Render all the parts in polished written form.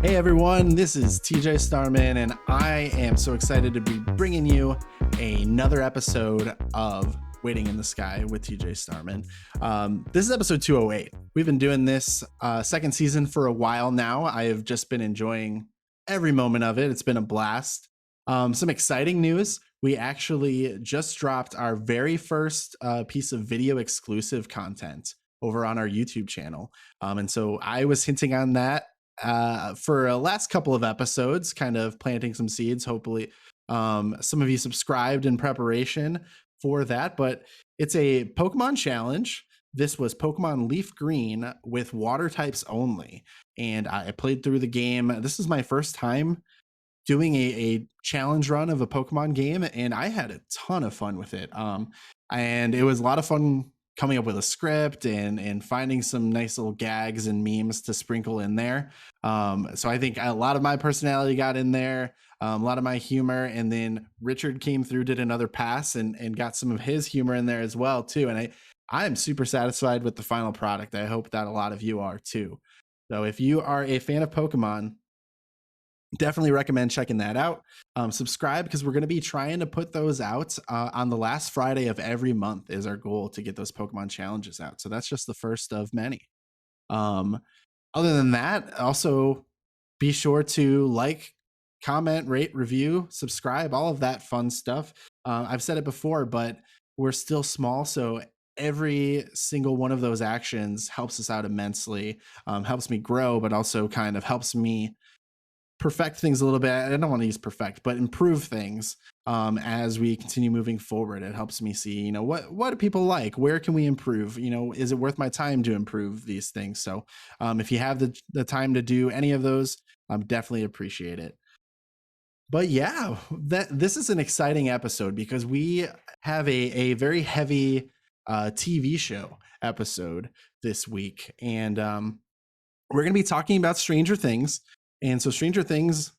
Hey everyone, this is TJ Starman, and I am so excited to be bringing you another episode of Waiting in the Sky with TJ Starman. This is episode 208. We've been doing this second season for a while now. I have just been enjoying every moment of it. It's been a blast. Some exciting news. We actually just dropped our very first piece of video exclusive content over on our YouTube channel. And so I was hinting on that for a last couple of episodes, kind of planting some seeds. Hopefully, some of you subscribed in preparation for that. But it's a Pokemon challenge. This was Pokemon Leaf Green with water types only. And I played through the game. This is my first time doing a challenge run of a Pokemon game, and I had a ton of fun with it. And it was a lot of fun coming up with a script and finding some nice little gags and memes to sprinkle in there. So I think a lot of my personality got in there, a lot of my humor, and then Richard came through, did another pass, and got some of his humor in there as well too. And I am super satisfied with the final product. I hope that a lot of you are too. So if you are a fan of Pokemon, definitely recommend checking that out. Subscribe because we're going to be trying to put those out on the last Friday of every month is our goal to get those Pokemon challenges out. So that's just the first of many. Um, Other than that, also be sure to like, comment, rate, review, subscribe, all of that fun stuff. I've said it before, but we're still small. So every single one of those actions helps us out immensely, helps me grow, but also kind of helps me perfect things a little bit. I don't want to use perfect, but improve things as we continue moving forward. It helps me see, what do people like? Where can we improve? Is it worth my time to improve these things? So if you have the time to do any of those, definitely appreciate it. But yeah, this is an exciting episode because we have a very heavy TV show episode this week. And we're going to be talking about Stranger Things. And so Stranger Things,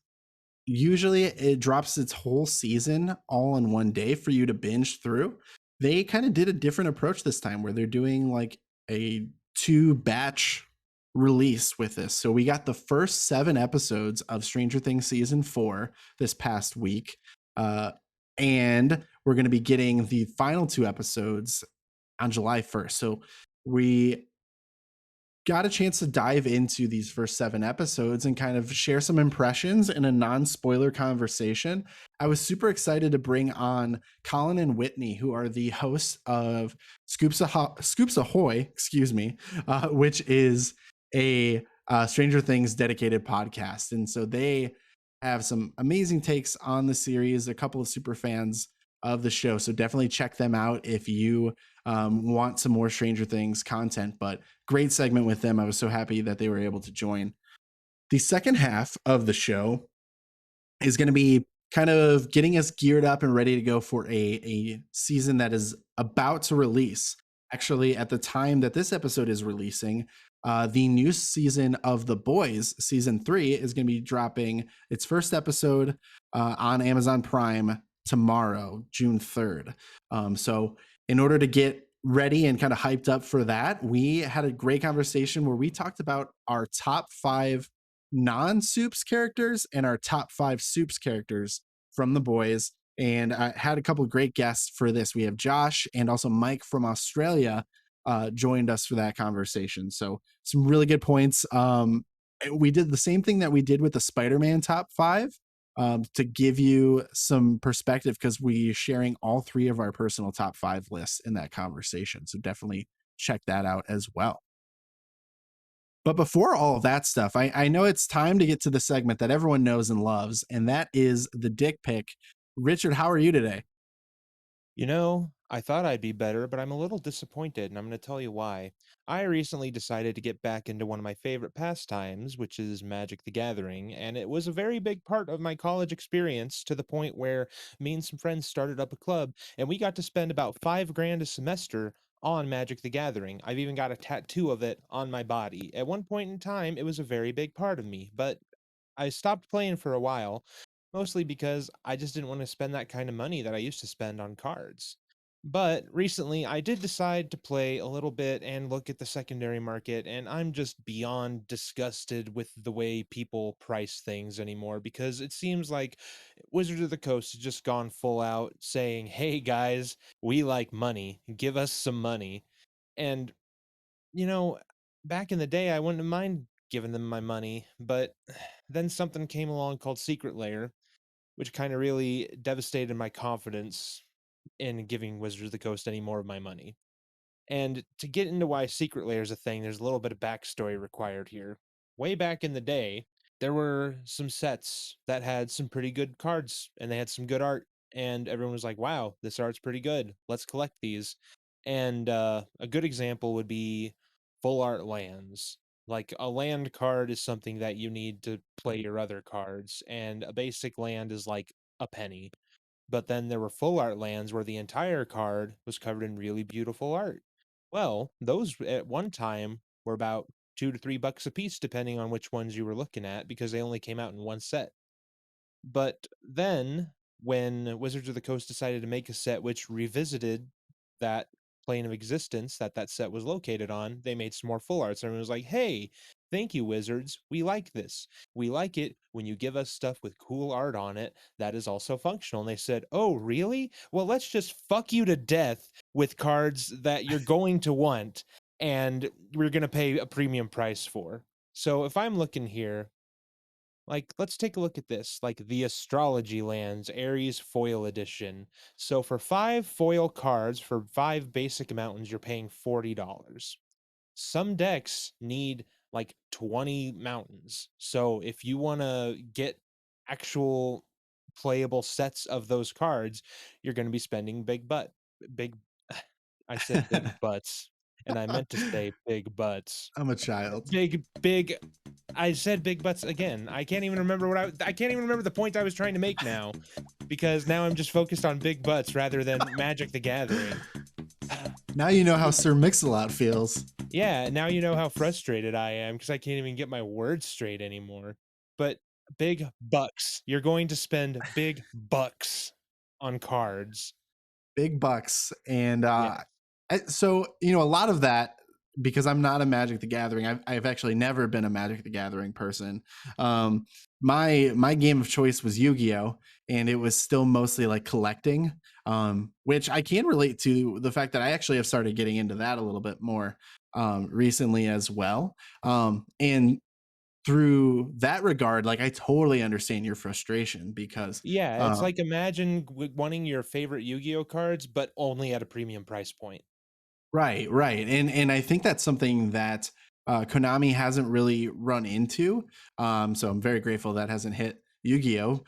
usually it drops its whole season all in one day for you to binge through. They kind of did a different approach this time where they're doing like a two batch release with this. So we got the first 7 episodes of Stranger Things season 4 this past week. And we're going to be getting the final 2 episodes on July 1st. So we got a chance to dive into these first 7 episodes and kind of share some impressions in a non-spoiler conversation. I was super excited to bring on Colin and Whitney, who are the hosts of Scoops Ahoy, excuse me, which is a Stranger Things dedicated podcast. And so they have some amazing takes on the series, a couple of super fans of the show. So definitely check them out if you want some more Stranger Things content. But great segment with them. I was so happy that they were able to join. The second half of the show is going to be kind of getting us geared up and ready to go for a season that is about to release. Actually, at the time that this episode is releasing, the new season of The Boys, season 3, is going to be dropping its first episode on Amazon Prime tomorrow, June 3rd. So, in order to get ready and kind of hyped up for that, we had a great conversation where we talked about our top 5 non-Soups characters and our top 5 Soups characters from The Boys. And I had a couple of great guests for this. We have Josh and also Mike from Australia joined us for that conversation. So some really good points. We did the same thing that we did with the Spider-Man top 5 to give you some perspective because we're sharing all 3 of our personal top 5 lists in that conversation. So definitely check that out as well. But before all of that stuff, I know it's time to get to the segment that everyone knows and loves, and that is the dick pic. Richard, how are you today? I thought I'd be better, but I'm a little disappointed, and I'm going to tell you why. I recently decided to get back into one of my favorite pastimes, which is Magic the Gathering, and it was a very big part of my college experience to the point where me and some friends started up a club, and we got to spend about 5 grand a semester on Magic the Gathering. I've even got a tattoo of it on my body. At one point in time, it was a very big part of me, but I stopped playing for a while, mostly because I just didn't want to spend that kind of money that I used to spend on cards. But recently, I did decide to play a little bit and look at the secondary market, and I'm just beyond disgusted with the way people price things anymore because it seems like Wizards of the Coast has just gone full out saying, hey guys, we like money, give us some money. And, you know, back in the day, I wouldn't mind giving them my money, but then something came along called Secret Layer, which kind of really devastated my confidence in giving Wizards of the Coast any more of my money. And to get into why Secret Layer is a thing, there's a little bit of backstory required here. Way back in the day, there were some sets that had some pretty good cards and they had some good art. And everyone was like, wow, this art's pretty good. Let's collect these. And a good example would be full art lands. Like a land card is something that you need to play your other cards, and a basic land is like a penny. But then there were full art lands where the entire card was covered in really beautiful art. Well, those at one time were about $2 to $3 a piece, depending on which ones you were looking at, because they only came out in one set. But then, when Wizards of the Coast decided to make a set which revisited that plane of existence that that set was located on, they made some more full arts. Everyone was like, hey, thank you, Wizards. We like this. We like it when you give us stuff with cool art on it that is also functional. And they said, oh, really? Well, let's just fuck you to death with cards that you're going to want and we're going to pay a premium price for. So if I'm looking here, like, let's take a look at this, like the Astrology Lands Aries Foil Edition. So for 5 foil cards for 5 basic mountains, you're paying $40. Some decks need like 20 mountains. So if you want to get actual playable sets of those cards, you're going to be spending big I said big butts and I meant to say big butts. I'm a child. Big I said big butts again. I can't even remember I can't even remember the point I was trying to make now because now I'm just focused on big butts rather than Magic the Gathering. Now you know how Big Sir Mix-a-Lot feels. Yeah, now you know how frustrated I am because I can't even get my words straight anymore. But big bucks. You're going to spend big bucks on cards. Big bucks. And Yeah. so, a lot of that, because I'm not a Magic the Gathering, I've actually never been a Magic the Gathering person. Um, my game of choice was Yu-Gi-Oh, and it was still mostly like collecting, which I can relate to the fact that I actually have started getting into that a little bit more recently as well. And through that regard, like I totally understand your frustration because Yeah, it's um, like imagine wanting your favorite Yu-Gi-Oh cards, but only at a premium price point. right, right, and I think that's something that Konami hasn't really run into. So I'm very grateful that hasn't hit Yu-Gi-Oh,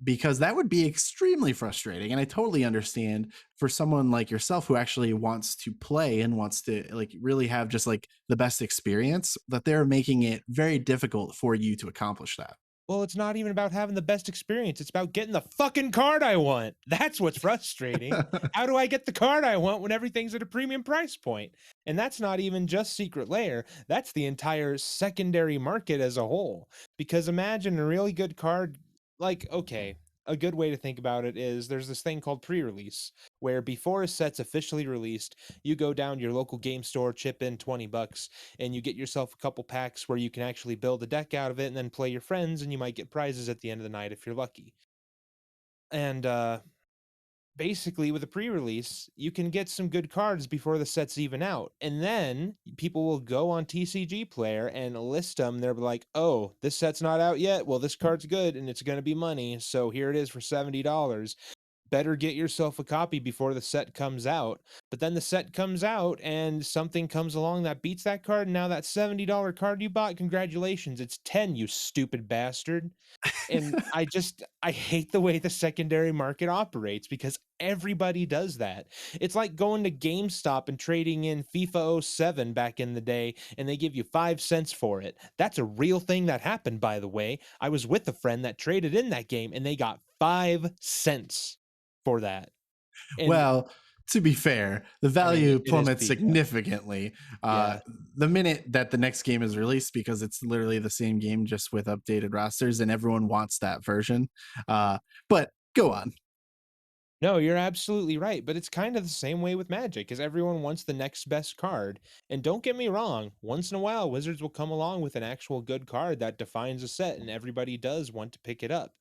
because that would be extremely frustrating. And I totally understand for someone like yourself who actually wants to play and wants to like really have just like the best experience, that they're making it very difficult for you to accomplish that. Well, it's not even about having the best experience. It's about getting the fucking card I want. That's what's frustrating. How do I get the card I want when everything's at a premium price point? And that's not even just Secret Lair, that's the entire secondary market as a whole. Because imagine a really good card, like, okay, a good way to think about it is there's this thing called pre release, where before a set's officially released, you go down to your local game store, chip in $20, and you get yourself a couple packs where you can actually build a deck out of it and then play your friends, and you might get prizes at the end of the night if you're lucky. And basically, with a pre-release, you can get some good cards before the set's even out, and then people will go on TCG Player and list them. They're like, "Oh, this set's not out yet. Well, this card's good, and it's going to be money. So here it is for $70. Better get yourself a copy before the set comes out." But then the set comes out and something comes along that beats that card. And now that $70 card you bought, congratulations, it's 10, you stupid bastard. And I hate the way the secondary market operates because everybody does that. It's like going to GameStop and trading in FIFA '07 back in the day and they give you 5 cents for it. That's a real thing that happened, by the way. I was with a friend that traded in that game and they got 5 cents for that. And Well, to be fair, the I mean, value it is plummets FIFA. significantly Yeah. the minute that the next game is released, because it's literally the same game just with updated rosters, and everyone wants that version. Uh, but go on. No, you're absolutely right, but it's kind of the same way with Magic, as everyone wants the next best card. And don't get me wrong, once in a while, Wizards will come along with an actual good card that defines a set, and everybody does want to pick it up.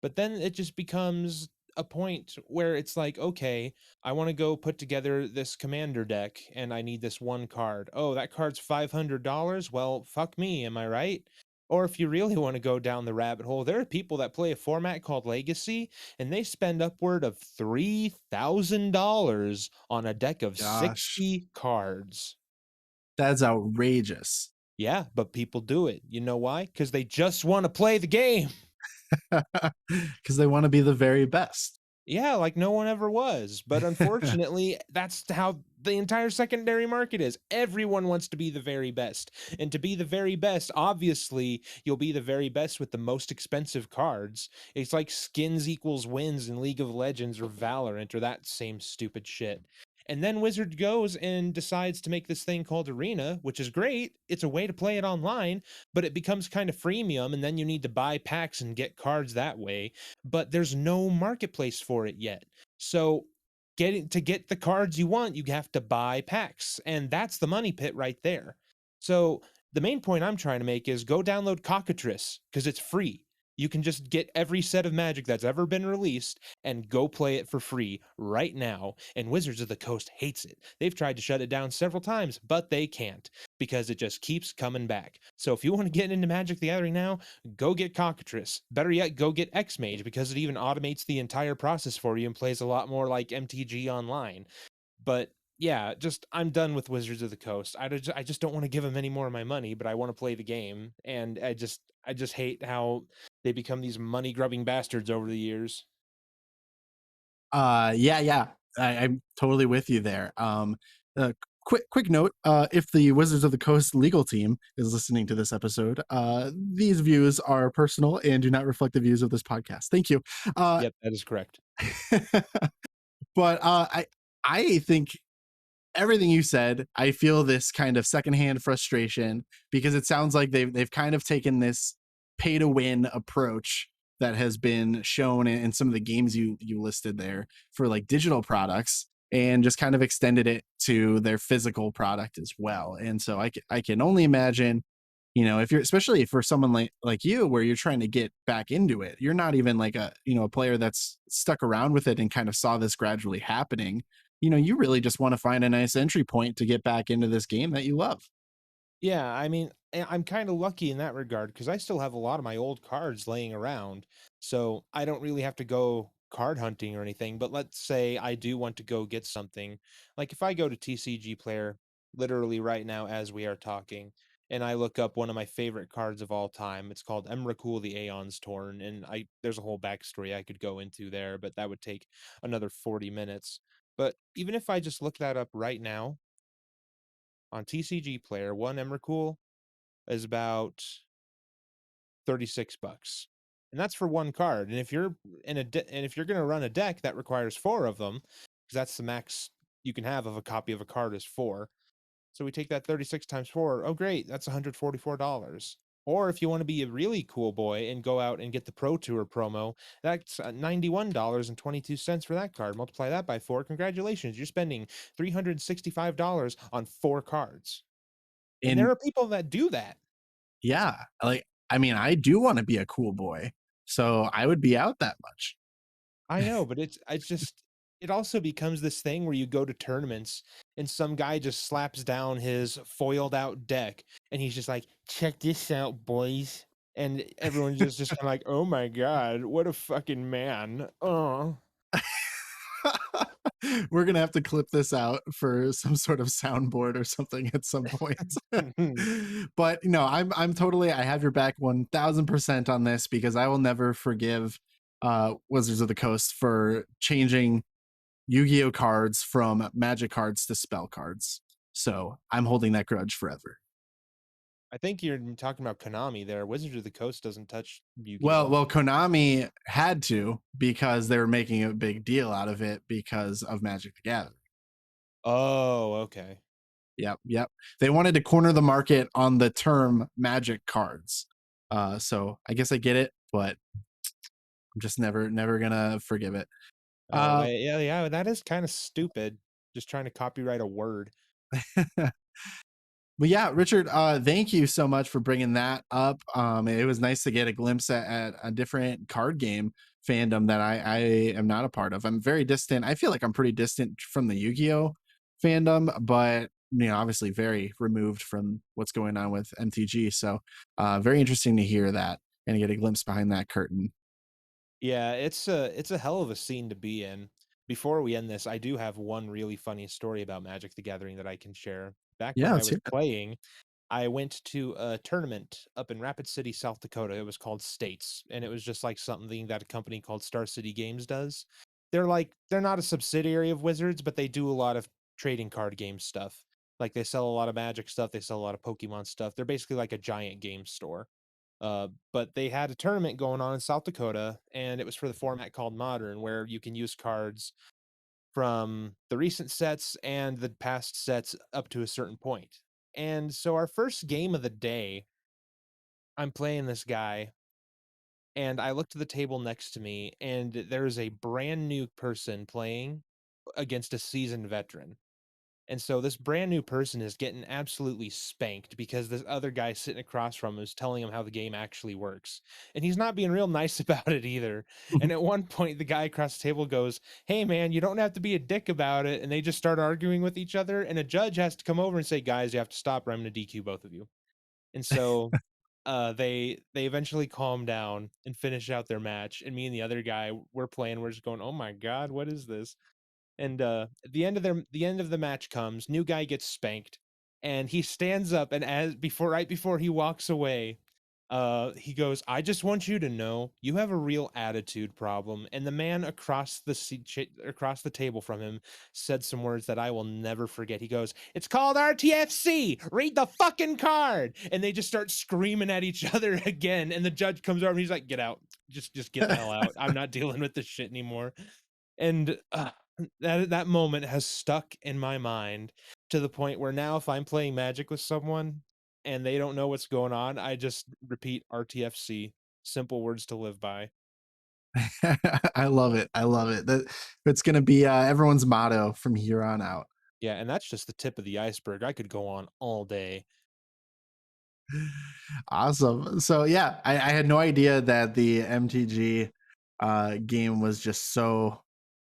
But then it just becomes a point where it's like, okay, I want to go put together this commander deck and I need this one card. Oh, that card's $500. Well, fuck me, am I right? Or if you really want to go down the rabbit hole, there are people that play a format called Legacy and they spend upward of $3,000 on a deck of Gosh, 60 cards. that's outrageous. Yeah, but people do it. You know why? Because they just want to play the game. Because they want to be the very best. Yeah, like no one ever was. But unfortunately, that's how the entire secondary market is. Everyone wants to be the very best. And to be the very best, obviously, you'll be the very best with the most expensive cards. It's like skins equals wins in League of Legends or Valorant or that same stupid shit. And then Wizard goes and decides to make this thing called Arena, which is great. It's a way to play it online, but it becomes kind of freemium, and then you need to buy packs and get cards that way, but there's no marketplace for it yet. So get the cards you want, you have to buy packs, and that's the money pit right there. So the main point I'm trying to make is go download Cockatrice because it's free. You can just get every set of Magic that's ever been released and go play it for free right now. And Wizards of the Coast hates it. They've tried to shut it down several times, but they can't because it just keeps coming back. So if you want to get into Magic the Gathering now, go get Cockatrice. Better yet, go get X-Mage because it even automates the entire process for you and plays a lot more like MTG Online. But yeah, just I'm done with Wizards of the Coast. I just don't want to give them any more of my money, but I want to play the game, and I just hate how they become these money grubbing bastards over the years. Yeah. I'm totally with you there. Uh, quick note: if the Wizards of the Coast legal team is listening to this episode, these views are personal and do not reflect the views of this podcast. Thank you. Uh, Yep, that is correct. but I think everything you said, I feel this kind of secondhand frustration because it sounds like they've kind of taken this pay to win approach that has been shown in some of the games you listed there for like digital products and just kind of extended it to their physical product as well. And so I can only imagine, if you're, especially for someone like you where you're trying to get back into it, you're not even like a player that's stuck around with it and kind of saw this gradually happening. You really just want to find a nice entry point to get back into this game that you love. Yeah, I mean, I'm kind of lucky in that regard because I still have a lot of my old cards laying around. So I don't really have to go card hunting or anything. But let's say I do want to go get something. Like if I go to TCG Player literally right now as we are talking, and I look up one of my favorite cards of all time, it's called Emrakul the Aeon's Torn. And there's a whole backstory I could go into there, but that would take another 40 minutes. But even if I just look that up right now on TCG Player, one Emrakul is about 36 bucks. And that's for one card. And if you're and if you're going to run a deck that requires 4 of them, because that's the max you can have of a copy of a card is 4. So we take that 36 times 4. Oh great, that's $144. Or if you want to be a really cool boy and go out and get the Pro Tour promo, that's $91.22 for that card. Multiply that by 4. Congratulations, you're spending $365 on 4 cards. And there And are people that do that. yeah, like, I mean, I do want to be a cool boy, so I would be out that much. I know, but it's just it also becomes this thing where you go to tournaments and some guy just slaps down his foiled out deck and he's just like, "Check this out, boys." And everyone's just kind of like, "Oh my god, what a fucking man." Oh. We're gonna have to clip this out for some sort of soundboard or something at some point. But no, I'm totally, I have your back 1000% on this because I will never forgive Wizards of the Coast for changing Yu-Gi-Oh cards from magic cards to spell cards. So I'm holding that grudge forever. I think you're talking about Konami there. Wizards of the Coast doesn't touch Well, Yu-Gi-Oh. well, Konami had to because they were making a big deal out of it because of Magic the Gathering. Oh, okay. Yep. They wanted to corner the market on the term magic cards. So I guess I get it, but I'm just never gonna forgive it. Oh, Uh, yeah, that is kinda stupid, just trying to copyright a word. But yeah, Richard, thank you so much for bringing that up. It was nice to get a glimpse at a different card game fandom that I am not a part of. I'm very distant. I feel like I'm pretty distant from the Yu-Gi-Oh fandom, but obviously very removed from what's going on with MTG. So, very interesting to hear that and get a glimpse behind that curtain. Yeah, it's a hell of a scene to be in. Before we end this, I do have one really funny story about Magic: The Gathering that I can share. Back Yeah, when I let's was hear it. playing, I went to a tournament up in Rapid City, South Dakota. It was called States, and it was just like something that a company called Star City Games does. They're not a subsidiary of Wizards, but they do a lot of trading card game stuff. Like they sell a lot of Magic stuff, they sell a lot of Pokemon stuff. They're basically like a giant game store. But they had a tournament going on in South Dakota, and it was for the format called Modern, where you can use cards from the recent sets and the past sets up to a certain point. And so our first game of the day, I'm playing this guy, and I look to the table next to me, and there's a brand new person playing against a seasoned veteran. And so this brand new person is getting absolutely spanked because this other guy sitting across from him is telling him how the game actually works. And he's not being real nice about it either. And at one point, the guy across the table goes, "Hey, man, you don't have to be a dick about it." And they just start arguing with each other. And a judge has to come over and say, "Guys, you have to stop or I'm going to DQ both of you." And so they eventually calm down and finish out their match. And me and the other guy, we're playing. We're just going, "Oh my God, what is this?" And at the end of the match comes, new guy gets spanked, and he stands up and as before right before he walks away, he goes, "I just want you to know you have a real attitude problem." And the man across the table from him said some words that I will never forget. He goes, "It's called RTFC. Read the fucking card." And they just start screaming at each other again. And the judge comes over and he's like, "Get out. Just get the hell out. I'm not dealing with this shit anymore." And that moment has stuck in my mind to the point where now if I'm playing Magic with someone and they don't know what's going on, I just repeat RTFC, simple words to live by. I love it. I love it. It's going to be everyone's motto from here on out. Yeah, and that's just the tip of the iceberg. I could go on all day. Awesome. So yeah, I had no idea that the MTG game was just so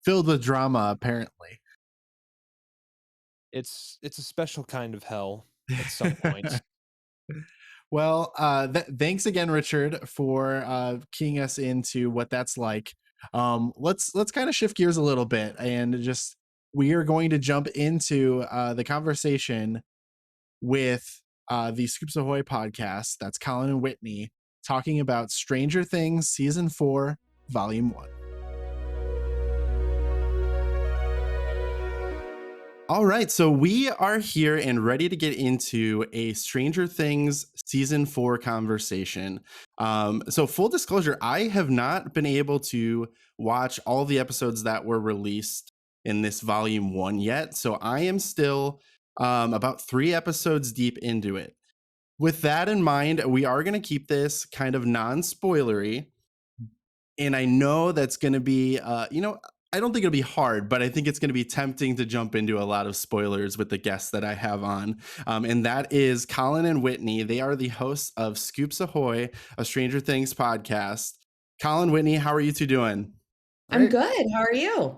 filled with drama. Apparently. It's a special kind of hell at some points. Well, thanks again, Richard, for keying us into what that's like. Let's kind of shift gears a little bit and just we are going to jump into the conversation with the Scoops Ahoy podcast. That's Colin and Whitney talking about Stranger Things season 4, volume 1. All right, so we are here and ready to get into a Stranger Things season 4 conversation. So, full disclosure, I have not been able to watch all the episodes that were released in this volume 1 yet. So, I am still about 3 episodes deep into it. With that in mind, we are going to keep this kind of non spoilery, and I know that's going to be, I don't think it'll be hard, but I think it's going to be tempting to jump into a lot of spoilers with the guests that I have on. And that is Colin and Whitney. They are the hosts of Scoops Ahoy, a Stranger Things podcast. Colin, Whitney, how are you two doing? I'm Great. good. How are you?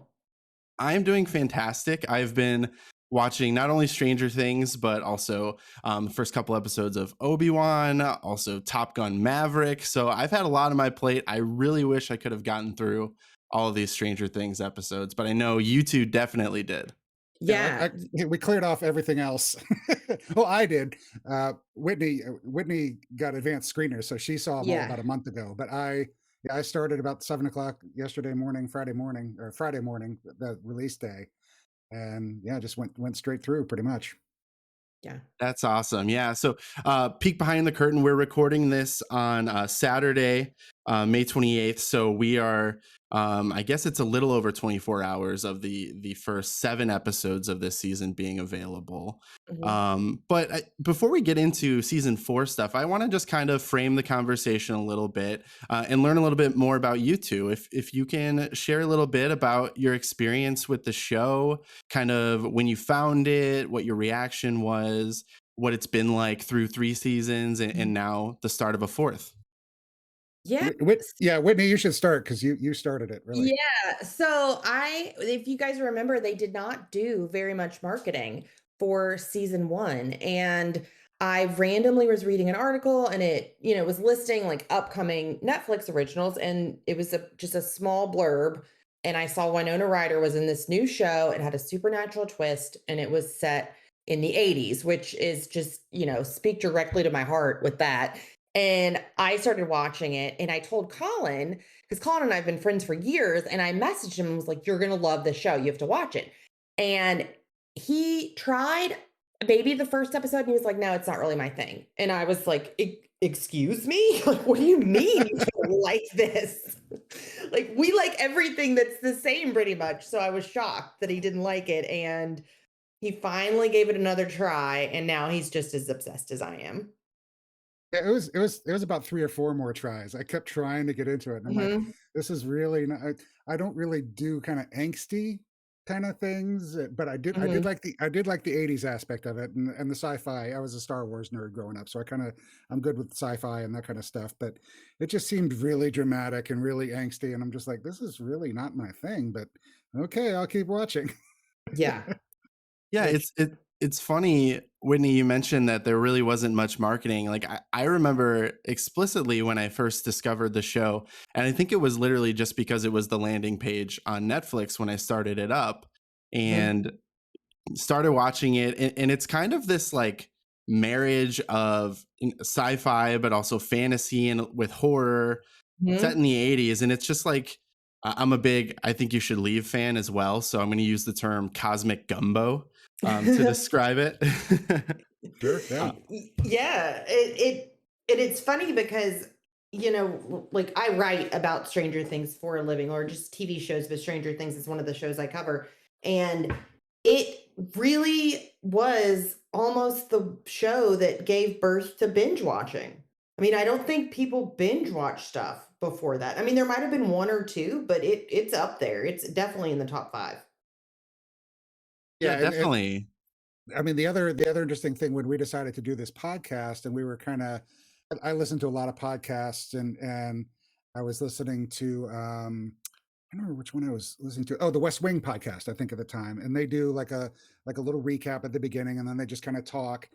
I'm doing fantastic. I've been watching not only Stranger Things, but also the first couple episodes of Obi-Wan, also Top Gun Maverick. So I've had a lot on my plate. I really wish I could have gotten through all of these Stranger Things episodes, but I know you two definitely did. Yeah, Yeah. we cleared off everything else. Well, I did. Whitney got advanced screeners, so she saw them all Yeah. about a month ago. But I started about 7 o'clock yesterday morning, Friday morning, the release day, and yeah, just went straight through pretty much. Yeah. That's awesome. Yeah. So, peek behind the curtain. We're recording this on Saturday, May 28th. So we are, I guess it's a little over 24 hours of the first 7 episodes of this season being available. Mhm. But before we get into season 4 stuff, I want to just kind of frame the conversation a little bit and learn a little bit more about you two. If you can share a little bit about your experience with the show, kind of when you found it, what your reaction was, what it's been like through 3 seasons, and now the start of a 4th. Yeah. Yeah, Whitney, you should start because you started it, really. Yeah. So if you guys remember, they did not do very much marketing for season one. And I randomly was reading an article and it was listing like upcoming Netflix originals. And it was just a small blurb. And I saw Winona Ryder was in this new show. It had a supernatural twist and it was set in the 80s, which is just speak directly to my heart with that. And I started watching it and I told Colin, because Colin and I have been friends for years, and I messaged him and was like, "You're gonna love this show. You have to watch it." And he tried maybe the first episode, and he was like, "No, it's not really my thing." And I was like, Excuse me? Like, what do you mean you don't like this?" Like, we like everything that's the same pretty much. So I was shocked that he didn't like it. And he finally gave it another try, and now he's just as obsessed as I am. Yeah, it was about 3 or 4 more tries. I kept trying to get into it, and I'm like, Mhm. "This is really not." I don't really do kinda angsty kinda things, but Mhm. I did like the '80s aspect of it and the sci-fi. I was a Star Wars nerd growing up, so I'm good with sci-fi and that kinda stuff, but it just seemed really dramatic and really angsty, and I'm just like, "This is really not my thing, but okay, I'll keep watching." Yeah. Yeah, Which it's funny, Whitney, you mentioned that there really wasn't much marketing. Like I remember explicitly when I first discovered the show, and I think it was literally just because it was the landing page on Netflix when I started it up Mhm. and started watching it. And it's kind of this like marriage of sci-fi, but also fantasy and with horror set in Mhm. the 80s. And it's just like, I'm a big I think you should leave fan as well. So I'm going to use the term cosmic gumbo to describe it. Sure, yeah. uh, Yeah, and it's funny because like I write about Stranger Things for a living, or just TV shows, but Stranger Things is one of the shows I cover, and it really was almost the show that gave birth to binge watching. I mean, I don't think people binge watch stuff before that. I mean, there might have been one or two, but it's up there. It's definitely in the top five. yeah, Yeah, and definitely. I mean, the other interesting thing when we decided to do this podcast, and we were kind of, I listened to a lot of podcasts, and I was listening to, I don't remember which one I was listening to. Oh, the West Wing podcast, I think at the time, and they do like a little recap at the beginning, and then they just kind of talk.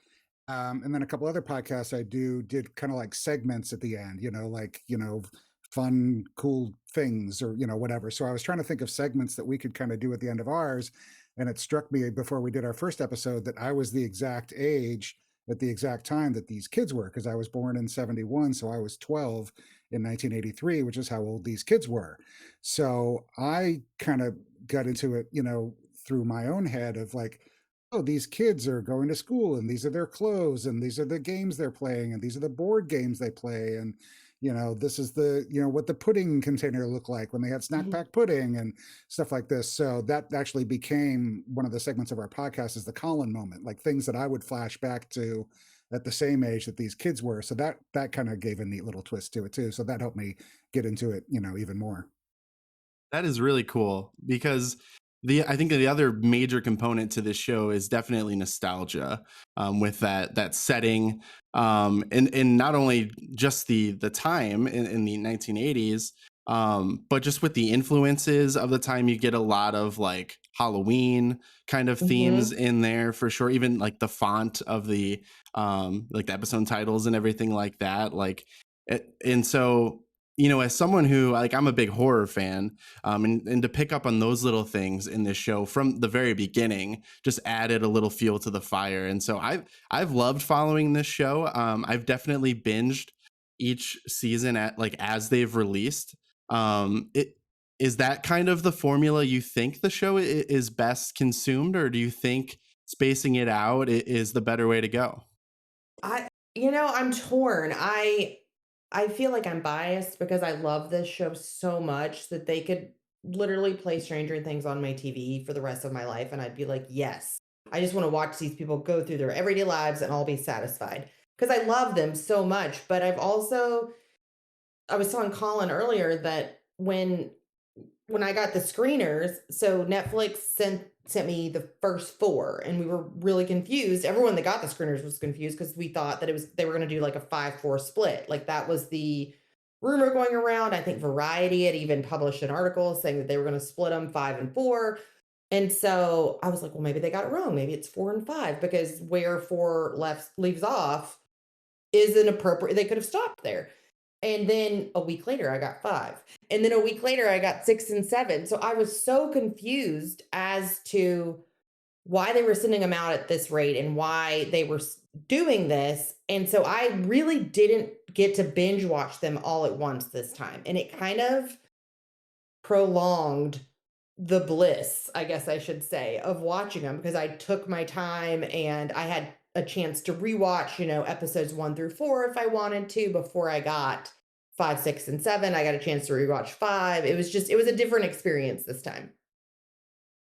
And then a couple other podcasts I did kind of like segments at the end, like fun, cool things or whatever. So I was trying to think of segments that we could kind of do at the end of ours, and it struck me before we did our first episode that I was the exact age at the exact time that these kids were, because I was born in '71, so I was 12 in 1983, which is how old these kids were. So I kind of got into it, through my own head of like, oh, these kids are going to school and these are their clothes and these are the games they're playing and these are the board games they play. And, this is what the pudding container looked like when they had snack Mhm. pack pudding and stuff like this. So that actually became one of the segments of our podcast is the Colin moment, like things that I would flash back to at the same age that these kids were. So that kind of gave a neat little twist to it too. So that helped me get into it, even more. That is really cool because I think the other major component to this show is definitely nostalgia, with that setting, and not only just the time in the 1980s, but just with the influences of the time. You get a lot of like Halloween kind of themes Mhm. in there for sure. Even like the font of the like the episode titles and everything like that. Like, and so as someone who like I'm a big horror fan, and to pick up on those little things in this show from the very beginning just added a little fuel to the fire. And so I've loved following this show. I've definitely binged each season at like as they've released. It is that kind of the formula you think the show is best consumed, or do you think spacing it out is the better way to go? I'm torn. I feel like I'm biased because I love this show so much that they could literally play Stranger Things on my TV for the rest of my life, and I'd be like, yes, I just want to watch these people go through their everyday lives and I'll be satisfied because I love them so much. But I was telling Colin earlier that when I got the screeners, so Netflix sent me the first four, and we were really confused. Everyone that got the screeners was confused because we thought that they were going to do like a 5-4 split. Like that was the rumor going around. I think Variety had even published an article saying that they were going to split them 5 and 4. And so I was like, well, maybe they got it wrong. Maybe it's 4 and 5 because where four left leaves off is an appropriate. They could have stopped there. And then a week later, I got 5. And then a week later, I got 6 and 7. So I was so confused as to why they were sending them out at this rate and why they were doing this. And so I really didn't get to binge watch them all at once this time. And it kind of prolonged the bliss, I guess I should say, of watching them because I took my time and I had a chance to rewatch, episodes 1 through 4 if I wanted to before I got 5, 6, and 7. I got a chance to rewatch 5. It was a different experience this time.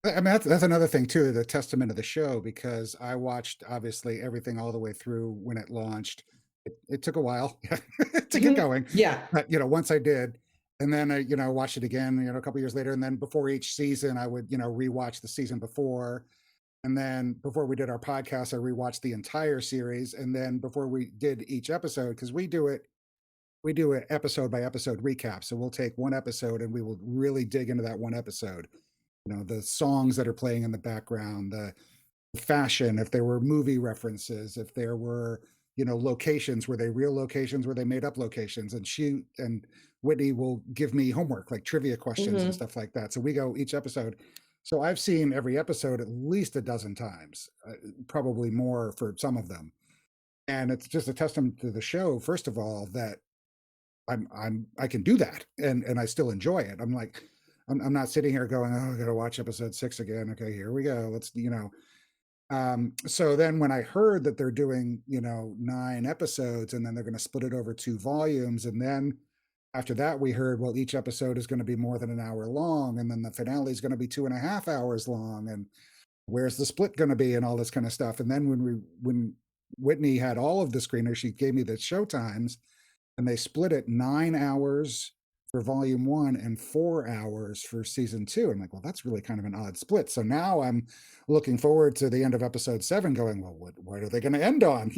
I mean, that's another thing too, the testament of the show, because I watched obviously everything all the way through when it launched. It took a while to get going, Yeah. but once I did, and then I watched it again, a couple years later, and then before each season, I would rewatch the season before, and then before we did our podcast, I rewatched the entire series, and then before we did each episode, because we do an episode by episode recap, so we'll take one episode and we will really dig into that one episode. The songs that are playing in the background, the fashion, if there were movie references, if there were, locations, were they real locations, were they made up locations? And she and Whitney will give me homework, like trivia questions and stuff like that. So we go each episode. So I've seen every episode at least a dozen times, probably more for some of them. And it's just a testament to the show, first of all, that I can do that and I still enjoy it. I'm not sitting here going, oh, I gotta watch episode 6 again. Okay, here we go. Let's. So then when I heard that they're doing 9 episodes and then they're going to split it over 2 volumes, and then after that we heard, well, each episode is going to be more than an hour long, and then the finale is going to be 2.5 hours long, and where's the split going to be, and all this kind of stuff. And then when Whitney had all of the screeners, she gave me the show times, and they split it 9 hours for volume 1 and 4 hours for season 2. I'm like, well, that's really kind of an odd split. So now I'm looking forward to the end of episode 7 going, well, what are they going to end on?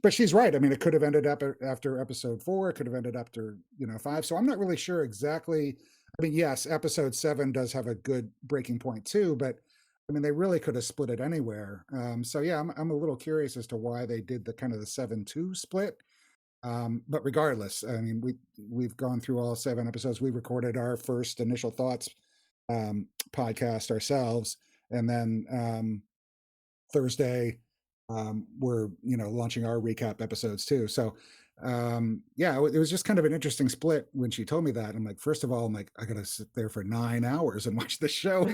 But she's right. I mean, it could have ended up after episode 4. It could have ended up after, 5. So I'm not really sure exactly. I mean, yes, episode 7 does have a good breaking point too, but I mean, they really could have split it anywhere. So yeah, I'm a little curious as to why they did the kind of the 7-2 split. But regardless, I mean, we've gone through all 7 episodes. We recorded our first initial thoughts podcast ourselves, and then Thursday we're launching our recap episodes too. So yeah, it was just kind of an interesting split when she told me that. I'm like, first of all, I'm like, I gotta sit there for 9 hours and watch the show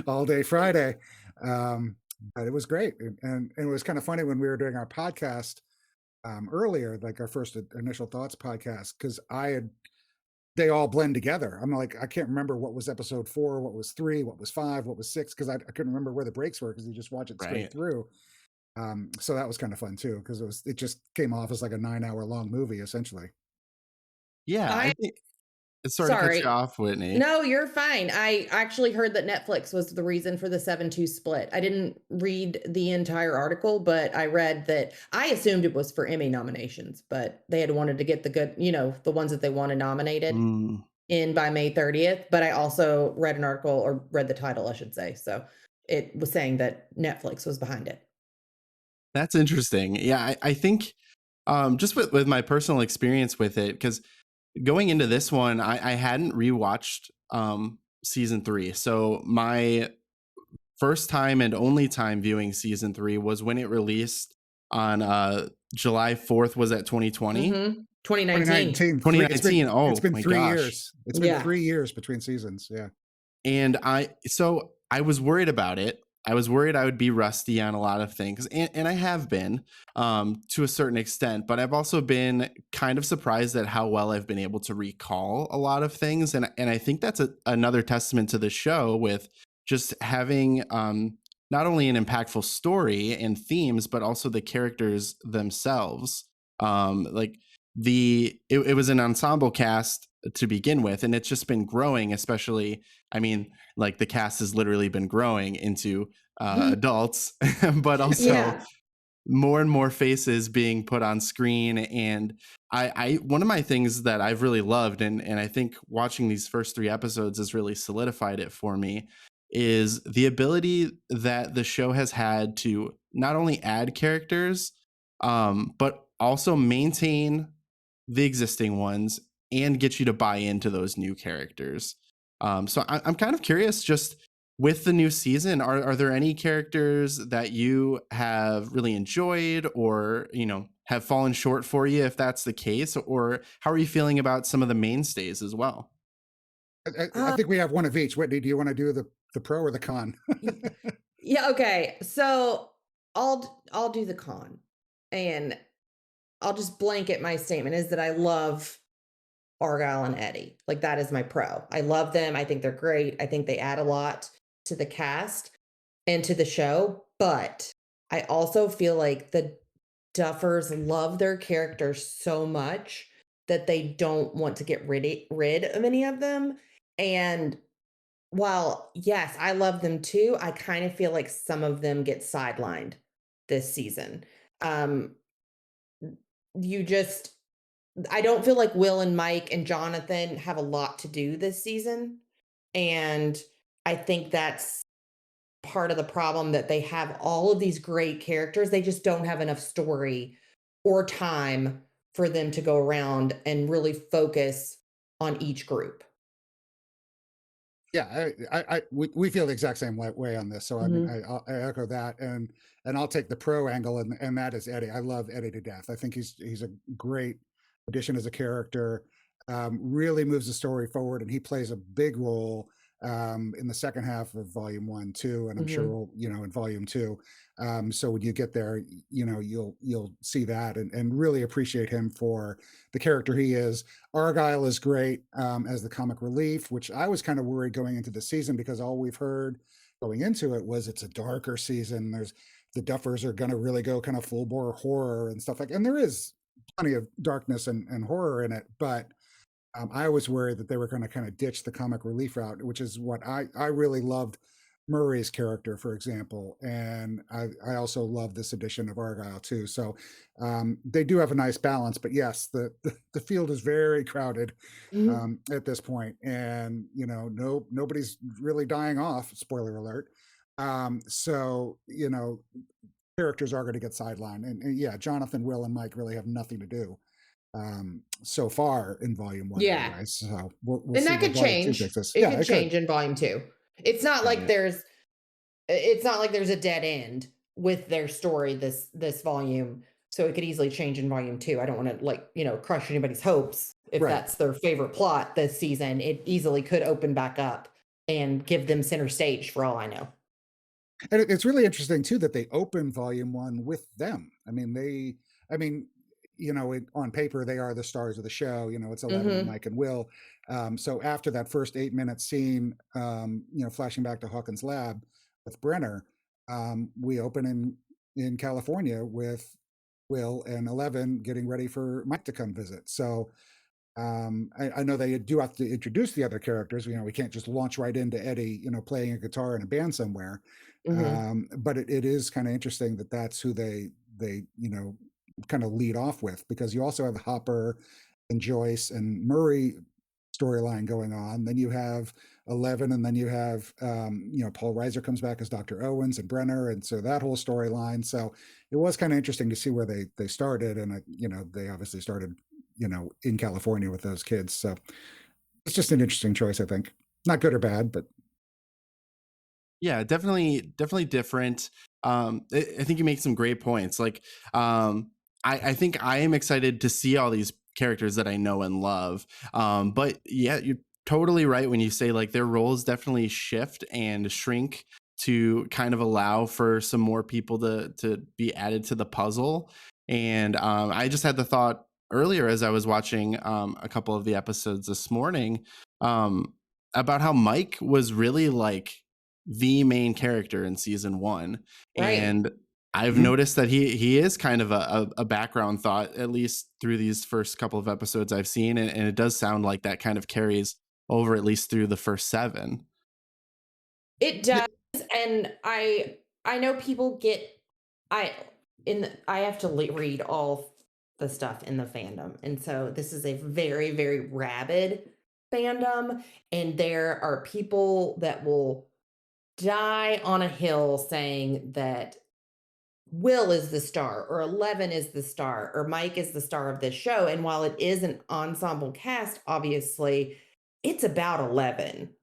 all day Friday. But it was great, and it was kind of funny when we were doing our podcast earlier, like our first initial thoughts podcast, because they all blend together. I'm like, I can't remember what was episode 4, what was 3, what was 5, what was 6, because I couldn't remember where the breaks were because you just watch it straight through. So that was kind of fun too, because it just came off as like a 9-hour long movie essentially. Yeah, I think. Sorry to cut you off, Whitney. No, you're fine. I actually heard that Netflix was the reason for the 7-2 split. I didn't read the entire article, but I read that. I assumed it was for Emmy nominations, but they had wanted to get the good, the ones that they wanted nominated in by May 30th. But I also read an article, or read the title, I should say. So it was saying that Netflix was behind it. That's interesting. Yeah, I think just with my personal experience with it, because going into this one, I hadn't rewatched season 3. So my first time and only time viewing season 3 was when it released on July 4th. Was that 2020? 2019. 2019. It's been 3 years. It's been 3 years between seasons. Yeah. And I was worried about it I was worried I would be rusty on a lot of things, and I have been to a certain extent, but I've also been kind of surprised at how well I've been able to recall a lot of things. And I think that's another testament to the show with just having not only an impactful story and themes, but also the characters themselves. Like it was an ensemble cast to begin with, and it's just been growing, especially, I mean, like the cast has literally been growing into adults, but also Yeah. more and more faces being put on screen. And I one of my things that I've really loved, and I think watching these first 3 episodes has really solidified it for me, is the ability that the show has had to not only add characters, but also maintain the existing ones and get you to buy into those new characters. So I'm kind of curious, just with the new season, are there any characters that you have really enjoyed, or have fallen short for you, if that's the case, or how are you feeling about some of the mainstays as well? I think we have one of each. Whitney, do you want to do the pro or the con? Y- Yeah, okay. So I'll do the con. And I'll just blanket my statement is that I love Argyle and Eddie. Like that is my pro. I love them. I think they're great. I think they add a lot to the cast and to the show, but I also feel like the Duffers love their characters so much that they don't want to get rid of any of them. And while yes, I love them too, I kind of feel like some of them get sidelined this season. Um you just I don't feel like Will and Mike and Jonathan have a lot to do this season. And I think that's part of the problem that they have all of these great characters. They just don't have enough story or time for them to go around and really focus on each group. Yeah, we feel the exact same way on this. So I mean, Mhm. I echo that, and I'll take the pro angle, and that is Eddie. I love Eddie to death. I think he's a great addition as a character. Really moves the story forward, and he plays a big role in the second half of Volume 1 too, and I'm sure Mhm. we'll in Volume 2. So when you get there, you'll see that and really appreciate him for the character he is. Argyle is great as the comic relief, which I was kind of worried going into the season because all we've heard going into it was it's a darker season. There's the Duffers are going to really go kind of full bore horror and stuff and there is plenty of darkness and horror in it, but I was worried that they were going to kind of ditch the comic relief route, which is what I really loved Murray's character, for example, and I also love this edition of Argyle too. So they do have a nice balance, but yes, the field is very crowded Mhm. at this point, and nobody's really dying off. Spoiler alert. So characters are going to get sidelined, and yeah, Jonathan, Will, and Mike really have nothing to do so far in Volume 1 Yeah. anyway. So we'll And see that what could Volume 2 takes change. us. It Yeah, could it could. change in volume 2. It's not like Right. it's not like there's a dead end with their story this volume. So it could easily change in volume 2. I don't want to crush anybody's hopes if Right. that's their favorite plot this season. It easily could open back up and give them center stage for all I know. And it's really interesting too that they open Volume 1 with them. I mean, on paper they are the stars of the show. It's Eleven and Mhm. Mike and Will. So after that first 8-minute scene, flashing back to Hawkins' lab with Brenner, we open in California with Will and Eleven getting ready for Mike to come visit. So I know they do have to introduce the other characters. We can't just launch right into Eddie, playing a guitar in a band somewhere. Mhm. But it is kind of interesting that that's who they kind of lead off with, because you also have Hopper and Joyce and Murray storyline going on. Then you have 11, and then you have Paul Reiser comes back as Dr. Owens and Brenner, and so that whole storyline. So it was kind of interesting to see where they started, and they obviously started in California with those kids. So it's just an interesting choice, I think. Not good or bad, but Yeah, definitely different. I think you make some great points. Like, I think I am excited to see all these characters that I know and love. But yeah, you're totally right when you say like their roles definitely shift and shrink to kind of allow for some more people to be added to the puzzle. And I just had the thought earlier as I was watching a couple of the episodes this morning, um, about how Mike was really like the main character in season one. Right. And I've Mhm. noticed that he is kind of a background thought, at least through these first couple of episodes I've seen, and it does sound like that kind of carries over at least through the first seven. It Yeah, does, and I know people get I I have to read all the stuff in the fandom, and so this is a very very rabid fandom, and there are people that will die on a hill saying that Will is the star, or 11 is the star, or Mike is the star of this show. And while it is an ensemble cast, obviously, it's about 11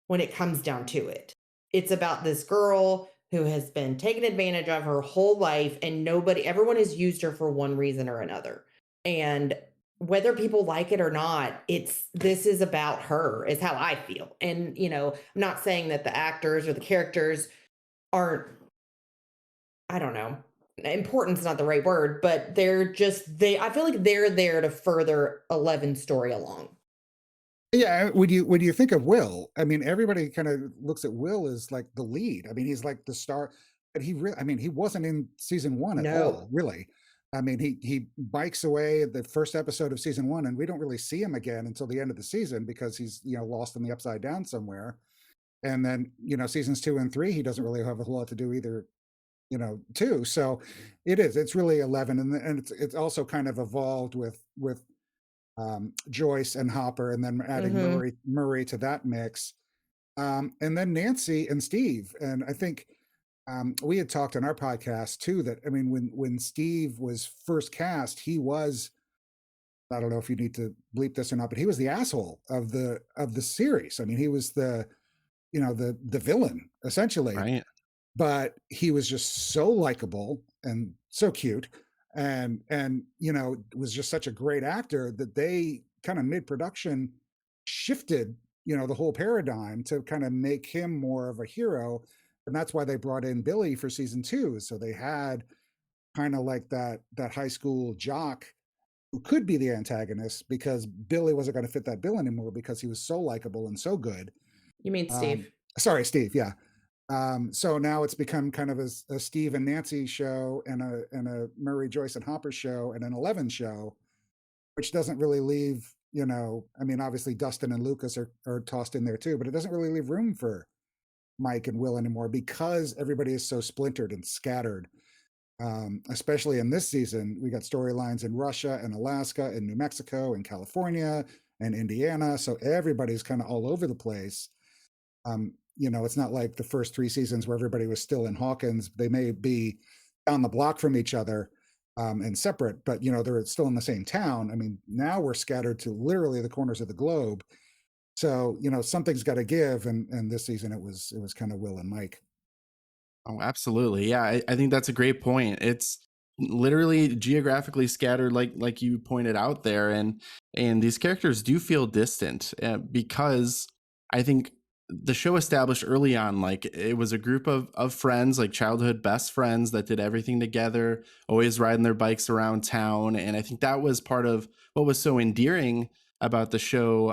when it comes down to it. It's about this girl who has been taken advantage of her whole life, and everyone has used her for one reason or another. And whether people like it or not, this is about her, is how I feel. And, I'm not saying that the actors or the characters aren't, I don't know, important's not the right word, but I feel like they're there to further 11's story along. yeah. When you think of Will, I mean, everybody kind of looks at Will as like the lead. I mean, he's like the star, but he wasn't in season one at all, No. really. I mean, he bikes away at the first episode of season one, and we don't really see him again until the end of the season because he's lost in the upside down somewhere. And then seasons 2 and 3, he doesn't really have a whole lot to do either, too. So it's really 11, and it's also kind of evolved with Joyce and Hopper, and then adding Mhm. Murray to that mix, and then Nancy and Steve. And I think we had talked on our podcast too that, I mean, when Steve was first cast, he was, I don't know if you need to bleep this or not, but he was the asshole of the series. I mean, he was the villain essentially, Right. but he was just so likable and so cute, and was just such a great actor that they kind of mid-production shifted the whole paradigm to kind of make him more of a hero. And that's why they brought in Billy for season 2, so they had kind of like that high school jock who could be the antagonist, because Billy wasn't going to fit that bill anymore because he was so likable and so good. You mean um Steve? Sorry, Steve, yeah. So now it's become kind of a Steve and Nancy show, and a Murray, Joyce, and Hopper show, and an 11 show, which doesn't really leave, I mean, obviously Dustin and Lucas are tossed in there too, but it doesn't really leave room for Mike and Will anymore because everybody is so splintered and scattered. Especially in this season, we got storylines in Russia and Alaska and New Mexico and California and Indiana. So everybody's kind of all over the place. It's not like the first 3 seasons where everybody was still in Hawkins. They may be down the block from each other, and separate, but they're still in the same town. I mean, now we're scattered to literally the corners of the globe. So something's got to give, and this season it was kind of Will and Mike. Oh, absolutely. Yeah, I think that's a great point. It's literally geographically scattered, like you pointed out there, and these characters do feel distant, because I think the show established early on, like it was a group of friends, like childhood best friends that did everything together, always riding their bikes around town, and I think that was part of what was so endearing about the show,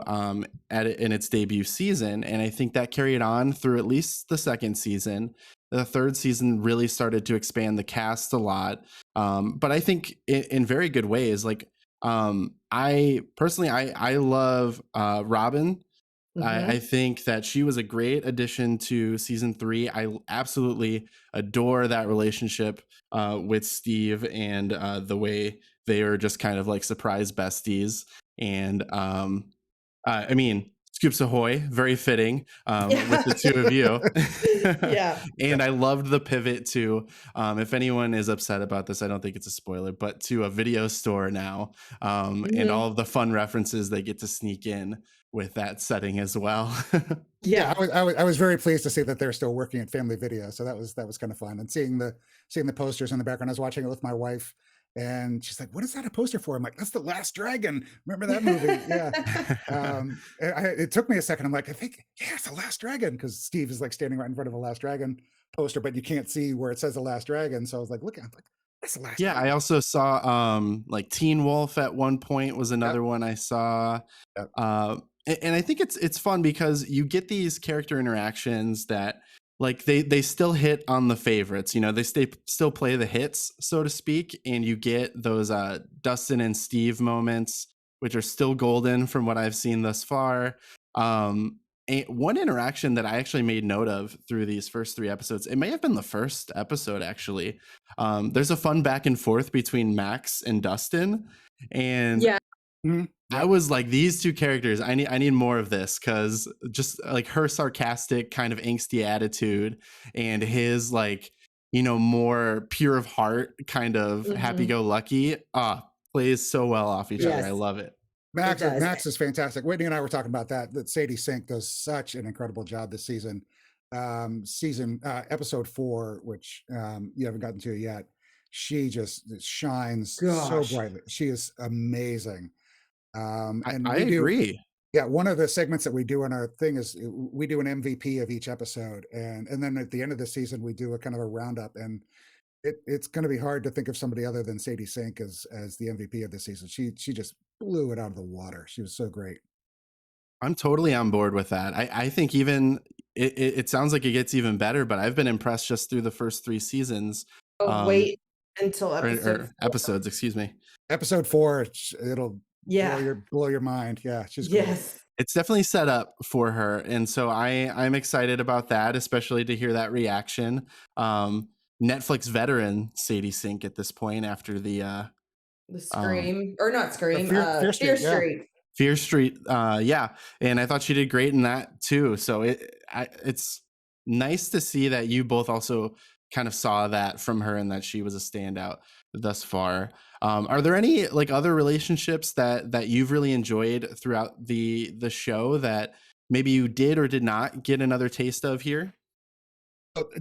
in its debut season, and I think that carried on through at least the second season. The third season really started to expand the cast a lot, but I think in very good ways. Like, I personally, I love Robin. I Mhm. think that she was a great addition to season 3. I absolutely adore that relationship with Steve, and the way they are just kind of like surprise besties. And I mean, Scoops Ahoy, very fitting, with the two of you. Yeah. And I loved the pivot to, if anyone is upset about this, I don't think it's a spoiler, but to a video store now, and all Mhm. of the fun references they get to sneak in with that setting as well. Yeah, Yeah. I was very pleased to see that they're still working at Family Video. So that was kind of fun, and seeing the posters in the background. I was watching it with my wife, And she's like, "What is that a poster for?" I'm like, "That's The Last Dragon. Remember that movie?" Yeah. It took me a second. I'm like, I think, yeah, it's The Last Dragon, because Steve is like standing right in front of a Last Dragon poster, but you can't see where it says The Last Dragon. So I was like, look, I'm like, that's The Last Yeah, I Dragon. also saw like Teen Wolf at one point was Yep. another one I saw. Yep. And I think it's fun because you get these character interactions that like they still hit on the favorites, you know, they still play the hits, so to speak, and you get those Dustin and Steve moments, which are still golden from what I've seen thus far. One interaction that I actually made note of through these first 3 episodes, it may have been the first episode actually. There's a fun back and forth between Max and Dustin, and Yeah. Mhm. I Yep. was like, these two characters, I need more of this, because just like her sarcastic kind of angsty attitude and his like, you know, more pure of heart kind of happy Mhm. go lucky plays so well off each other. I Yes. love it. It does. Max is fantastic. Whitney and I were talking about that Sadie Sink does such an incredible job this season. Episode 4, which you haven't gotten to yet, she just shines so Gosh. brightly. She is amazing. And I we do, agree. yeah, one of the segments that we do on our thing is we do an MVP of each episode, and then at the end of the season we do a kind of a roundup, and it's going to be hard to think of somebody other than Sadie Sink as the MVP of the season. She just blew it out of the water. She was so great. I'm totally on board with that. I think even it sounds like it gets even better, but I've been impressed just through the first 3 seasons. Oh, wait until episode Or 4. episodes, excuse me. Episode 4, it'll Yeah. blow your mind. Yeah, she's great. Yes. It's definitely set up for her, and so I'm excited about that, especially to hear that reaction. Netflix veteran Sadie Sink at this point after the Scream, or not Scream, Fear Fear Street, yeah. Street. Fear Street, yeah, and I thought she did great in that too. So it's nice to see that you both also kind of saw that from her and that she was a standout thus far. Are there any like other relationships that you've really enjoyed throughout the show that maybe you did or did not get another taste of here?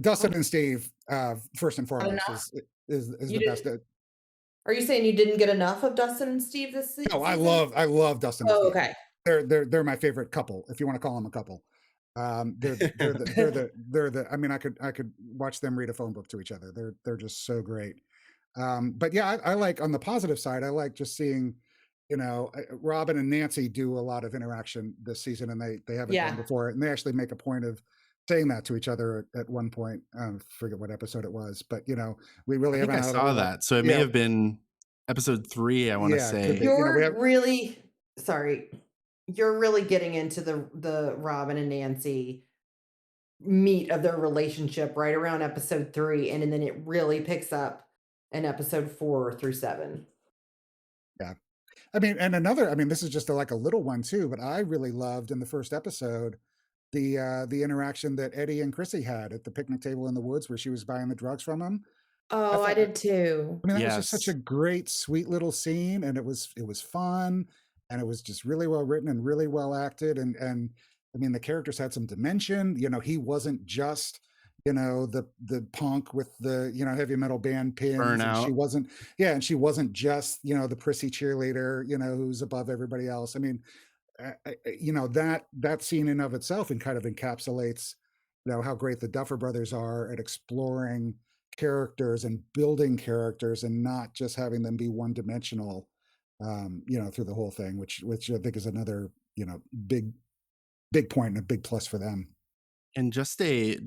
Dustin and Steve, first and foremost, enough? is You the best. Are you saying you didn't get enough of Dustin and Steve this season? No, I love Dustin and Oh, Steve. okay. They're my favorite couple, if you want to call them a couple. They're the. I mean, I could watch them read a phone book to each other. They're just so great. But yeah, I like, on the positive side, I like just seeing, you know, Robin and Nancy do a lot of interaction this season, and they haven't done Yeah. before, and they actually make a point of saying that to each other at one point. Forget what episode it was, but you know, we really I think haven't I had a saw lot. that, so it may Yeah, have been episode 3. I want to yeah, could say. be. You know, we You're have. really sorry. You're really getting into the Robin and Nancy meat of their relationship right around episode 3, and then it really picks up in episode 4 through 7. Yeah. I mean, and another, I mean, this is just like a little one too, but I really loved in the first episode the interaction that Eddie and Chrissy had at the picnic table in the woods where she was buying the drugs from him. Oh, I thought, did too. I mean, that was just such a Yes. great, sweet little scene, and it was fun, and it was just really well written and really well acted, and I mean, the characters had some dimension. You know, he wasn't just, you know, the punk with the, you know, heavy metal band pins, and she Burnout. wasn't, yeah, and she wasn't just, you know, the prissy cheerleader, you know, who's above everybody else. I mean, you know, that scene in of itself and kind of encapsulates, you know, how great the Duffer Brothers are at exploring characters and building characters and not just having them be one dimensional, you know, through the whole thing, which I think is another, you know, big point and a big plus for them. And just a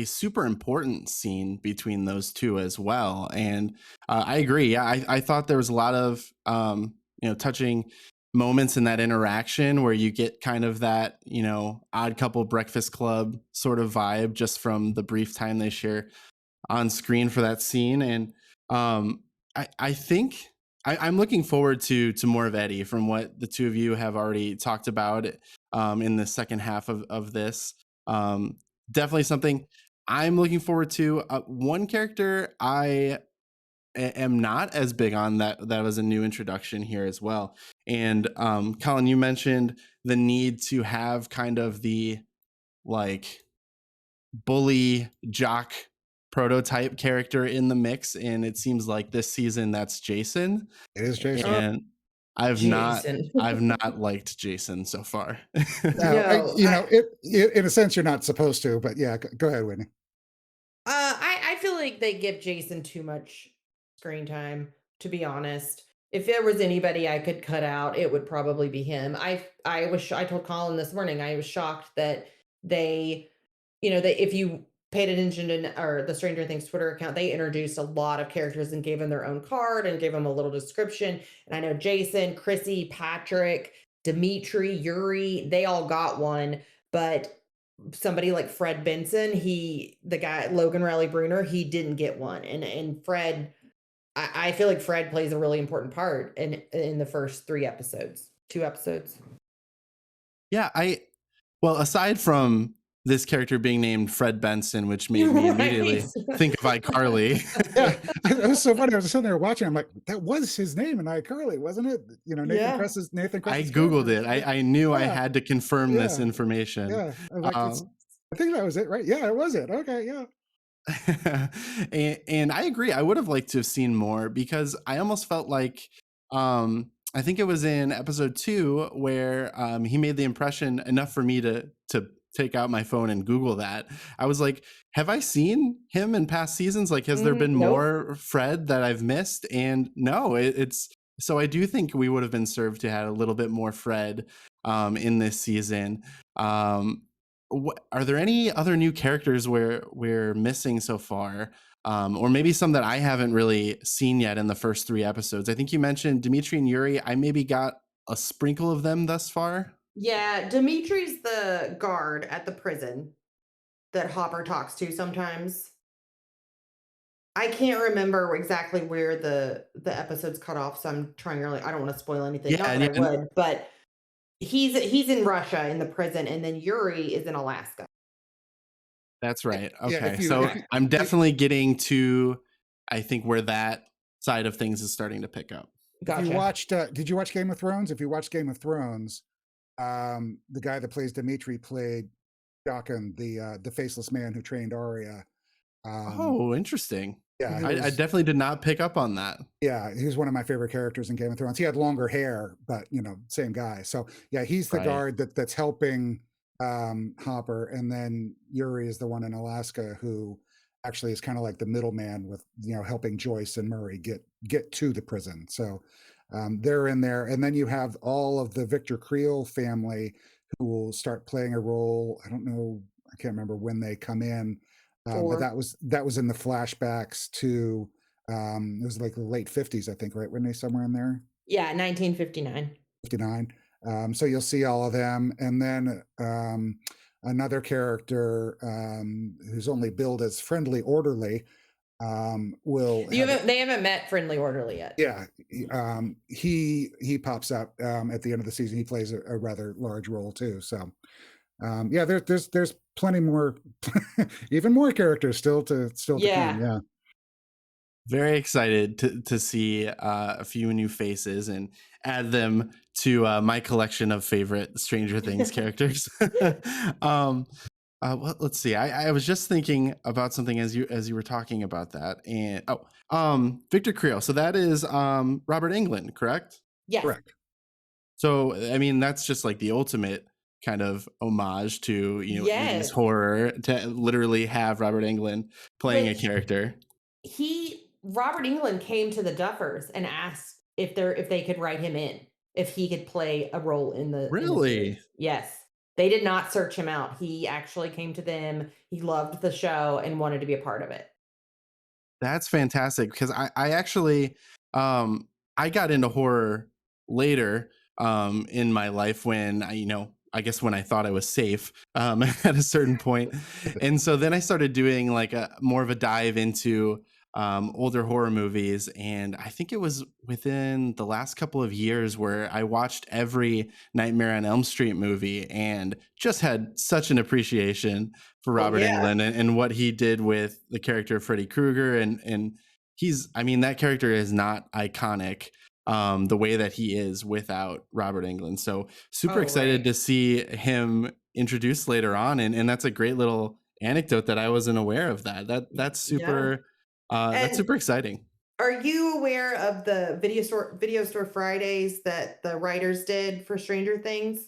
super important scene between those two as well. And I agree. Yeah, I thought there was a lot of you know, touching moments in that interaction where you get kind of that, you know, Odd Couple Breakfast Club sort of vibe just from the brief time they share on screen for that scene. And I think I'm looking forward to more of Eddie from what the two of you have already talked about in the second half of this. Um, Definitely something I'm looking forward to. One character I am not as big on, that was a new introduction here as well. And Colin, you mentioned the need to have kind of the like bully jock prototype character in the mix, and it seems like this season that's Jason. It is Jason. And I've Jason. not liked Jason so far. Now, No, in a sense, you're not supposed to, but yeah, go ahead, Whitney. I feel like they give Jason too much screen time, to be honest. If there was anybody I could cut out, it would probably be him. I told Colin this morning, I was shocked that they, that if you paid attention to or the Stranger Things Twitter account, they introduced a lot of characters and gave them their own card and gave them a little description. And I know Jason, Chrissy, Patrick, Dimitri, Yuri, they all got one, but somebody like Fred Benson, the guy Logan Riley Bruner, he didn't get one. And Fred, I feel like Fred plays a really important part in the first 2 episodes. Yeah, well, aside from this character being named Fred Benson, which made me immediately think of iCarly. Yeah, it was so funny. I was sitting there watching. I'm like, that was his name in iCarly, wasn't it? Nathan Kress's I Googled it. I knew I Yeah. had to confirm this information. Yeah, I think that was it, right? Yeah, it was it. Okay, yeah. and I agree. I would have liked to have seen more, because I almost felt like I think it was in episode 2 where he made the impression enough for me to take out my phone and Google that. I was like, have I seen him in past seasons? Like, has there been more Fred that I've missed? And no, it's so I do think we would have been served to have a little bit more Fred in this season. Are there any other new characters we're missing so far? Or maybe some that I haven't really seen yet in the first 3 episodes? I think you mentioned Dimitri and Yuri. I maybe got a sprinkle of them thus far. Yeah, Dimitri's the guard at the prison that Hopper talks to sometimes. I can't remember exactly where the episode's cut off, so I'm trying really. I don't want to spoil anything. Not that I would, but he's in Russia in the prison, and then Yuri is in Alaska. That's right. Okay, Yeah, I'm definitely getting to, I think, where that side of things is starting to pick up. Gotcha. If you watched, did you watch Game of Thrones? If you watched Game of Thrones, the guy that plays Dimitri played Jaqen, the faceless man who trained Arya. Oh, interesting. Yeah, I definitely did not pick up on that. Yeah, he was one of my favorite characters in Game of Thrones. He had longer hair, but same guy. So yeah, he's the guard that's helping Hopper, and then Yuri is the one in Alaska who actually is kind of like the middleman with helping Joyce and Murray get to the prison. So they're in there, and then you have all of the Victor Creel family who will start playing a role. I don't know, I can't remember when they come in, but that was in the flashbacks to it was like the late 50s, I think, right? Whitney, somewhere in there. Yeah, 1959. 59. So you'll see all of them, and then another character who's only billed as Friendly Orderly they haven't met Friendly Orderly yet. Yeah, he pops up at the end of the season. He plays a rather large role too. So yeah, there's plenty more, even more characters still to come. Yeah. Very excited to see a few new faces and add them to my collection of favorite Stranger Things characters. Let's see. I was just thinking about something as you were talking about that, and Victor Creel. So that is Robert Englund, correct? Yes. Correct. So I mean, that's just like the ultimate kind of homage to 80s horror, to literally have Robert Englund playing a character. Robert Englund came to the Duffers and asked if they could write him in, if he could play a role in the. Really? Yes. They did not search him out. He actually came to them. He loved the show and wanted to be a part of it. That's fantastic, because I actually I got into horror later in my life when I guess when I thought I was safe at a certain point. And so then I started doing like more of a dive into older horror movies. And I think it was within the last couple of years where I watched every Nightmare on Elm Street movie and just had such an appreciation for Robert Englund and what he did with the character of Freddy Krueger. And that character is not iconic the way that he is without Robert Englund. So super excited to see him introduced later on. And that's a great little anecdote that I wasn't aware of that. That's Yeah. super that's And super exciting. are you aware of the video store Fridays that the writers did for Stranger Things?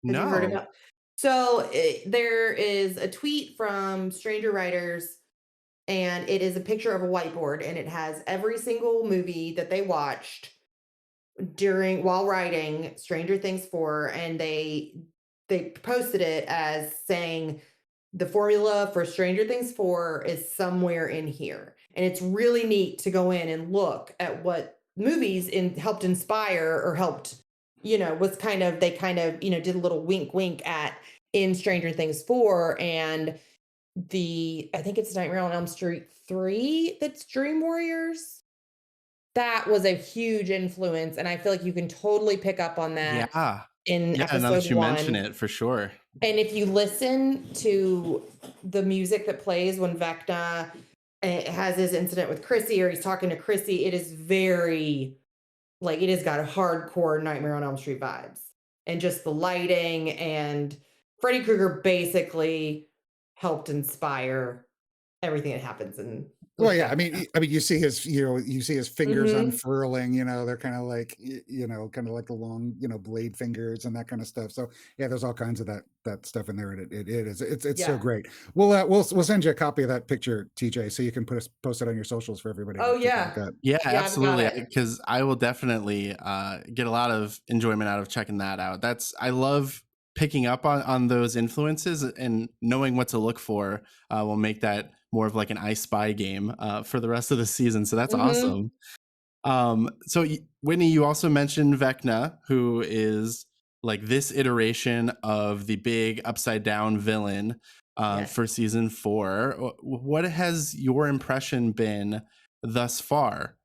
Have you heard No. about? So there is a tweet from Stranger Writers, and it is a picture of a whiteboard, and it has every single movie that they watched during while writing Stranger Things 4, and they posted it as saying the formula for Stranger Things 4 is somewhere in here. And it's really neat to go in and look at what movies helped inspire or helped, was kind of they kind of, did a little wink wink at in Stranger Things 4. And I think it's Nightmare on Elm Street 3 that's Dream Warriors. That was a huge influence, and I feel like you can totally pick up on that Yeah. in Yeah, now that episode you mention 1. it, for sure. And if you listen to the music that plays when Vecna has his incident with Chrissy, or he's talking to Chrissy, it is very, like, it has got a hardcore Nightmare on Elm Street vibes. And just the lighting, and Freddy Krueger basically helped inspire everything that happens in Well, with yeah, Vecna. you see his, you see his fingers Mhm. unfurling, they're kind of like, kind of like the long, blade fingers and that kind of stuff. So yeah, there's all kinds of that stuff in there. And it's so Yeah. great. We'll send you a copy of that picture, TJ, so you can post it on your socials for everybody Oh, to take a look yeah. at. Yeah, Yeah, I've got absolutely. it. Because I will definitely get a lot of enjoyment out of checking that out. I love picking up on those influences, and knowing what to look for will make that more of like an I Spy game for the rest of the season. So that's Mhm. awesome. Whitney, you also mentioned Vecna, who is like this iteration of the big upside down villain Yes. for season 4. What has your impression been thus far?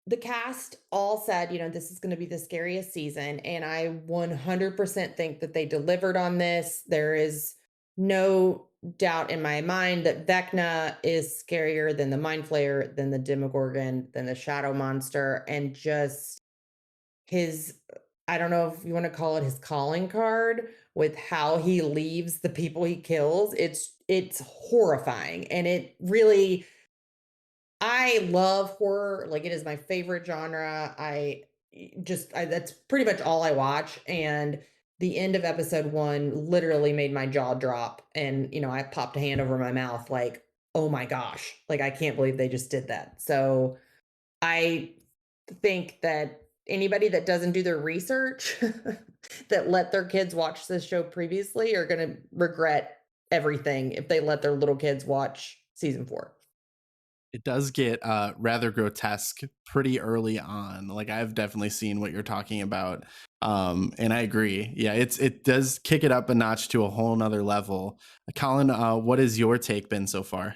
The cast all said, this is going to be the scariest season. And I 100% think that they delivered on this. There is no doubt in my mind that Vecna is scarier than the Mind Flayer, than the Demogorgon, than the Shadow Monster, and just his, I don't know if you want to call it his calling card with how he leaves the people he kills. It's horrifying. And it really, I love horror. Like, it is my favorite genre. That's pretty much all I watch. And the end of episode 1 literally made my jaw drop. And, I popped a hand over my mouth like, oh my gosh, like, I can't believe they just did that. So I think that anybody that doesn't do their research that let their kids watch this show previously are going to regret everything if they let their little kids watch season 4. It does get rather grotesque pretty early on. Like, I've definitely seen what you're talking about. And I agree. Yeah, it does kick it up a notch to a whole nother level. Colin, what has your take been so far?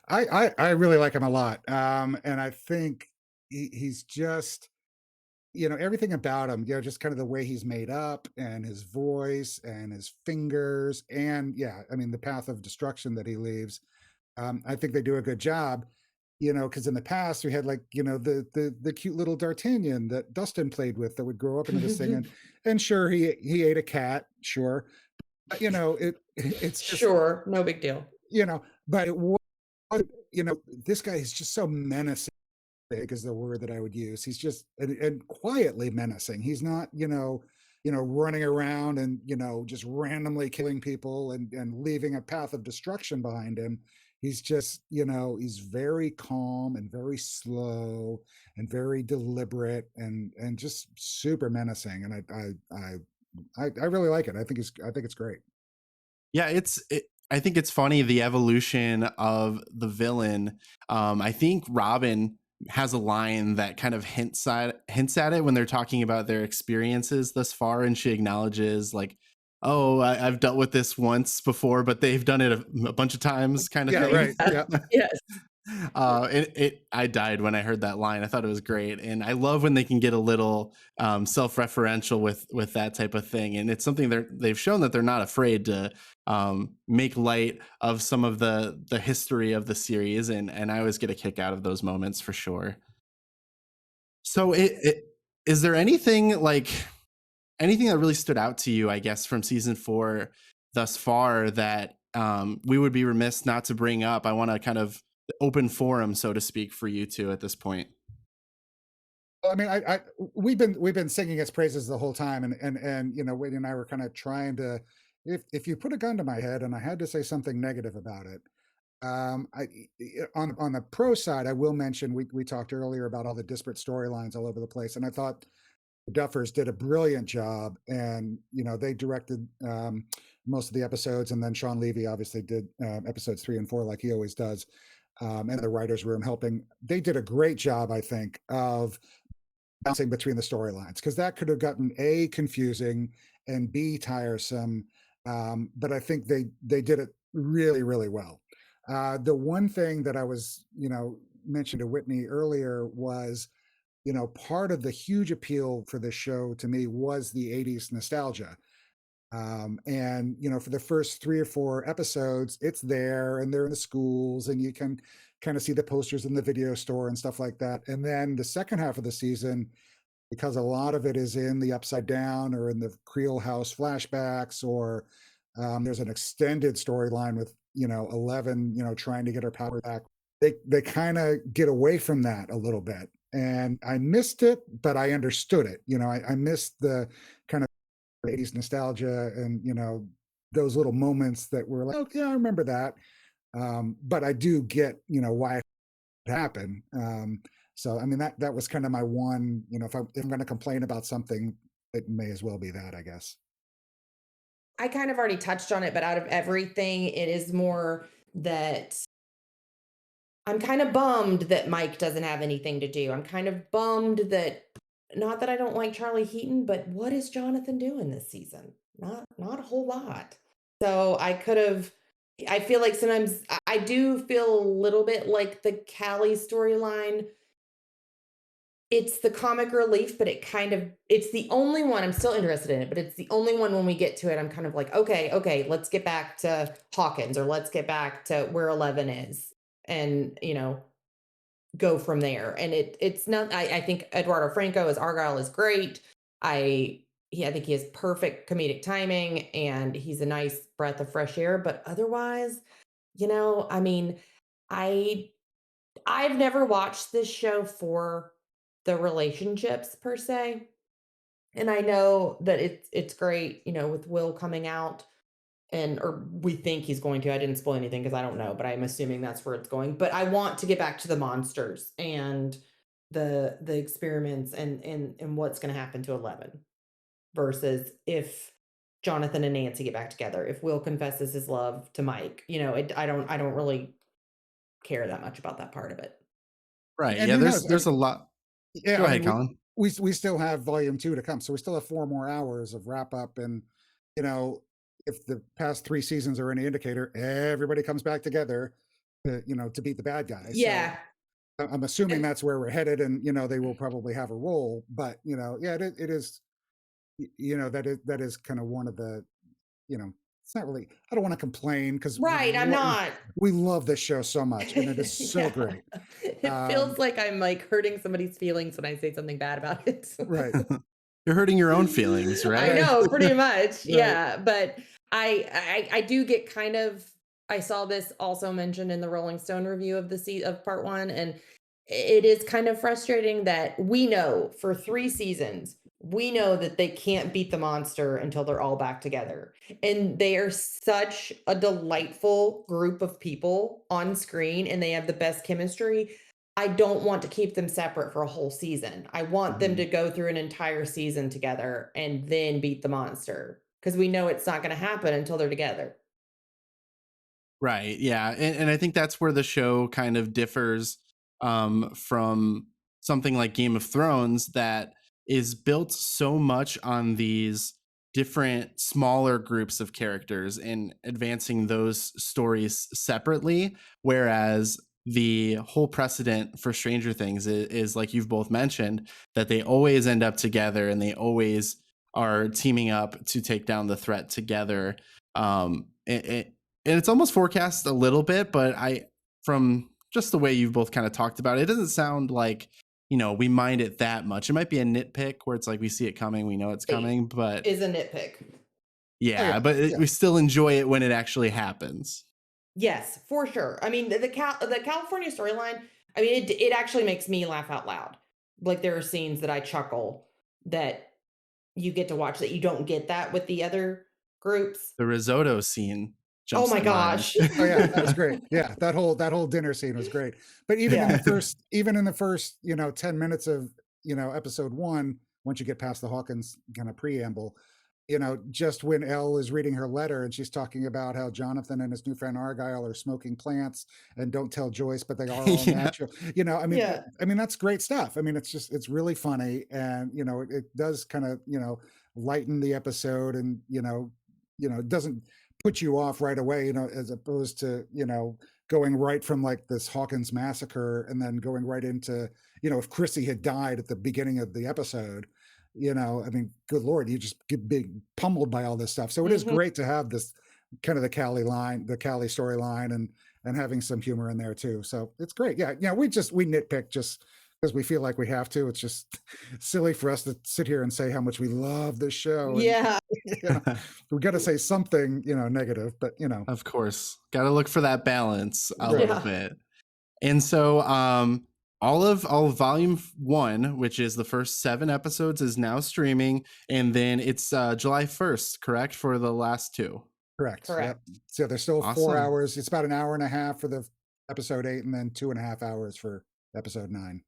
I really like him a lot. And I think he's just, everything about him, just kind of the way he's made up, and his voice and his fingers, and yeah, the path of destruction that he leaves. I think they do a good job, because in the past we had, like, the cute little D'Artagnan that Dustin played with, that would grow up into this thing, and sure, he ate a cat, sure, but it's just, Sure, no big deal. but it was, this guy is just so menacing, is the word that I would use. He's just, and quietly menacing. He's not, running around and, just randomly killing people and leaving a path of destruction behind him. He's just, he's very calm and very slow and very deliberate and just super menacing. And I really like it. I think it's great. Yeah, I think it's funny, the evolution of the villain. I think Robin has a line that kind of hints at it when they're talking about their experiences thus far, and she acknowledges, like, "Oh, I've dealt with this once before, but they've done it a bunch of times," kind of Yeah, thing. right. Yeah. Yes. I died when I heard that line. I thought it was great, and I love when they can get a little self-referential with that type of thing. And it's something they've shown that they're not afraid to make light of some of the history of the series, and I always get a kick out of those moments for sure. So, is there anything that really stood out to you, I guess, from season 4 thus far, that we would be remiss not to bring up. I want to kind of open forum, so to speak, for you two at this point. Well, I mean, we've been singing its praises the whole time, and you know, Whitney and I were kind of trying to, if you put a gun to my head and I had to say something negative about it, I on the pro side, I will mention we talked earlier about all the disparate storylines all over the place, and I thought the Duffers did a brilliant job, and you know, they directed most of the episodes, and then Sean Levy obviously did episodes 3 and 4 like he always does, and the writers' room helping. They did a great job, I think, of bouncing between the storylines, because that could have gotten A, confusing, and B, tiresome. But I think they did it really, really well. The one thing that I was, you know, mentioned to Whitney earlier was, you know, part of the huge appeal for this show to me was the 80s nostalgia. And you know, for the first 3 or 4 episodes, it's there, and they're in the schools, and you can kind of see the posters in the video store and stuff like that. And then the second half of the season, because a lot of it is in the Upside Down or in the Creel House flashbacks, or there's an extended storyline with, you know, 11, you know, trying to get her power back. They kind of get away from that a little bit, and I missed it, but I understood it. You know, I missed the kind of 80s nostalgia, and you know, those little moments that were like, oh yeah, I remember that. But I do get, you know, why it happened. So I mean, that was kind of my one, you know, if I'm going to complain about something, it may as well be that, I guess. I kind of already touched on it, but out of everything, it is more that I'm kind of bummed that Mike doesn't have anything to do. I'm kind of bummed that, not that I don't like Charlie Heaton, but what is Jonathan doing this season? Not a whole lot. So I feel like sometimes I do feel a little bit like the Callie storyline. It's the comic relief, but it's the only one I'm still interested in it, but it's the only one when we get to it, I'm kind of like, okay, let's get back to Hawkins, or let's get back to where 11 is, and you know, go from there. And it's not, I think Eduardo Franco as Argyle is great. I think he has perfect comedic timing, and he's a nice breath of fresh air, but otherwise, you know, I mean, I I've never watched this show for the relationships per se. And I know that it's great, you know, with Will coming out, and or we think he's going to. I didn't spoil anything because I don't know, but I'm assuming that's where it's going. But I want to get back to the monsters and the experiments, and what's going to happen to 11, versus if Jonathan and Nancy get back together, if Will confesses his love to Mike. You know, I don't really care that much about that part of it. Right. And Yeah. who knows? There's a lot. Yeah, Go I ahead, mean, Colin. we still have volume 2 to come, so we still have 4 more hours of wrap up, and you know, if the past 3 seasons are any indicator, everybody comes back together to, you know, to beat the bad guys. So Yeah. I'm assuming And that's where we're headed, and you know, they will probably have a role, but you know, yeah, it is, you know, that is kind of one of the, you know, it's not really, I don't want to complain, because right, I'm not. we love this show so much, and it is so Yeah. great. It Um, feels like I'm like hurting somebody's feelings when I say something bad about it. right, You're hurting your own feelings, I right? right, know, pretty much. right. Yeah, but I do get kind of, I saw this also mentioned in the Rolling Stone review of of part 1, and it is kind of frustrating that we know for 3 seasons, we know that they can't beat the monster until they're all back together. And they are such a delightful group of people on screen, and they have the best chemistry. I don't want to keep them separate for a whole season. I want them to Mhm. go through an entire season together and then beat the monster, because we know it's not going to happen until they're together. Right. Yeah. And I think that's where the show kind of differs from something like Game of Thrones, that is built so much on these different smaller groups of characters and advancing those stories separately. Whereas the whole precedent for Stranger Things is like you've both mentioned, that they always end up together, and they always are teaming up to take down the threat together. And it's almost forecast a little bit, but from just the way you've both kind of talked about it, it doesn't sound like, you know, we mind it that much. It might be a nitpick where it's like we see it coming, we know it's It coming, but is a nitpick. Yeah, yeah, but yeah. we still enjoy it when it actually happens. Yes, for sure. I mean, the California storyline, I mean, it actually makes me laugh out loud. Like there are scenes that I chuckle that you get to watch that you don't get that with the other groups. The risotto scene Oh jumps my to mind. gosh. Oh yeah, that was great. Yeah, that whole dinner scene was great. But even in Yeah. the first 10 minutes of episode 1, once you get past the Hawkins kind of preamble, just when Elle is reading her letter and she's talking about how Jonathan and his new friend Argyle are smoking plants and don't tell Joyce, but they are all Yeah. natural. Yeah. I mean that's great stuff. I mean it's really funny, and it does kind of lighten the episode, and it doesn't put you off right away, as opposed to going right from like this Hawkins massacre and then going right into if Chrissy had died at the beginning of the episode. I mean, good Lord, you just get big pummeled by all this stuff. So it is Mhm. great to have this kind of the Callie storyline, and having some humor in there too. So it's great. Yeah. We nitpick just because we feel like we have to. It's just silly for us to sit here and say how much we love this show. And, Yeah. we got to say something, negative, but Of course. Got to look for that balance a Right. little Yeah. bit. And so all of volume 1, which is the first 7 episodes, is now streaming, and then it's July 1st, correct, for the last 2. Correct. Correct. Yep. So there's still 4 Awesome. hours. It's about an hour and a half for the episode 8, and then 2.5 hours for episode 9.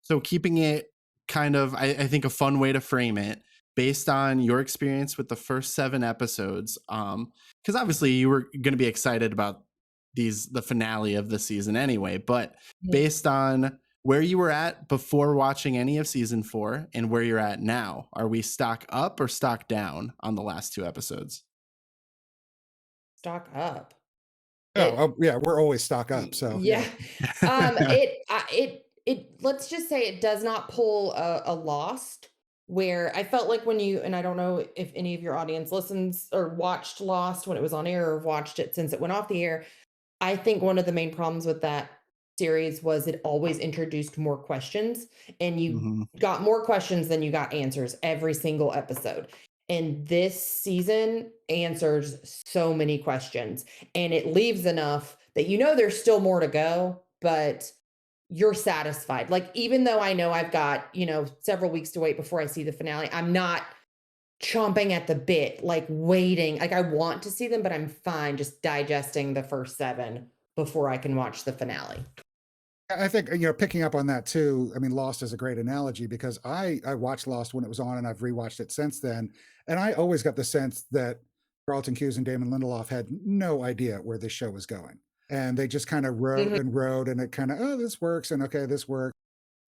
So keeping it kind of, I think a fun way to frame it, based on your experience with the first 7 episodes, because obviously you were going to be excited about the finale of the season anyway, but based on where you were at before watching any of season 4 and where you're at now, are we stock up or stock down on the last 2 episodes? Stock up. Yeah, we're always stock up. So Yeah. Let's just say it does not pull a Lost, where I felt like when you, and I don't know if any of your audience listens or watched Lost when it was on air or watched it since it went off the air. I think one of the main problems with that series was it always introduced more questions, and you Mhm. got more questions than you got answers every single episode. And this season answers so many questions, and it leaves enough that there's still more to go, but you're satisfied. Like, even though I know I've got, several weeks to wait before I see the finale, I'm not chomping at the bit, like waiting. Like, I want to see them, but I'm fine just digesting the first 7 before I can watch the finale. I think picking up on that too. I mean, Lost is a great analogy because I watched Lost when it was on, and I've rewatched it since then, and I always got the sense that Carlton Cuse and Damon Lindelof had no idea where this show was going, and they just kind of wrote Mhm. and wrote, and it kind of, oh, this works, and okay, this works.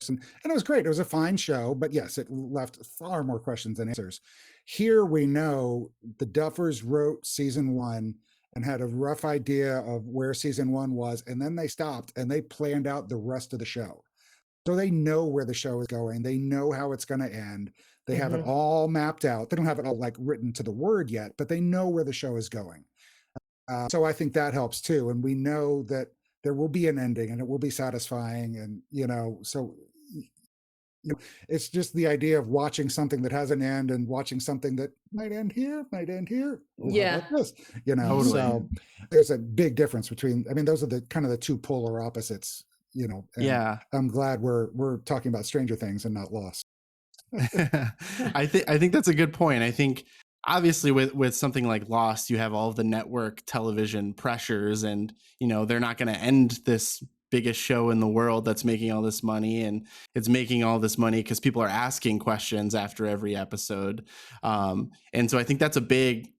And it was great. It was a fine show, but yes, it left far more questions than answers. Here we know the Duffers wrote season 1 and had a rough idea of where season 1 was, and then they stopped and they planned out the rest of the show. So they know where the show is going. They know how it's going to end. They have it Mhm. all mapped out. They don't have it all like written to the word yet, but they know where the show is going. So I think that helps too. And we know that there will be an ending and it will be satisfying. And, so it's just the idea of watching something that has an end and watching something that might end here, might end here. Oh, how Yeah. about this? Totally. So there's a big difference between, I mean, those are the kind of the two polar opposites, and Yeah. I'm glad we're talking about Stranger Things and not Lost. I think that's a good point. I think obviously with something like Lost, you have all of the network television pressures, and they're not going to end this biggest show in the world that's making all this money, and it's making all this money because people are asking questions after every episode. And so I think that's a big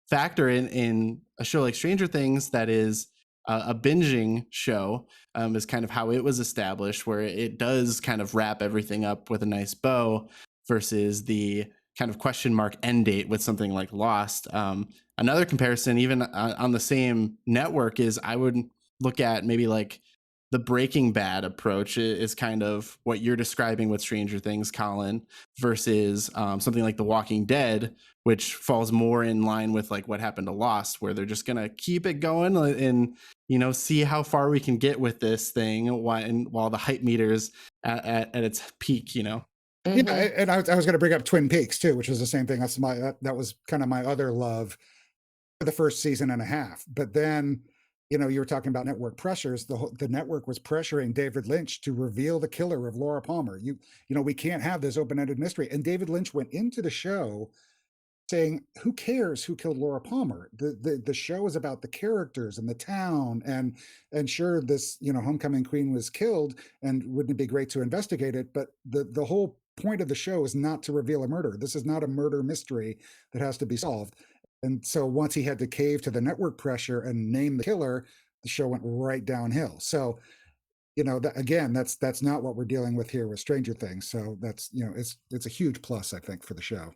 factor in a show like Stranger Things that is a binging show, is kind of how it was established, where it does kind of wrap everything up with a nice bow versus the kind of question mark end date with something like Lost. Another comparison, even on the same network, is I would look at maybe like the Breaking Bad approach is kind of what you're describing with Stranger Things, Colin, versus something like The Walking Dead, which falls more in line with like what happened to Lost, where they're just gonna keep it going and see how far we can get with this thing while the hype meter's at its peak. Yeah, Mhm. and I was going to bring up Twin Peaks too, which was the same thing. That was kind of my other love for the first season and a half. But then, you were talking about network pressures. The network was pressuring David Lynch to reveal the killer of Laura Palmer. We can't have this open-ended mystery. And David Lynch went into the show saying, "Who cares who killed Laura Palmer? The show is about the characters and the town, and sure, this homecoming queen was killed, and wouldn't it be great to investigate it? But the whole point of the show is not to reveal a murder. This is not a murder mystery that has to be solved." And so once he had to cave to the network pressure and name the killer, the show went right downhill. So again, that's not what we're dealing with here with Stranger Things. So that's it's a huge plus, I think, for the show.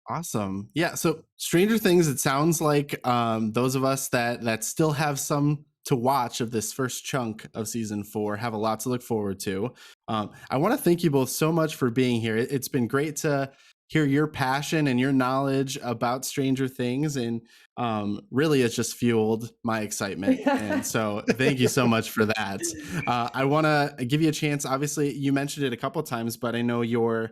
Awesome. Yeah. So Stranger Things, it sounds like those of us that still have some to watch of this first chunk of season 4 have a lot to look forward to. I want to thank you both so much for being here. It's been great to hear your passion and your knowledge about Stranger Things, and really it's just fueled my excitement. And so thank you so much for that. I want to give you a chance. Obviously, you mentioned it a couple of times, but I know your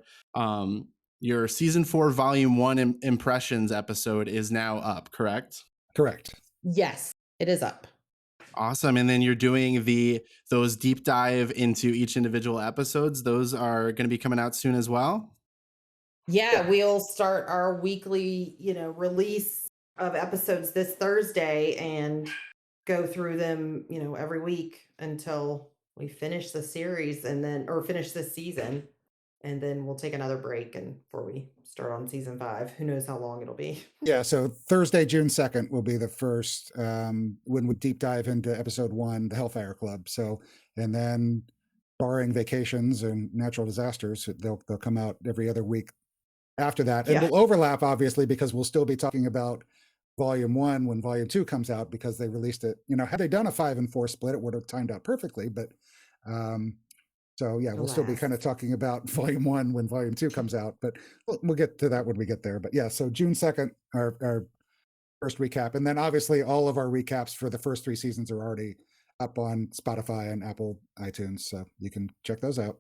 season 4 volume 1 impressions episode is now up, correct? Correct. Yes, it is up. Awesome. And then you're doing those deep dive into each individual episodes. Those are going to be coming out soon as well. Yeah, we'll start our weekly, release of episodes this Thursday and go through them, every week until we finish the series or finish this season. And then we'll take another break and before we start on season 5. Who knows how long it'll be. Yeah, so Thursday, June 2nd will be the first when we deep dive into episode 1, the Hellfire Club. So, and then barring vacations and natural disasters, they'll come out every other week after that. And Yeah. we'll overlap, obviously, because we'll still be talking about volume 1 when volume 2 comes out, because they released it. Had they done a 5 and 4 split, it would have timed out perfectly. But so yeah, we'll still be kind of talking about volume 1 when volume 2 comes out, but we'll get to that when we get there. But yeah, so June 2nd, our first recap. And then obviously all of our recaps for the first 3 seasons are already up on Spotify and Apple iTunes. So you can check those out.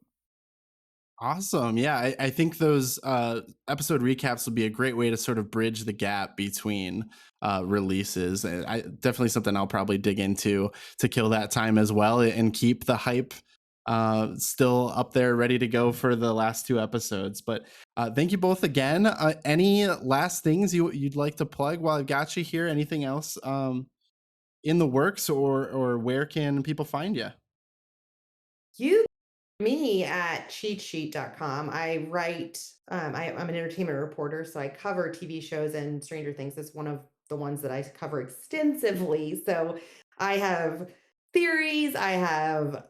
Awesome. Yeah, I think those episode recaps will be a great way to sort of bridge the gap between releases. Definitely something I'll probably dig into to kill that time as well and keep the hype still up there, ready to go for the last 2 episodes. But thank you both again. Any last things you'd like to plug while I've got you here? Anything else in the works, or where can people find you? You me at cheatsheet.com. I write, I'm an entertainment reporter, so I cover TV shows, and Stranger Things is one of the ones that I cover extensively. So I have theories, I have,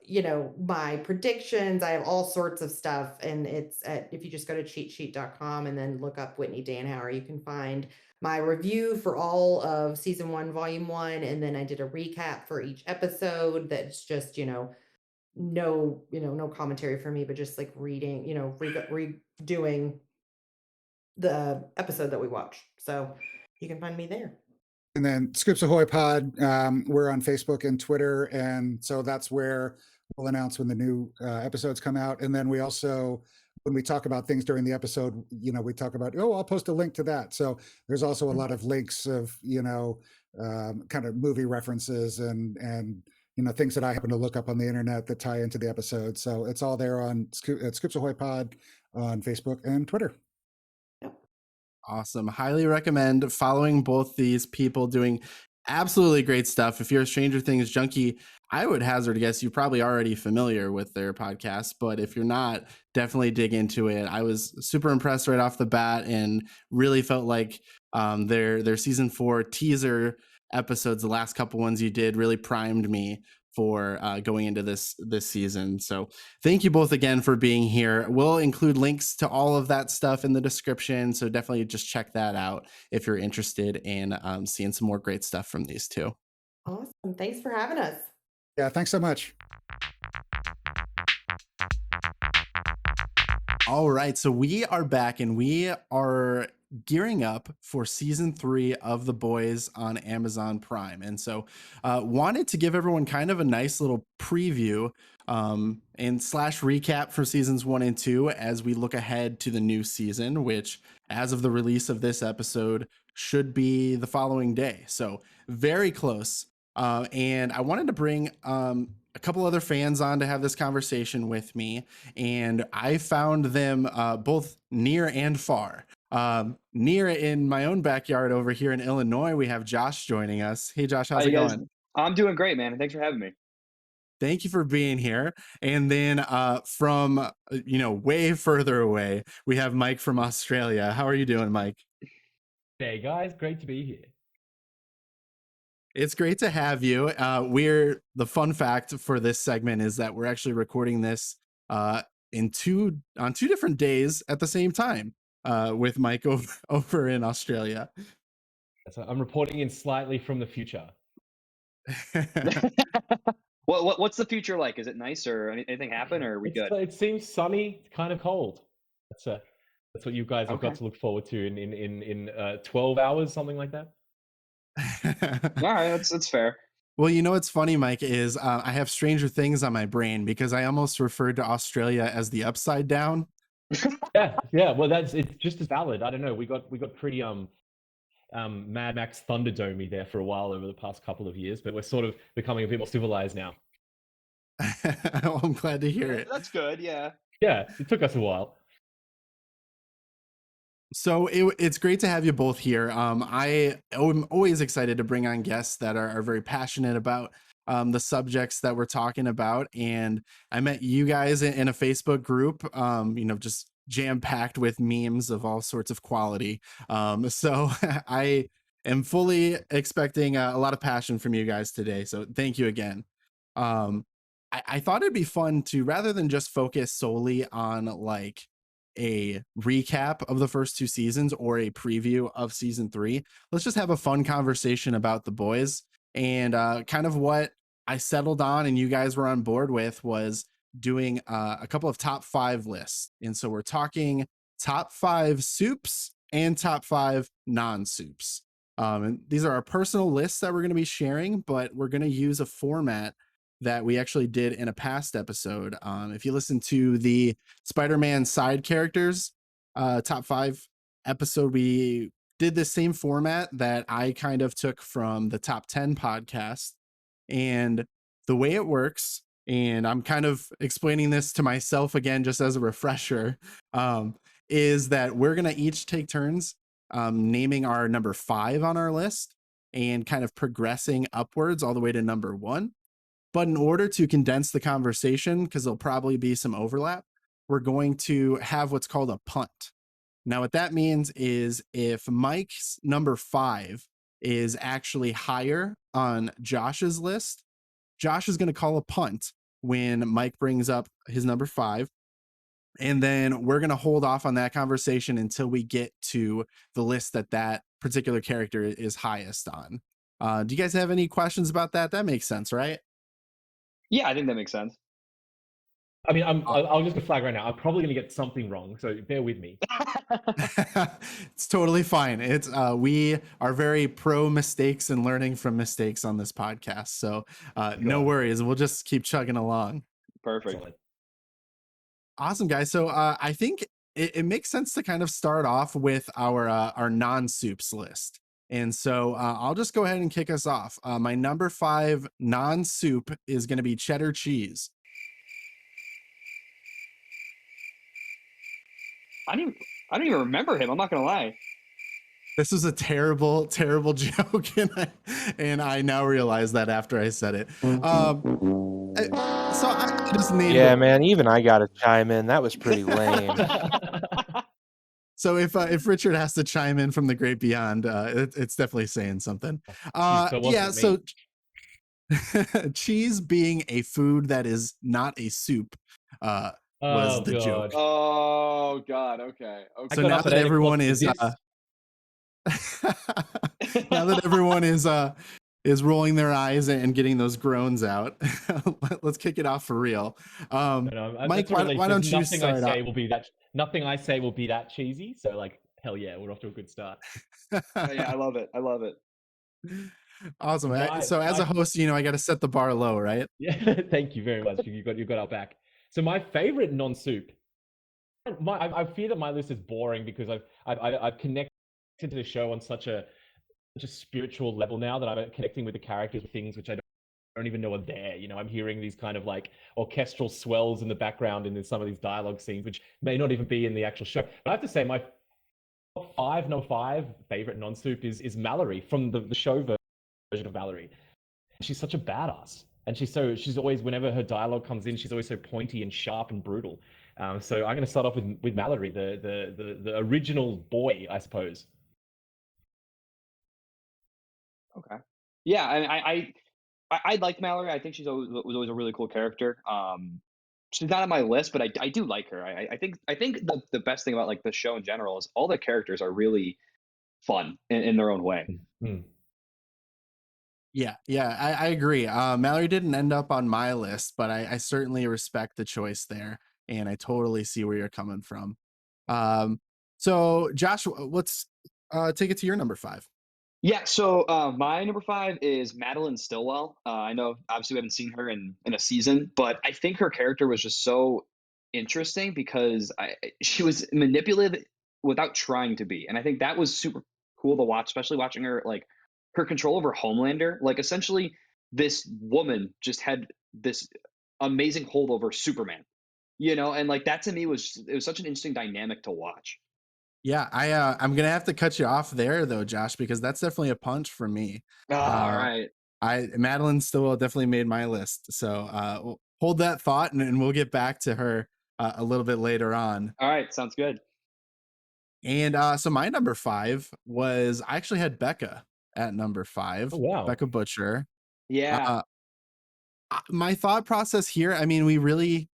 my predictions, I have all sorts of stuff. And if you just go to cheatsheet.com and then look up Whitney Danhauer, you can find my review for all of season 1, volume 1. And then I did a recap for each episode that's just, no commentary for me, but just like reading, redoing the episode that we watched. So you can find me there. And then Scoops Ahoy Pod, we're on Facebook and Twitter. And so that's where we'll announce when the new episodes come out. And then we also, when we talk about things during the episode, we talk about, I'll post a link to that. So there's also a lot of links of, kind of movie references and things that I happen to look up on the internet that tie into the episode. So it's all there on Scoops Ahoy Pod on Facebook and Twitter. Awesome. Highly recommend following both these people doing absolutely great stuff. If you're a Stranger Things junkie, I would hazard a guess you're probably already familiar with their podcast, but if you're not, definitely dig into it. I was super impressed right off the bat and really felt like their season 4 teaser episodes, the last couple ones you did, really primed me for going into this season. So thank you both again for being here. We'll include links to all of that stuff in the description, so definitely just check that out if you're interested in seeing some more great stuff from these two. Awesome. Thanks for having us. Yeah, thanks so much. All right, so we are back and we are gearing up for season 3 of The Boys on Amazon Prime. And so wanted to give everyone kind of a nice little preview and slash recap for seasons 1 and 2 as we look ahead to the new season, which, as of the release of this episode, should be the following day. So very close. And I wanted to bring a couple other fans on to have this conversation with me, and I found them both near and far. Near in my own backyard over here in Illinois, we have Josh joining us. Hey, Josh, how's How it you guys? going? I'm doing great, man. Thanks for having me. Thank you for being here. And then from way further away, we have Mike from Australia. How are you doing, Mike? Hey guys, great to be here. It's great to have you. The fun fact for this segment is that we're actually recording this on two different days at the same time with Mike over in Australia. So I'm reporting in slightly from the future. What's the future like? Is it nice or anything happen, or are we good? It seems sunny, kind of cold. That's what you guys have got Okay. to look forward to in 12 hours, something like that. All right, that's fair. Well, you know what's funny, Mike, is I have Stranger Things on my brain because I almost referred to Australia as the Upside Down. Yeah. Well, it's just as valid. I don't know. We got pretty Mad Max Thunderdome there for a while over the past couple of years, but we're sort of becoming a bit more civilized now. Well, I'm glad to hear it. That's good. Yeah. Yeah, it took us a while. So it's great to have you both here. I am always excited to bring on guests that are very passionate about the subjects that we're talking about. And I met you guys in a Facebook group, just jam packed with memes of all sorts of quality. So I am fully expecting a lot of passion from you guys today. So thank you again. I thought it'd be fun to, rather than just focus solely on like a recap of the first 2 seasons or a preview of season 3, let's just have a fun conversation about the boys. And kind of what I settled on and you guys were on board with was doing a couple of top 5 lists. And so we're talking top 5 soups and top 5 non-soups. And these are our personal lists that we're going to be sharing, but we're going to use a format that we actually did in a past episode. If you listen to the Spider-Man side characters top 5 episode, we did the same format that I kind of took from the top 10 podcast. And the way it works, and I'm kind of explaining this to myself again just as a refresher, is that we're going to each take turns naming our number 5 on our list and kind of progressing upwards all the way to number 1. But in order to condense the conversation, because there'll probably be some overlap, we're going to have what's called a punt. Now, what that means is if Mike's number 5 is actually higher on Josh's list, Josh is going to call a punt when Mike brings up his number 5. And then we're going to hold off on that conversation until we get to the list that particular character is highest on. Do you guys have any questions about that? That makes sense, right? Yeah, I think that makes sense. I mean, I'll just flag right now. I'm probably going to get something wrong, so bear with me. It's totally fine. It's we are very pro mistakes and learning from mistakes on this podcast. So no worries. We'll just keep chugging along. Perfect. Excellent. Awesome, guys. So I think it makes sense to kind of start off with our non-soups list. And so I'll just go ahead and kick us off. My number 5 non-soup is going to be cheddar cheese. I don't even remember him. I'm not gonna lie. This was a terrible, terrible joke, and I now realize that after I said it. So I just named Yeah, it. man. Even I got to chime in. That was pretty lame. So if Richard has to chime in from the great beyond, it's definitely saying something. So cheese being a food that is not a soup was the joke. Oh God. Okay. So now that everyone is now that everyone is rolling their eyes and getting those groans out, let's kick it off for real. Mike, why don't you start off? Nothing I say will be that cheesy. So like, hell yeah, we're off to a good start. Yeah, I love it. Awesome. My So as my a host, I got to set the bar low, right? Yeah, thank you very much. You got our back. So my favorite non-soup. I fear that my list is boring because I've connected to the show on such a spiritual level now that I'm connecting with the characters with things which I don't even know are there. I'm hearing these kind of like orchestral swells in the background in some of these dialogue scenes, which may not even be in the actual show. But I have to say, my number five favorite non-soup is Mallory from the show version of Mallory. She's such a badass, and she's always, whenever her dialogue comes in, she's always so pointy and sharp and brutal. So I'm going to start off with Mallory, the original boy, I suppose. Okay. Yeah, I liked Mallory. I think was always a really cool character. She's not on my list, but I do like her. I think the best thing about like the show in general is all the characters are really fun in their own way. Mm. Yeah, I agree. Mallory didn't end up on my list, but I certainly respect the choice there, and I totally see where you're coming from. So Josh, let's take it to your number five. Yeah, so my number five is Madeline Stillwell. I know obviously we haven't seen her in a season, but I think her character was just so interesting because she was manipulated without trying to be, and I think that was super cool to watch, especially watching her like her control over Homelander. Like essentially, this woman just had this amazing hold over Superman, and like that to me it was such an interesting dynamic to watch. Yeah, I'm gonna have to cut you off there though, Josh, because that's definitely a punch for me. All Uh, right. Madeline Stillwell definitely made my list, so hold that thought, and we'll get back to her a little bit later on. All right, sounds good. And so my number five was, I actually had Becca at number Oh five, wow. Becca Butcher. Yeah. My thought process here, I mean, we really,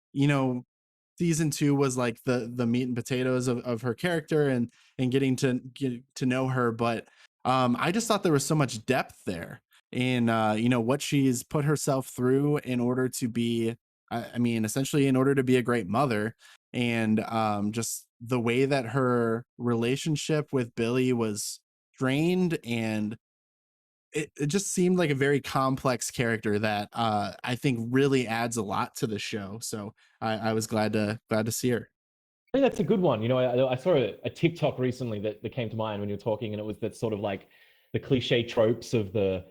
season two was like the meat and potatoes of her character, and getting to get to know her. But I just thought there was so much depth there in what she's put herself through in order to be, I mean, essentially in order to be a great mother. And just the way that her relationship with Billy was strained, and it just seemed like a very complex character that I think really adds a lot to the show. So I was glad to see her. I think that's a good one. I saw a TikTok recently that came to mind when you were talking, and it was that sort of like the cliche tropes of the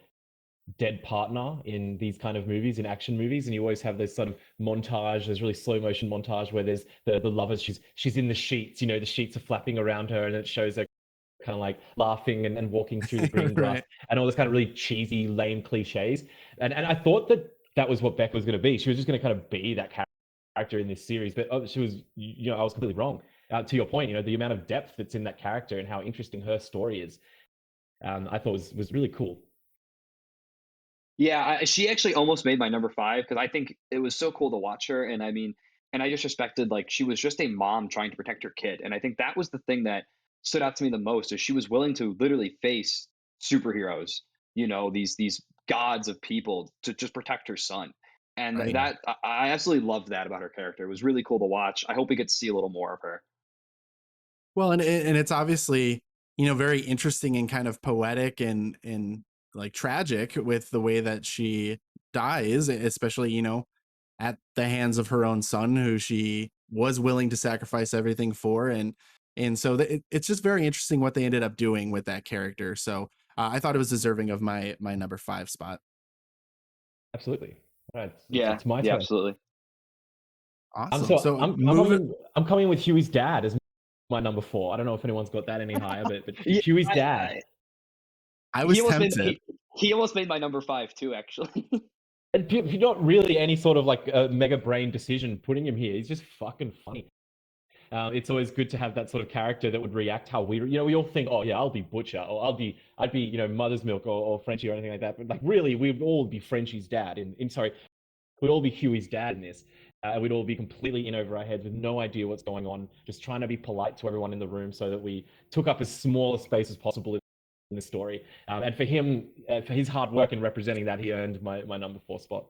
dead partner in these kind of movies, in action movies, and you always have this sort of montage, there's really slow motion montage where there's the lovers, she's in the sheets, the sheets are flapping around her, and it shows her kind of like laughing and walking through the green grass, Right. and all this kind of really cheesy, lame cliches. And I thought that was what Beck was going to be. She was just going to kind of be that character in this series, but she was, I was completely wrong. To your point, the amount of depth that's in that character and how interesting her story is, I thought was really cool. Yeah, she actually almost made my number five because I think it was so cool to watch her. And I mean, and I just respected like she was just a mom trying to protect her kid. And I think that was the thing that stood out to me the most is she was willing to literally face superheroes, these gods of people to just protect her son. And Right. that I absolutely loved that about her character. It was really cool to watch. I hope we get to see a little more of her. Well, and it's obviously, very interesting and kind of poetic, and like tragic with the way that she dies, especially, at the hands of her own son, who she was willing to sacrifice everything for. And so it's just very interesting what they ended up doing with that character. So I thought it was deserving of my number five spot. Absolutely. All right, Yeah, it's my yeah, turn. absolutely. Awesome. So So moving. I'm coming in with Huey's dad as my number four. I don't know if anyone's got that any higher, but Yeah, Huey's dad. I he was almost made tempted. he almost made my number five too, actually. And not really any sort of like a mega brain decision putting him here. He's just fucking funny. It's always good to have that sort of character that would react how we all think, oh yeah, I'll be Butcher, or I'd be, Mother's Milk, or Frenchie, or anything like that. But like really, we'd all be Frenchie's dad. Sorry, we'd all be Huey's dad in this. We'd all be completely in over our heads with no idea what's going on, just trying to be polite to everyone in the room so that we took up as small a space as possible in the story. And for him, for his hard work in representing that, he earned my number four spot.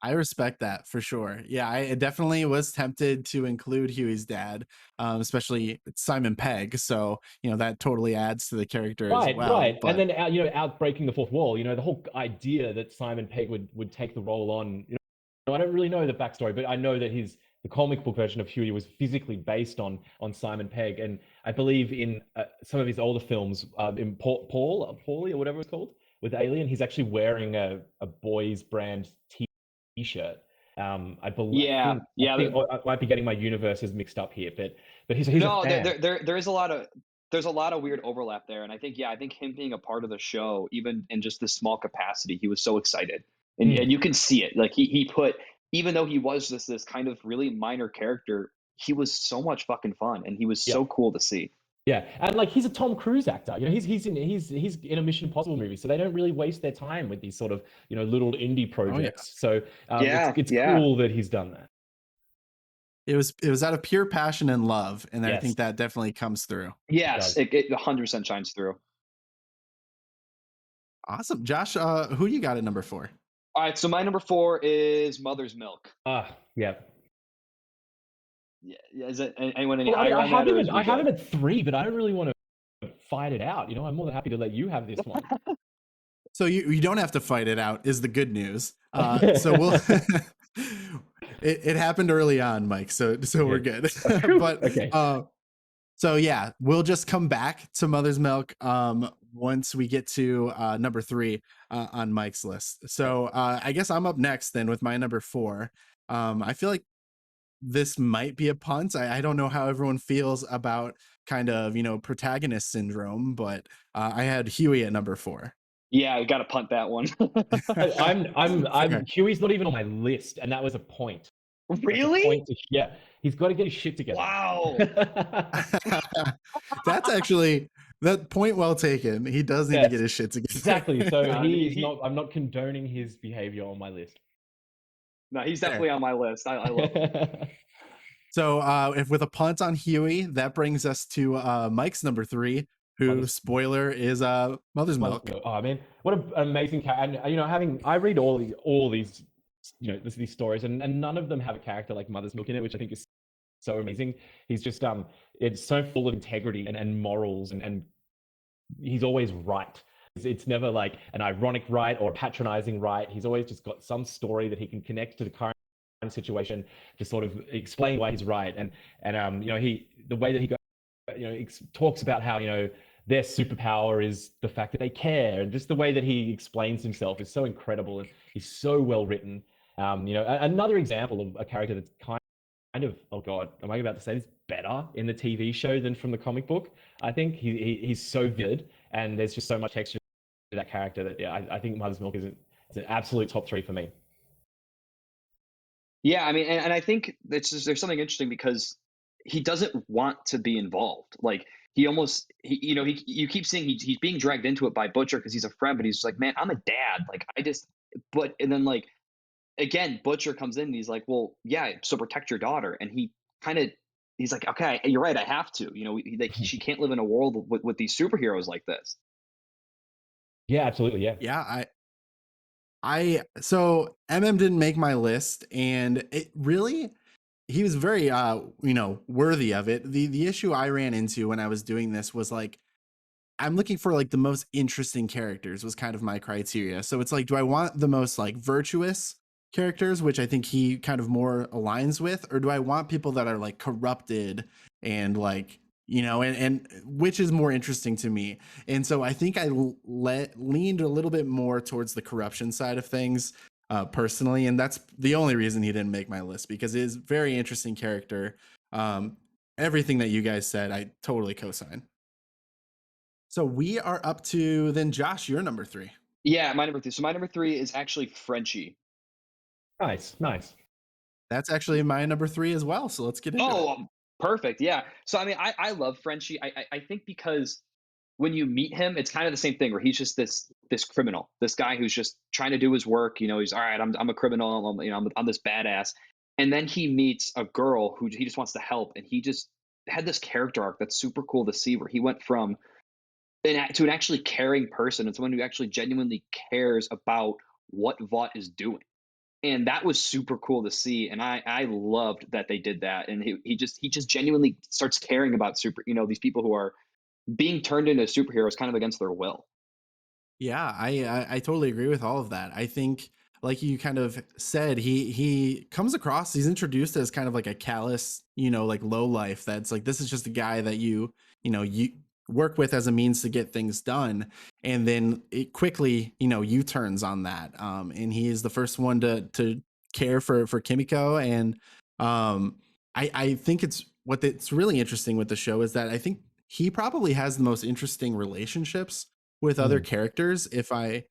I respect that for sure. Yeah, I definitely was tempted to include Huey's dad, especially it's Simon Pegg. So, that totally adds to the character as Right, well. right. And But then out breaking the fourth wall, the whole idea that Simon Pegg would take the role on, I don't really know the backstory, but I know that the comic book version of Huey was physically based on Simon Pegg, and I believe in some of his older films, in Paulie or whatever it's called, with Alien, he's actually wearing a boys brand T-shirt. I Yeah, think yeah. I might be getting my universes mixed up here, but he's a No, fan. there is a lot of there's a lot of weird overlap there, and I think him being a part of the show, even in just this small capacity, he was so excited, and you can see it. Like he put, even though he was just this kind of really minor character, he was so much fucking fun, and he was Yeah. so cool to see. Yeah, and like he's a Tom Cruise actor. He's in a Mission Impossible movie, so they don't really waste their time with these sort of little indie projects. So it's Yeah. cool that he's done that. it was out of pure passion and love, and I Yes. think that definitely comes through. Yes, it 100% shines through. Awesome. Josh, who you got at number 4? All right, so my number 4 is Mother's Milk. Yeah. Yeah, is it anyone any Well, higher on that? I have him at 3, but I don't really want to fight it out. I'm more than happy to let you have this one. So you don't have to fight it out is the good news. So we'll it happened early on, Mike. So we're good. But okay. So yeah, we'll just come back to Mother's Milk once we get to number 3 on Mike's list. So I guess I'm up next then with my number 4. I feel like this might be a punt. I don't know how everyone feels about kind of protagonist syndrome, but I had Huey at number 4. Yeah, I got to punt that one. I'm Huey's not even on my list, and that was a point. Really? Yeah, he's got to get his shit together. Wow. That's actually that point well taken. He does need to get his shit together. Exactly. So I'm not condoning his behavior on my list. No, he's definitely on my list. I love him. So if with a punt on Huey, that brings us to Mike's number 3, who spoiler is Mother's Milk. Oh man, what an amazing character! And I read all these these stories, and none of them have a character like Mother's Milk in it, which I think is so amazing. He's just it's so full of integrity and morals, and he's always right. It's never like an ironic right or a patronizing right. He's always just got some story that he can connect to the current situation to sort of explain why he's right. And the way that he talks about how their superpower is the fact that they care, and just the way that he explains himself is so incredible, and he's so well written. Another example of a character that's kind of, oh god, am I about to say this, better in the TV show than from the comic book? I think he's so good, and there's just so much texture to that character that I think Mother's Milk is an absolute top 3 for me. Yeah, I mean, and I think there's something interesting because he doesn't want to be involved. Like you keep seeing he's being dragged into it by Butcher because he's a friend, but he's like, man, I'm a dad. Like and then like again, Butcher comes in and he's like, well, yeah, so protect your daughter, and he's like, okay, you're right, I have to. She can't live in a world with these superheroes like this. Yeah, absolutely. Yeah, so didn't make my list, and it really, he was very worthy of it. The issue I ran into when I was doing this was like, I'm looking for like the most interesting characters was kind of my criteria. So it's like, do I want the most like virtuous characters, which I think he kind of more aligns with, or do I want people that are like corrupted and like, and which is more interesting to me? And so I think I leaned a little bit more towards the corruption side of things personally. And that's the only reason he didn't make my list, because it is very interesting character. Everything that you guys said, I totally co-sign. So we are up to then Josh, your number 3. Yeah, my number 3. So my number 3 is actually Frenchie. Nice. That's actually my number 3 as well. So let's get into it. Perfect. Yeah. So I mean, I love Frenchie. I think because when you meet him, it's kind of the same thing where he's just this criminal, this guy who's just trying to do his work. He's all right. I'm a criminal. I'm this badass. And then he meets a girl who he just wants to help, and he just had this character arc that's super cool to see, where he went from to an actually caring person and someone who actually genuinely cares about what Vought is doing. and that was super cool to see. And I loved that they did that. And he just genuinely starts caring about these people who are being turned into superheroes kind of against their will. Yeah, I totally agree with all of that. I think, like you kind of said, he comes across, he's introduced as kind of like a callous, like low life. That's like, this is just a guy that you work with as a means to get things done, and then it quickly, U-turns on that. And he is the first one to care for Kimiko, and I think it's really interesting with the show is that I think he probably has the most interesting relationships with other characters if I,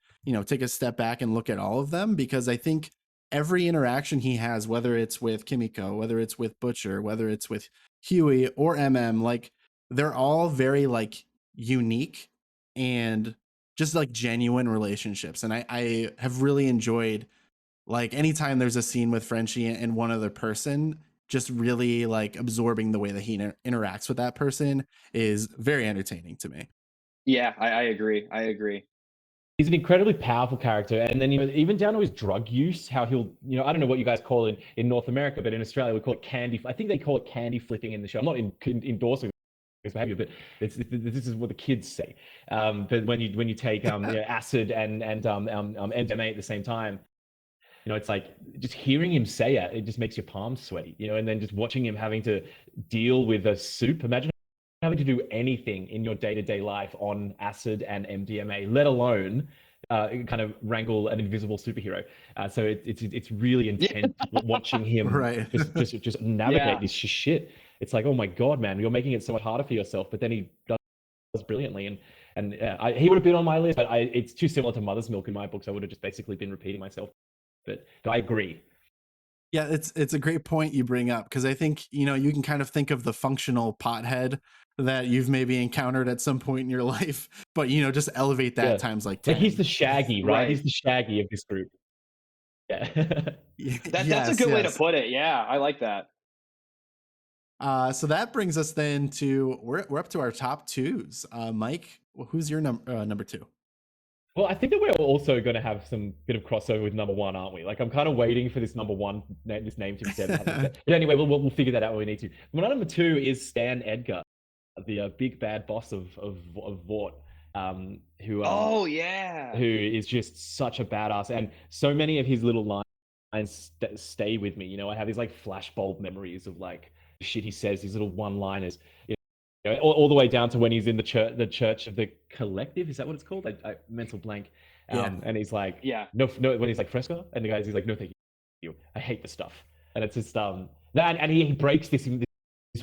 take a step back and look at all of them, because I think every interaction he has, whether it's with Kimiko, whether it's with Butcher, whether it's with Huey or MM, like they're all very like unique and just like genuine relationships. And I have really enjoyed, like, anytime there's a scene with Frenchie and one other person, just really like absorbing the way that he interacts with that person is very entertaining to me. Yeah, I agree. I agree. He's an incredibly powerful character, and then even down to his drug use, how he'll, I don't know what you guys call it in North America, but in Australia we call it candy. I think they call it candy flipping in the show. I'm not endorsing this behavior, but this is what the kids say. But when you take acid and MDMA at the same time, it's like just hearing him say it just makes your palms sweaty, and then just watching him having to deal with a soup. Imagine having to do anything in your day-to-day life on acid and MDMA, let alone kind of wrangle an invisible superhero. So it's really intense watching him Right. just navigate this shit. It's like, oh my God, man, you're making it so much harder for yourself. But then he does brilliantly, and he would have been on my list, but it's too similar to Mother's Milk in my books. I would have just basically been repeating myself. But I agree. Yeah, it's a great point you bring up, because I think, you can kind of think of the functional pothead that you've maybe encountered at some point in your life, but just elevate that times like 10. Like he's the Shaggy, right? Right. He's the Shaggy of this group. Yeah. That's a good way to put it. Yeah, I like that. So that brings us then to we're up to our top twos. Mike, who's your number two? Well, I think that we're also going to have some bit of crossover with number one, aren't we? Like, I'm kind of waiting for this number one, this name to be said. But anyway, we'll figure that out when we need to. My number two is Stan Edgar, the big bad boss of Vought, who Oh yeah. who is just such a badass, and so many of his little lines stay with me. I have these like flashbulb memories of like shit he says, these little one-liners. All the way down to when he's in the church of the collective. Is that what it's called? I mental blank. And he's like, no, when he's like Fresco, and the guy's, he's like, no, thank you. I hate this stuff. And it's just and he breaks this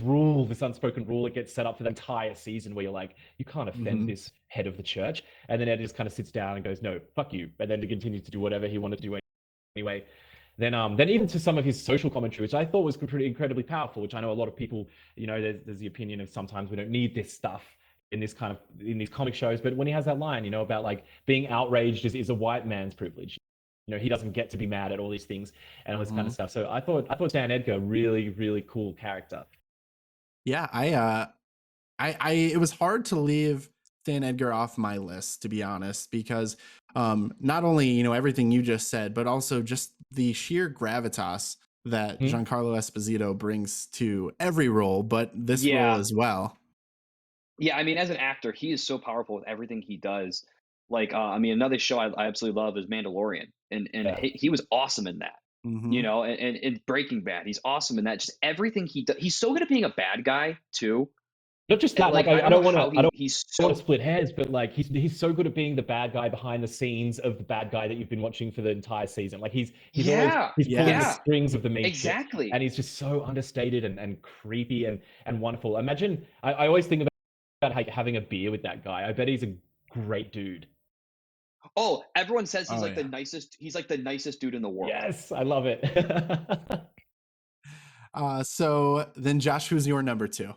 rule, this unspoken rule that gets set up for the entire season, where you're like, you can't offend this head of the church. And then Ed just kind of sits down and goes, no, fuck you. And then he continues to do whatever he wanted to do anyway. Then even to some of his social commentary, which I thought was pretty incredibly powerful, which I know a lot of people, there's the opinion of sometimes we don't need this stuff in these comic shows. But when he has that line, about like being outraged is a white man's privilege. He doesn't get to be mad at all these things and all this kind of stuff. So I thought Stan Edgar, really, really cool character. Yeah, it was hard to leave Stan Edgar off my list, to be honest, because not only, everything you just said, but also just the sheer gravitas that Giancarlo Esposito brings to every role, but this role as well. Yeah, I mean, as an actor, he is so powerful with everything he does. Like, I mean, another show I absolutely love is Mandalorian, and he was awesome in that. And Breaking Bad, he's awesome in that. Just everything he does, he's so good at being a bad guy too. Not just that, like I don't want to so split hairs, but like he's so good at being the bad guy behind the scenes of the bad guy that you've been watching for the entire season. Like he's pulling the strings of the main exactly, shit, and he's just so understated and creepy and wonderful. Imagine, I always think about like having a beer with that guy. I bet he's a great dude. Oh, everyone says he's the nicest. He's like the nicest dude in the world. Yes, I love it. So then, Josh, who's your number two?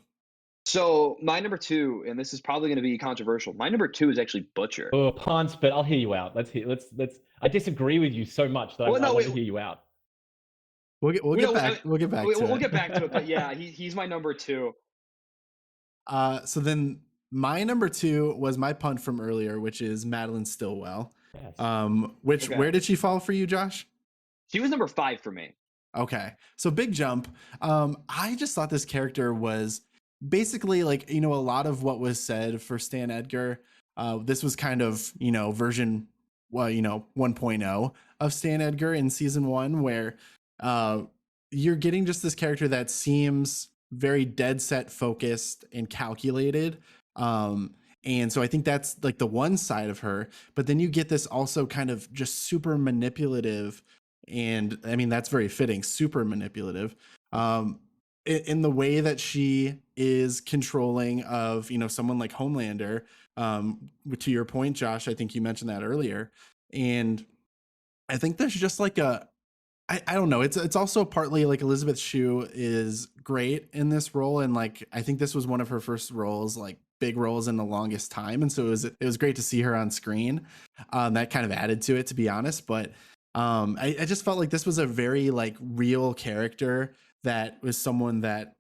So my number two, and this is probably going to be controversial. My number two is actually Butcher. Oh, punt, but I'll hear you out. Let's. I disagree with you so much that I want to hear you out. We'll get back to it, but yeah, he's my number two. So then my number two was my punt from earlier, which is Madeline Stillwell. Yes. Where did she fall for you, Josh? She was number 5 for me. Okay, so big jump. I just thought this character was basically like, a lot of what was said for Stan Edgar. This was kind of, version, 1.0 of Stan Edgar in season 1, where you're getting just this character that seems very dead set focused and calculated. And so I think that's like the one side of her, but then you get this also kind of just super manipulative, and I mean that's very fitting, super manipulative, in the way that she is controlling of someone like Homelander. To your point, Josh, I think you mentioned that earlier, and I think there's just like I don't know. It's also partly like Elizabeth Shue is great in this role, and like I think this was one of her first roles, like big roles in the longest time, and so it was great to see her on screen. That kind of added to it, to be honest. But I just felt like this was a very like real character that was someone that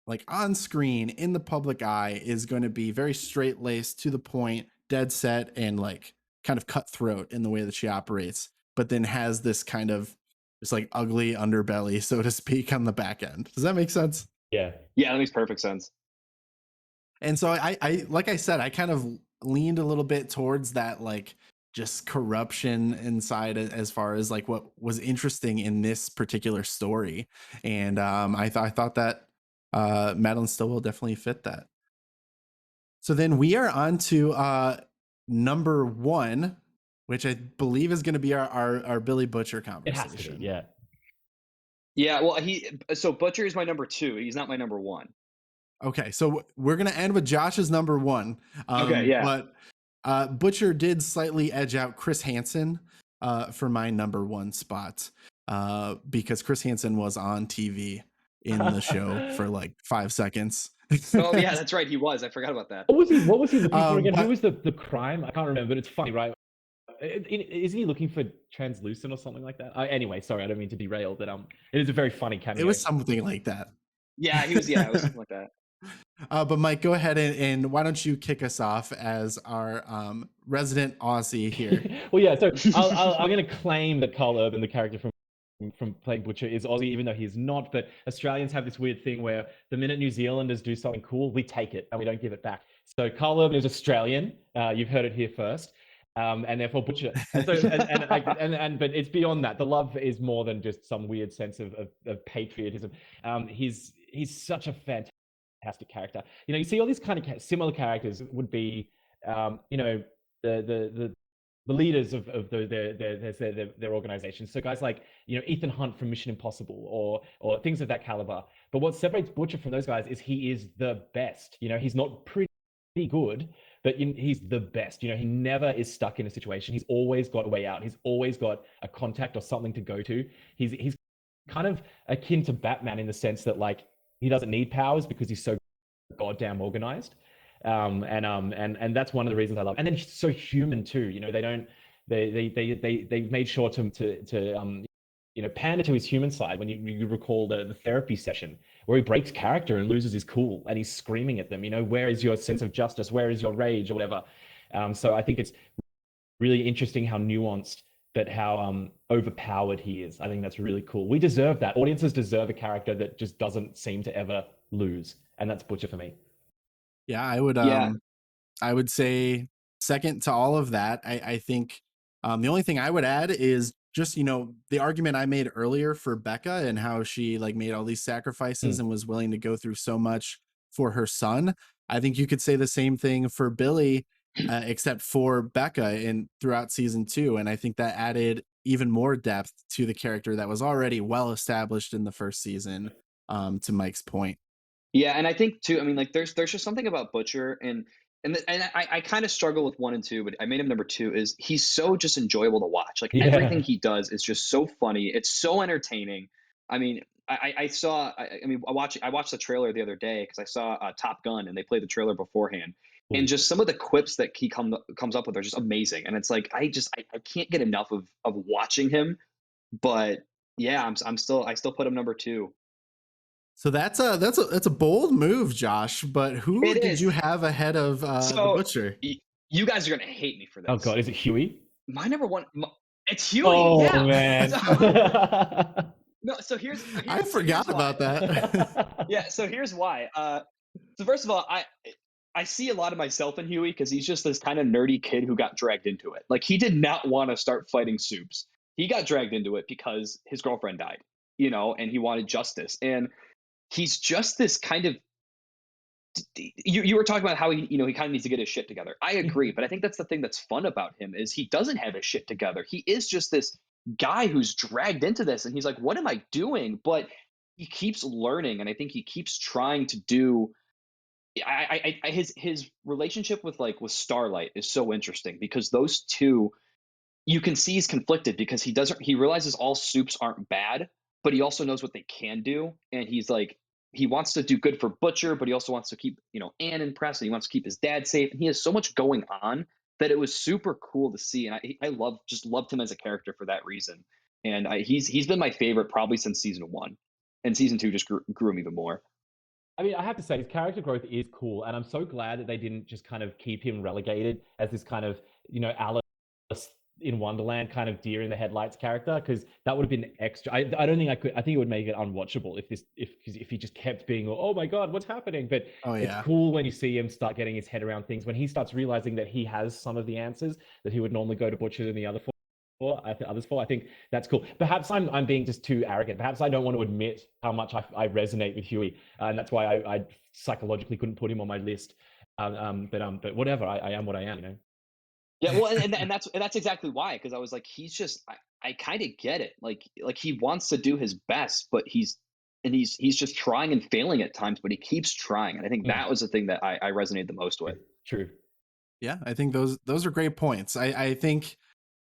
like on screen in the public eye is going to be very straight laced, to the point, dead set, and like kind of cutthroat in the way that she operates, but then has this kind of this like ugly underbelly, so to speak, on the back end. Does that make sense? Yeah. Yeah, that makes perfect sense. And so I like I said, I kind of leaned a little bit towards that, like just corruption inside, as far as like what was interesting in this particular story. And I thought that Madeline Stillwell definitely fit that. So then we are on to number 1, which I believe is going to be our Billy Butcher It conversation. has to be, yeah. Yeah, well, so Butcher is my number 2. He's not my number 1. Okay, so we're going to end with Josh's number 1. Okay, yeah. But Butcher did slightly edge out Chris Hansen for my number 1 spot, because Chris Hansen was on TV in the show for like 5 seconds. Oh yeah, that's right. He was. I forgot about that. What was he looking for again? but- Who was the crime? I can't remember, but it's funny, right? Isn't he looking for translucent or something like that? Anyway, sorry, I don't mean to derail, but it is a very funny cameo. It was something like that. Yeah, he was. Yeah, it was something like that. But Mike, go ahead and why don't you kick us off as our resident Aussie here? Well, yeah. So I'm going to claim that Carl Urban, the character from playing Butcher, is Aussie, even though he's not. But Australians have this weird thing where the minute New Zealanders do something cool, we take it and we don't give it back. So Carl Urban is Australian. You've heard it here first. And therefore Butcher. And so, but it's beyond that. The love is more than just some weird sense of patriotism. He's such a fantastic character. You see all these kind of similar characters would be, the leaders of their organizations. So guys like Ethan Hunt from Mission Impossible, or things of that caliber. But what separates Butcher from those guys is he is the best. He's not pretty good, but he's the best. He never is stuck in a situation. He's always got a way out. He's always got a contact or something to go to. He's kind of akin to Batman in the sense that like he doesn't need powers because he's so goddamn organized. And that's one of the reasons I love. And then he's so human too. They made sure to pander to his human side. When you recall the therapy session where he breaks character and loses his cool and he's screaming at them, where is your sense of justice? Where is your rage or whatever? So I think it's really interesting how nuanced, but how overpowered he is. I think that's really cool. We deserve that. Audiences deserve a character that just doesn't seem to ever lose. And that's Butcher for me. Yeah, I would say second to all of that. I think the only thing I would add is just, the argument I made earlier for Becca and how she like made all these sacrifices and was willing to go through so much for her son. I think you could say the same thing for Billy, except for Becca and throughout season 2. And I think that added even more depth to the character that was already well established in the first season, to Mike's point. Yeah, and I think too. I mean, like there's just something about Butcher, and I kind of struggle with 1 and 2, but I made him number 2. Is he's so just enjoyable to watch. Like everything he does is just so funny. It's so entertaining. I mean, I watched the trailer the other day because I saw Top Gun and they played the trailer beforehand, and just some of the quips that he comes up with are just amazing. And it's like I can't get enough of watching him. But yeah, I still put him number 2. So that's a bold move, Josh. But who did you have ahead of the Butcher? You guys are gonna hate me for this. Oh God, is it Huey? My number 1. It's Huey. Oh Yeah. man. No, so here's I forgot why. about that. Yeah, so here's why. So first of all, I see a lot of myself in Huey because he's just this kind of nerdy kid who got dragged into it. Like he did not want to start fighting soups. He got dragged into it because his girlfriend died, and he wanted justice. And he's just this kind of you were talking about how he kind of needs to get his shit together. I agree, but I think that's the thing that's fun about him is he doesn't have his shit together. He is just this guy who's dragged into this, and he's like, "What am I doing?" But he keeps learning, and I think he keeps trying to do. His relationship with Starlight is so interesting because those two you can see he's conflicted because he realizes all soups aren't bad, but he also knows what they can do, and he's like he wants to do good for Butcher, but he also wants to keep Anne impressed, and he wants to keep his dad safe, and he has so much going on that it was super cool to see, and I loved him as a character for that reason, and he's been my favorite probably since season 1, and season 2 just grew him even more. I mean, I have to say, his character growth is cool, and I'm so glad that they didn't just kind of keep him relegated as this kind of, Alice in Wonderland kind of deer in the headlights character, because that would have been extra. I don't think I could. I think it would make it unwatchable if he just kept being, oh my god, what's happening? But it's cool when you see him start getting his head around things, when he starts realizing that he has some of the answers that he would normally go to Butcher and the others for. I think that's cool. Perhaps I'm being just too arrogant. Perhaps I don't want to admit how much I resonate with Huey, and that's why I psychologically couldn't put him on my list. But whatever. I am what I am. Yeah, well, and that's exactly why, because I was like, he's just I kind of get it. Like he wants to do his best, but he's just trying and failing at times, but he keeps trying, and I think that was the thing that I resonated the most with. True. Yeah, I think those are great points. I think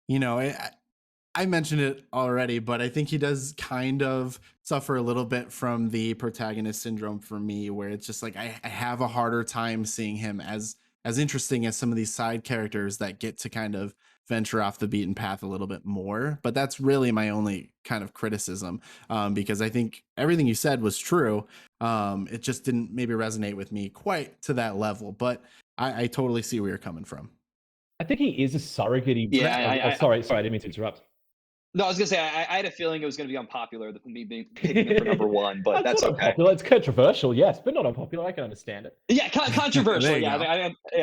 I mentioned it already, but I think he does kind of suffer a little bit from the protagonist syndrome for me, where it's just like I have a harder time seeing him as interesting as some of these side characters that get to kind of venture off the beaten path a little bit more. But that's really my only kind of criticism, because I think everything you said was true. It just didn't maybe resonate with me quite to that level, but I totally see where you're coming from. I think he is a surrogate. Yeah, sorry, I didn't mean to interrupt. No, I was gonna say I had a feeling it was gonna be unpopular with me picking it for number 1, but that's not okay. Unpopular. It's controversial, yes, but not unpopular. I can understand it. Yeah, controversial. Yeah, go.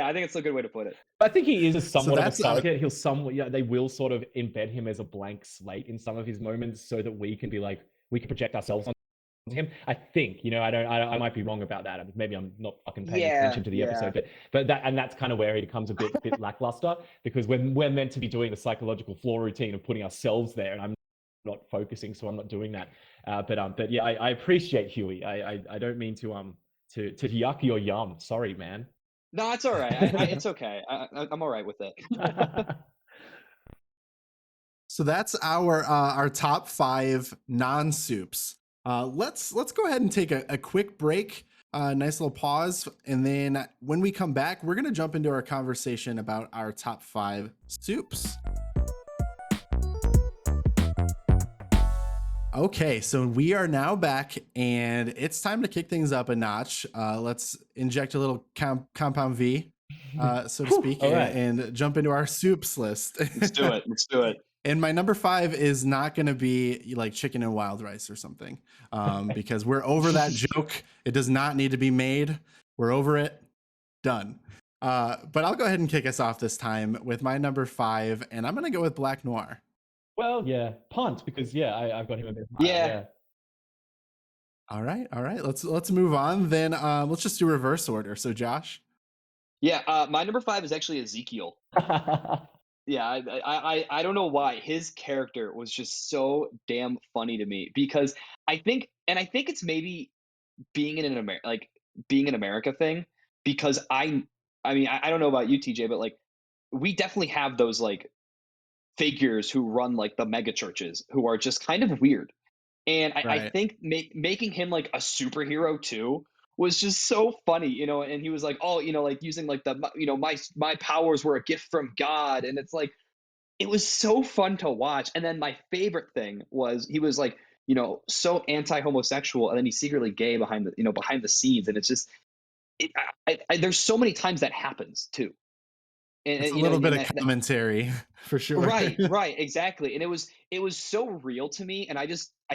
I think it's a good way to put it. I think he is somewhat of a that's, surrogate. He'll they will sort of embed him as a blank slate in some of his moments, so that we can be like, we can project ourselves on him. I think, I might be wrong about that. Maybe I'm not fucking paying attention to the episode, but that's kind of where he becomes a bit lackluster, because we're meant to be doing the psychological flaw routine of putting ourselves there, and I'm not focusing, so I'm not doing that. But yeah, I appreciate Huey. I don't mean to yuck your yum. Sorry, man. No, it's all right. It's okay. I'm all right with it. So that's our top 5 non-soups. Let's go ahead and take a quick break, nice little pause, and then when we come back, we're gonna jump into our conversation about our top 5 soups. Okay, so we are now back, and it's time to kick things up a notch. Let's inject a little compound V, so to speak, and jump into our soups list. Let's do it. And my number 5 is not going to be like chicken and wild rice or something, because we're over that joke. It does not need to be made. We're over it. Done. But I'll go ahead and kick us off this time with my number 5, and I'm going to go with Black Noir. Well, yeah, punt, because I've got him a bit higher. Yeah. All right. Let's move on then. Let's just do reverse order. So Josh. Yeah, my number 5 is actually Ezekiel. Yeah, I don't know why his character was just so damn funny to me, because I think it's maybe being in an America thing, because I mean I don't know about you, TJ, but like we definitely have those like figures who run like the mega churches who are just kind of weird, and I think making him like a superhero too was just so funny, and he was like, oh, like using like the my powers were a gift from God, and it's like it was so fun to watch. And then my favorite thing was he was like, so anti-homosexual, and then he's secretly gay behind the scenes, and it's just there's so many times that happens too. It's a you know, little bit of that, commentary for sure. right, exactly. And it was so real to me, and I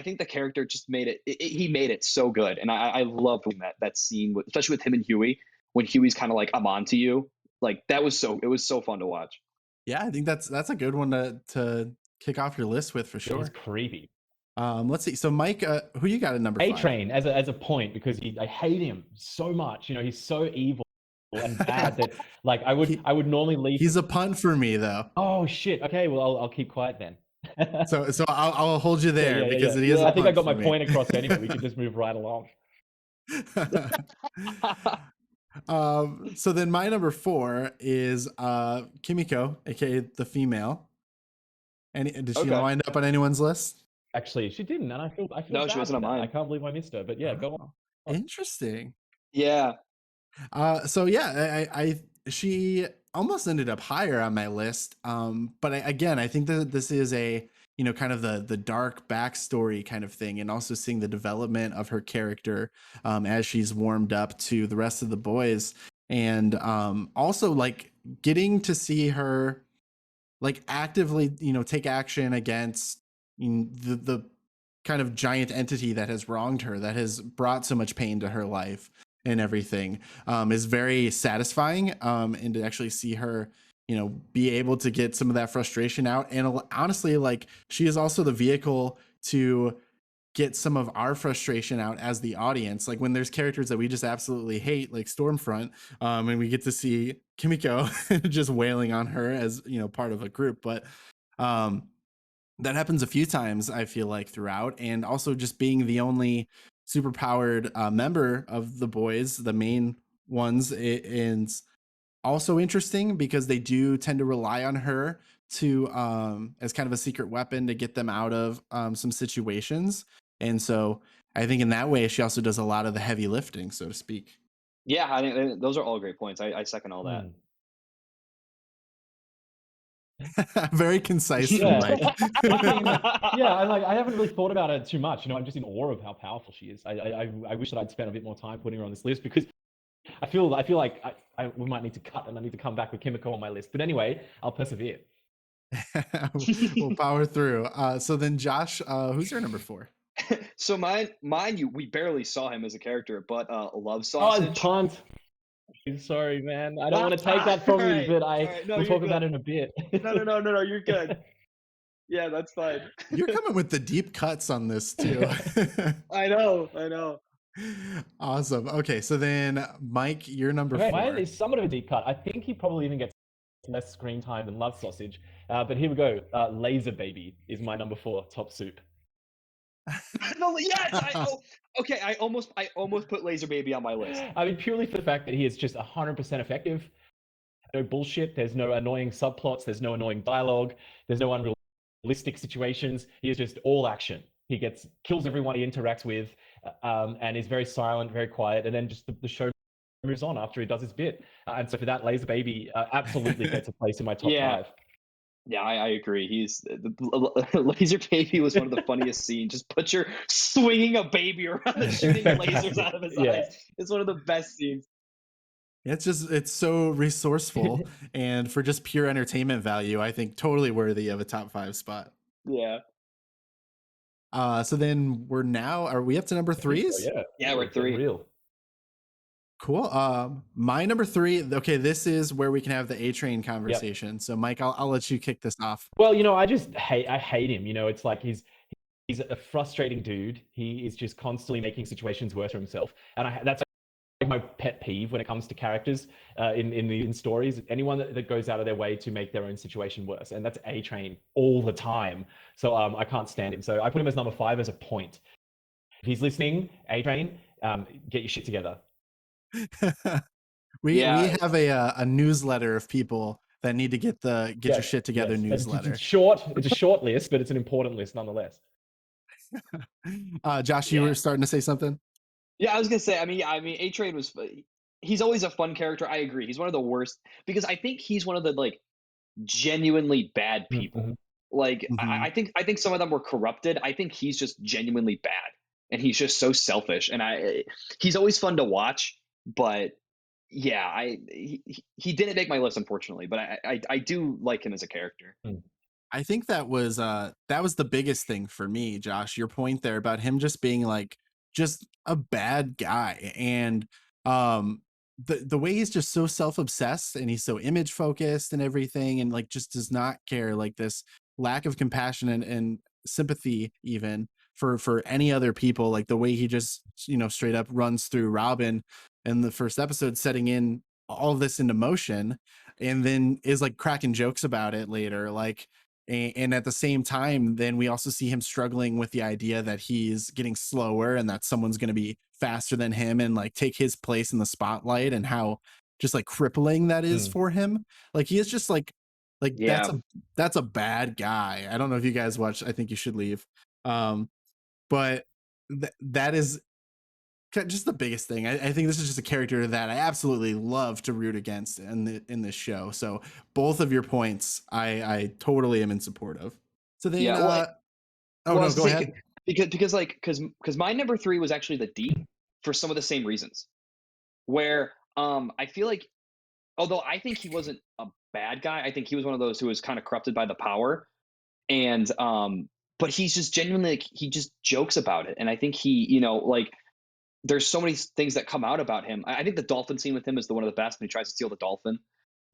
think the character just made he made it so good, and I loved when that scene, especially with him and Huey, when Huey's kind of like, I'm on to you, like it was so fun to watch. Yeah, I think that's a good one to kick off your list with for He's sure. creepy. Let's see. So Mike, who you got at number 5? A-Train as a point, because I hate him so much. You know, he's so evil and bad that like I would normally leave. He's a punt for me though. Oh shit. Okay, well I'll keep quiet then. So I'll hold you there because it is. I think I got my me. point across anyway. We could just move right along. So then my number 4 is Kimiko, aka the female. And did she wind up on anyone's list? Actually, she didn't, and I feel No, bad she wasn't for on that. mine. I can't believe I missed her. But yeah, go on. Interesting. Yeah. So yeah, she almost ended up higher on my list. But again, I think that this is a, you know, kind of the dark backstory kind of thing, and also seeing the development of her character as she's warmed up to the rest of the boys, and also like getting to see her like actively, you know, take action against, you know, the kind of giant entity that has wronged her, that has brought so much pain to her life and everything, is very satisfying. And to actually see her, you know, be able to get some of that frustration out. And honestly, like she is also the vehicle to get some of our frustration out as the audience. Like when there's characters that we just absolutely hate, like Stormfront, and we get to see Kimiko just wailing on her as, you know, part of a group. But that happens a few times, I feel like, throughout. And also just being the only super powered member of the boys, the main ones, is also interesting because they do tend to rely on her to as kind of a secret weapon to get them out of some situations. And so I think in that way she also does a lot of the heavy lifting, so to speak. Yeah, I think those are all great points. I second all that. Very concise from Yeah. Mike. I haven't really thought about it too much. You know, I'm just in awe of how powerful she is. I wish that I'd spent a bit more time putting her on this list, because I feel like we might need to cut, and I need to come back with Kimiko on my list. But anyway, I'll persevere. We'll power through. So then Josh, who's your number 4? So mine, we barely saw him as a character, but Love Oh, Sausage. punt. Sorry, man. I don't want to take that from you, but we'll talk about it in a bit. No, you're good. Yeah, that's fine. You're coming with the deep cuts on this too. I know. Awesome. Okay, so then Mike, you're number 4. Mine is somewhat of a deep cut. I think he probably even gets less screen time than Love Sausage. But here we go. Laser Baby is my number 4 top soup. Yes. Okay. I almost put Laser Baby on my list. I mean, purely for the fact that he is just 100% effective. No bullshit. There's no annoying subplots. There's no annoying dialogue. There's no unrealistic situations. He is just all action. He kills everyone he interacts with, and is very silent, very quiet. And then just the show moves on after he does his bit. And so for that, Laser Baby absolutely gets a place in my top 5. Yeah, I agree. Laser Baby was one of the funniest scenes. Just put your swinging a baby around and shooting lasers out of his eyes. It's one of the best scenes. It's so resourceful, and for just pure entertainment value, I think totally worthy of a top 5 spot. Yeah. So then are we up to number 3s? So, yeah, we're 3. Real. Cool. My number 3. Okay, this is where we can have the A-Train conversation. Yep. So Mike, I'll let you kick this off. Well, you know, I hate him. You know, it's like he's a frustrating dude. He is just constantly making situations worse for himself, and that's my pet peeve when it comes to characters in stories. Anyone that goes out of their way to make their own situation worse, and that's A-Train all the time. So I can't stand him. So I put him as number 5 as a point. If he's listening, A-Train, get your shit together. We have a newsletter of people that need to get your shit together newsletter. It's a short list, but it's an important list nonetheless. Josh, you were starting to say something? Yeah, I was gonna say. I mean, A-Train he's always a fun character. I agree. He's one of the worst, because I think he's one of the like genuinely bad people. Mm-hmm. Like I think some of them were corrupted. I think he's just genuinely bad, and he's just so selfish. And he's always fun to watch, but yeah, he didn't make my list, unfortunately, but I do like him as a character. I think that was the biggest thing for me, Josh. Your point there about him just being like just a bad guy, and the way he's just so self-obsessed and he's so image focused and everything, and like just does not care, like this lack of compassion and sympathy even for any other people, like the way he just straight up runs through Robin in the first episode, setting in all of this into motion, and then is like cracking jokes about it later, like. And at the same time, then we also see him struggling with the idea that he's getting slower and that someone's going to be faster than him and like take his place in the spotlight, and how just like crippling that is for him. Like he is just like Yeah, that's a bad guy. I don't know if you guys watch I Think You Should Leave. But that is just the biggest thing. I think this is just a character that I absolutely love to root against in this show. So both of your points, I totally am in support of. So then, yeah. Well, oh I no, was go gonna say, ahead. because my number 3 was actually the Deep for some of the same reasons. Where I feel like, although I think he wasn't a bad guy, I think he was one of those who was kind of corrupted by the power, and but he's just genuinely like he just jokes about it, and I think he, like there's so many things that come out about him. I think the dolphin scene with him is one of the best when he tries to steal the dolphin,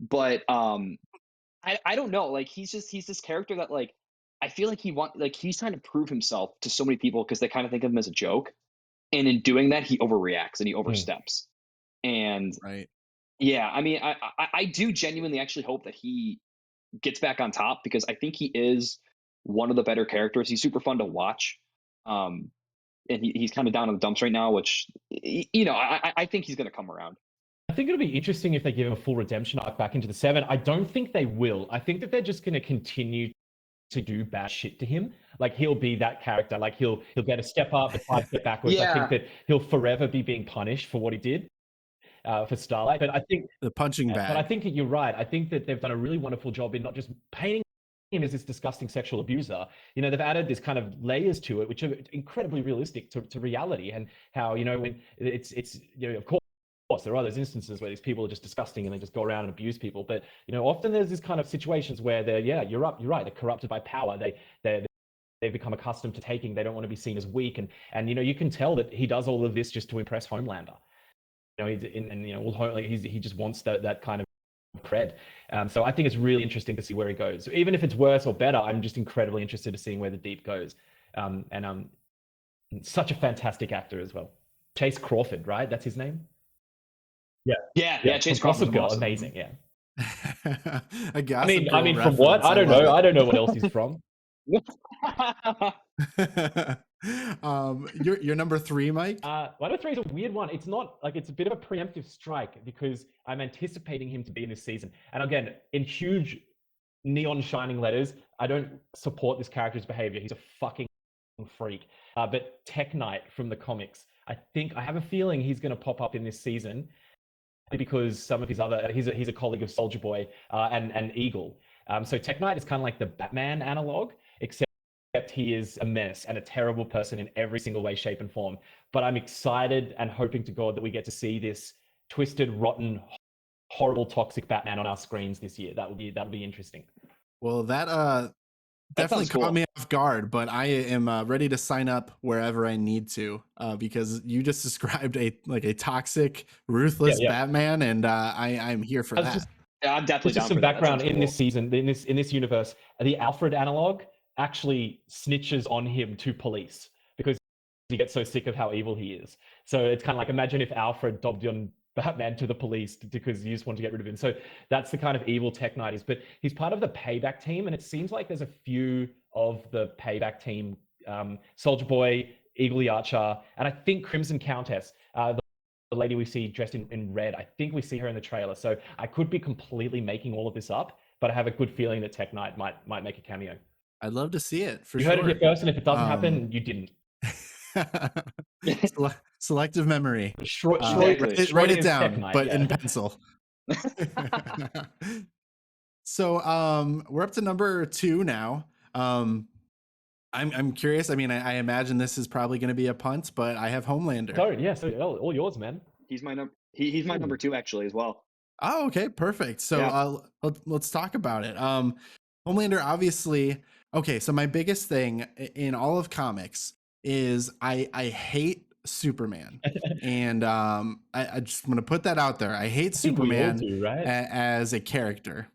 but I don't know, like he's this character that like I feel like he's trying to prove himself to so many people because they kind of think of him as a joke, and in doing that he overreacts and he oversteps, and Right. yeah, I mean, I do genuinely actually hope that he gets back on top because I think he is one of the better characters. He's super fun to watch, and he's kind of down in the dumps right now, which I think he's going to come around. I think it'll be interesting if they give him a full redemption arc back into the 7. I don't think they will. I think that they're just going to continue to do bad shit to him. Like he'll be that character. Like he'll get a step up, a 5 step backwards. I think Yeah, that he'll forever be being punished for what he did for Starlight. But I think The punching But I bag. think that you're right. I think that they've done a really wonderful job in not just painting him as this disgusting sexual abuser. They've added this kind of layers to it, which are incredibly realistic to reality, and how, when it's of course there are those instances where these people are just disgusting and they just go around and abuse people. But, often there's this kind of situations where you're right. They're corrupted by power. They've become accustomed to taking. They don't want to be seen as weak. And you can tell that he does all of this just to impress Homelander. He just wants that kind of cred. So I think it's really interesting to see where he goes. So even if it's worse or better, I'm just incredibly interested to seeing where the Deep goes. And such a fantastic actor as well. Chase Crawford, right? That's his name? yeah. Chase From Gossip Crawford's Girl, awesome. amazing, yeah. A Gossip I mean, Girl from what? reference. I don't love know. it. I don't know what else he's from. Your number 3, Mike. My number 3 is a weird one. It's not like it's a bit of a preemptive strike because I'm anticipating him to be in this season. And again, in huge neon shining letters, I don't support this character's behavior. He's a fucking freak. But Tech Knight from the comics, I have a feeling he's going to pop up in this season because some of his other, he's a colleague of Soldier Boy and Eagle. So Tech Knight is kind of like the Batman analog, except he is a menace and a terrible person in every single way, shape, and form. But I'm excited and hoping to God that we get to see this twisted, rotten, horrible, toxic Batman on our screens this year. That'll be interesting. Well, that definitely sounds caught cool. me off guard, but I am ready to sign up wherever I need to because you just described a toxic, ruthless Yeah. Batman, and I'm here for that. Yeah, I'm definitely Just down some for that. That background sounds in cool. this season, in this universe, the Alfred analog actually snitches on him to police because he gets so sick of how evil he is. So it's kind of like, imagine if Alfred dobbed on Batman to the police because you just want to get rid of him. So that's the kind of evil Tech Knight is. But he's part of the Payback team, and it seems like there's a few of the Payback team, Soldier Boy, Eagle the Archer, and I think Crimson Countess, the lady we see dressed in red. I think we see her in the trailer. So I could be completely making all of this up, but I have a good feeling that Tech Knight might make a cameo. I'd love to see it for You sure. heard it here first, and if it doesn't happen, you didn't. Selective memory. Exactly. Write it Schrodinger's down, Tech Knight, but yeah. in pencil. So we're up to number 2 now. I'm curious. I mean, I imagine this is probably going to be a punt, but I have Homelander. So yeah, so all yours, man. He's my number. He's my number 2 actually as well. Oh, okay, perfect. So Yeah. let's talk about it. Homelander, obviously. Okay, so my biggest thing in all of comics is I hate Superman, and I just want to put that out there. I hate I think we all Superman do, right? as a character.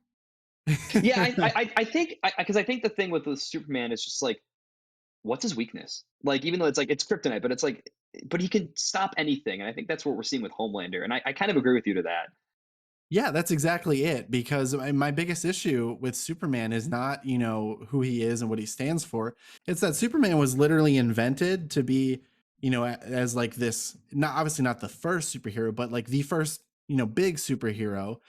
Yeah, I think because I think the thing with the Superman is just like, what's his weakness? Like, even though it's like it's kryptonite, but it's like, but he can stop anything, and I think that's what we're seeing with Homelander, and I kind of agree with you to that. Yeah, that's exactly it. Because my biggest issue with Superman is not, who he is and what he stands for. It's that Superman was literally invented to be, as like this, not obviously not the first superhero, but like the first, big superhero,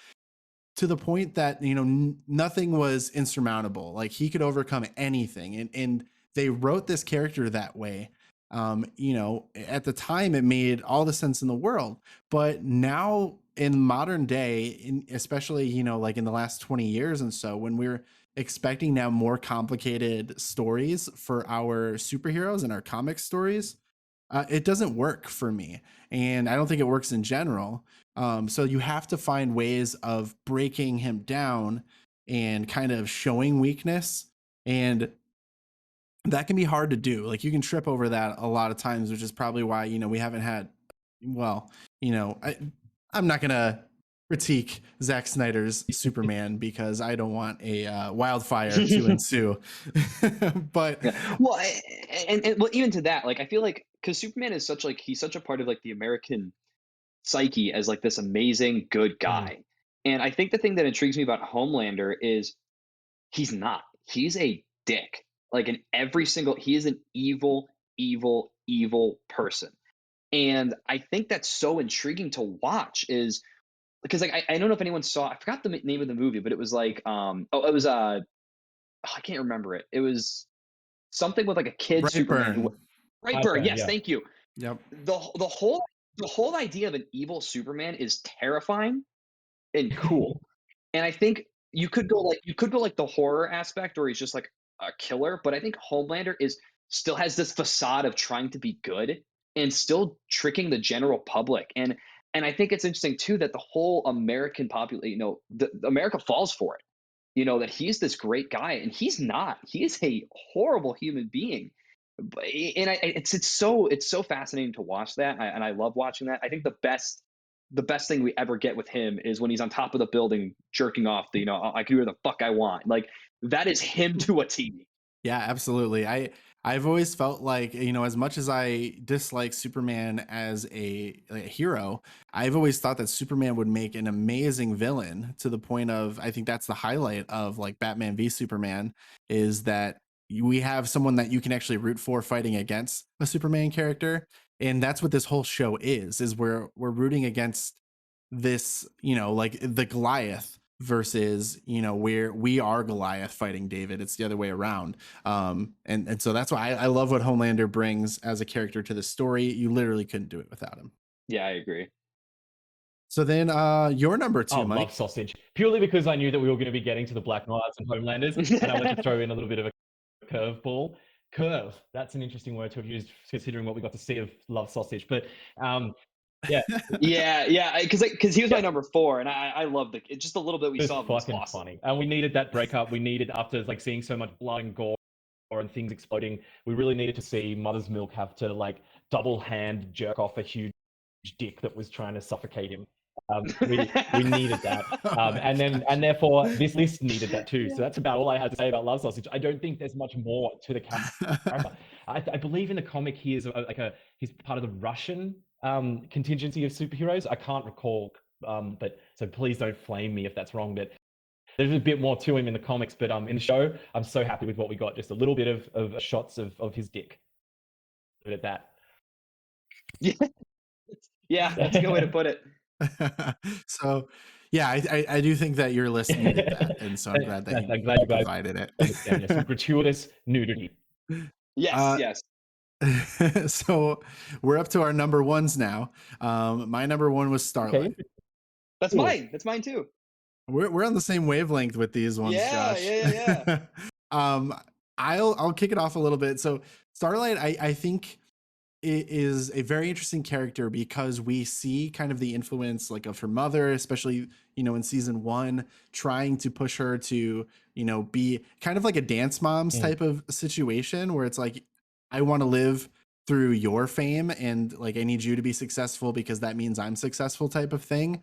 to the point that nothing was insurmountable. Like he could overcome anything, and they wrote this character that way. At the time it made all the sense in the world, but now in modern day, especially like in the last 20 years and so, when we're expecting now more complicated stories for our superheroes and our comic stories, it doesn't work for me, and I don't think it works in general. So you have to find ways of breaking him down and kind of showing weakness, and that can be hard to do. Like you can trip over that a lot of times, which is probably why we haven't had. Well, I'm not gonna critique Zack Snyder's Superman because I don't want a wildfire to ensue. But Yeah. Well, and well, even to that, like I feel like because Superman is such like he's such a part of like the American psyche as like this amazing good guy, and I think the thing that intrigues me about Homelander is he's not. He's a dick. Like in every single, he is an evil, evil, evil person. And I think that's so intriguing to watch is because like I don't know if anyone saw, I forgot the name of the movie, but it was like it was I can't remember it. It was something with like a kid Superman who Brightburn. Brightburn. Yes, Yeah. thank you. Yep. The whole idea of an evil Superman is terrifying and cool. And I think you could go like the horror aspect, or he's just like a killer. But I think Homelander is still has this facade of trying to be good and still tricking the general public. And I think it's interesting too that the whole American population, America falls for it. That he's this great guy, and he's not. He is a horrible human being. And it's so fascinating to watch that, and I love watching that. I think the best thing we ever get with him is when he's on top of the building jerking off I can do whatever the fuck I want. Like that is him to a T. Yeah, absolutely. I've always felt like, as much as I dislike Superman as a hero, I've always thought that Superman would make an amazing villain, to the point of, I think that's the highlight of like Batman v Superman, is that we have someone that you can actually root for fighting against a Superman character. And that's what this whole show is we're rooting against this, like the Goliath versus, where we are Goliath fighting David. It's the other way around. And so that's why I love what Homelander brings as a character to the story. You literally couldn't do it without him. Yeah, I agree. So then your number 2, Oh, Mike. love sausage. Purely because I knew that we were going to be getting to the Black Knights and Homelanders, and I wanted to throw in a little bit of a curveball. Curve. That's an interesting word to have used, considering what we got to see of Love Sausage. But yeah, yeah, because he was my number 4, and I loved it. Just a little bit we it's saw of him was fucking awesome. funny. And we needed that breakup. We needed, after like seeing so much blood and gore and things exploding, we really needed to see Mother's Milk have to like double hand jerk off a huge dick that was trying to suffocate him. We needed that, and therefore this list needed that too. So that's about all I had to say about Love Sausage. I don't think there's much more to the character. I believe in the comic he is he's part of the Russian contingency of superheroes. I can't recall, but so please don't flame me if that's wrong. But there's a bit more to him in the comics. But in the show, I'm so happy with what we got. Just a little bit of shots of his dick. Put it at that. Yeah, that's a good way to put it. So yeah, I do think that your list needed that, and so I'm glad that you you guys provided it. understand. Some gratuitous nudity. Yes. So we're up to our number 1s now. My number 1 was Starlight. Okay. That's Cool. mine. That's mine too. We're on the same wavelength with these ones, Yeah, Josh. yeah. I'll kick it off a little bit. So Starlight, I think is a very interesting character because we see kind of the influence like of her mother, especially, you know, in season 1, trying to push her to, you know, be kind of like a dance moms type of situation where it's like, I want to live through your fame and like I need you to be successful because that means I'm successful type of thing.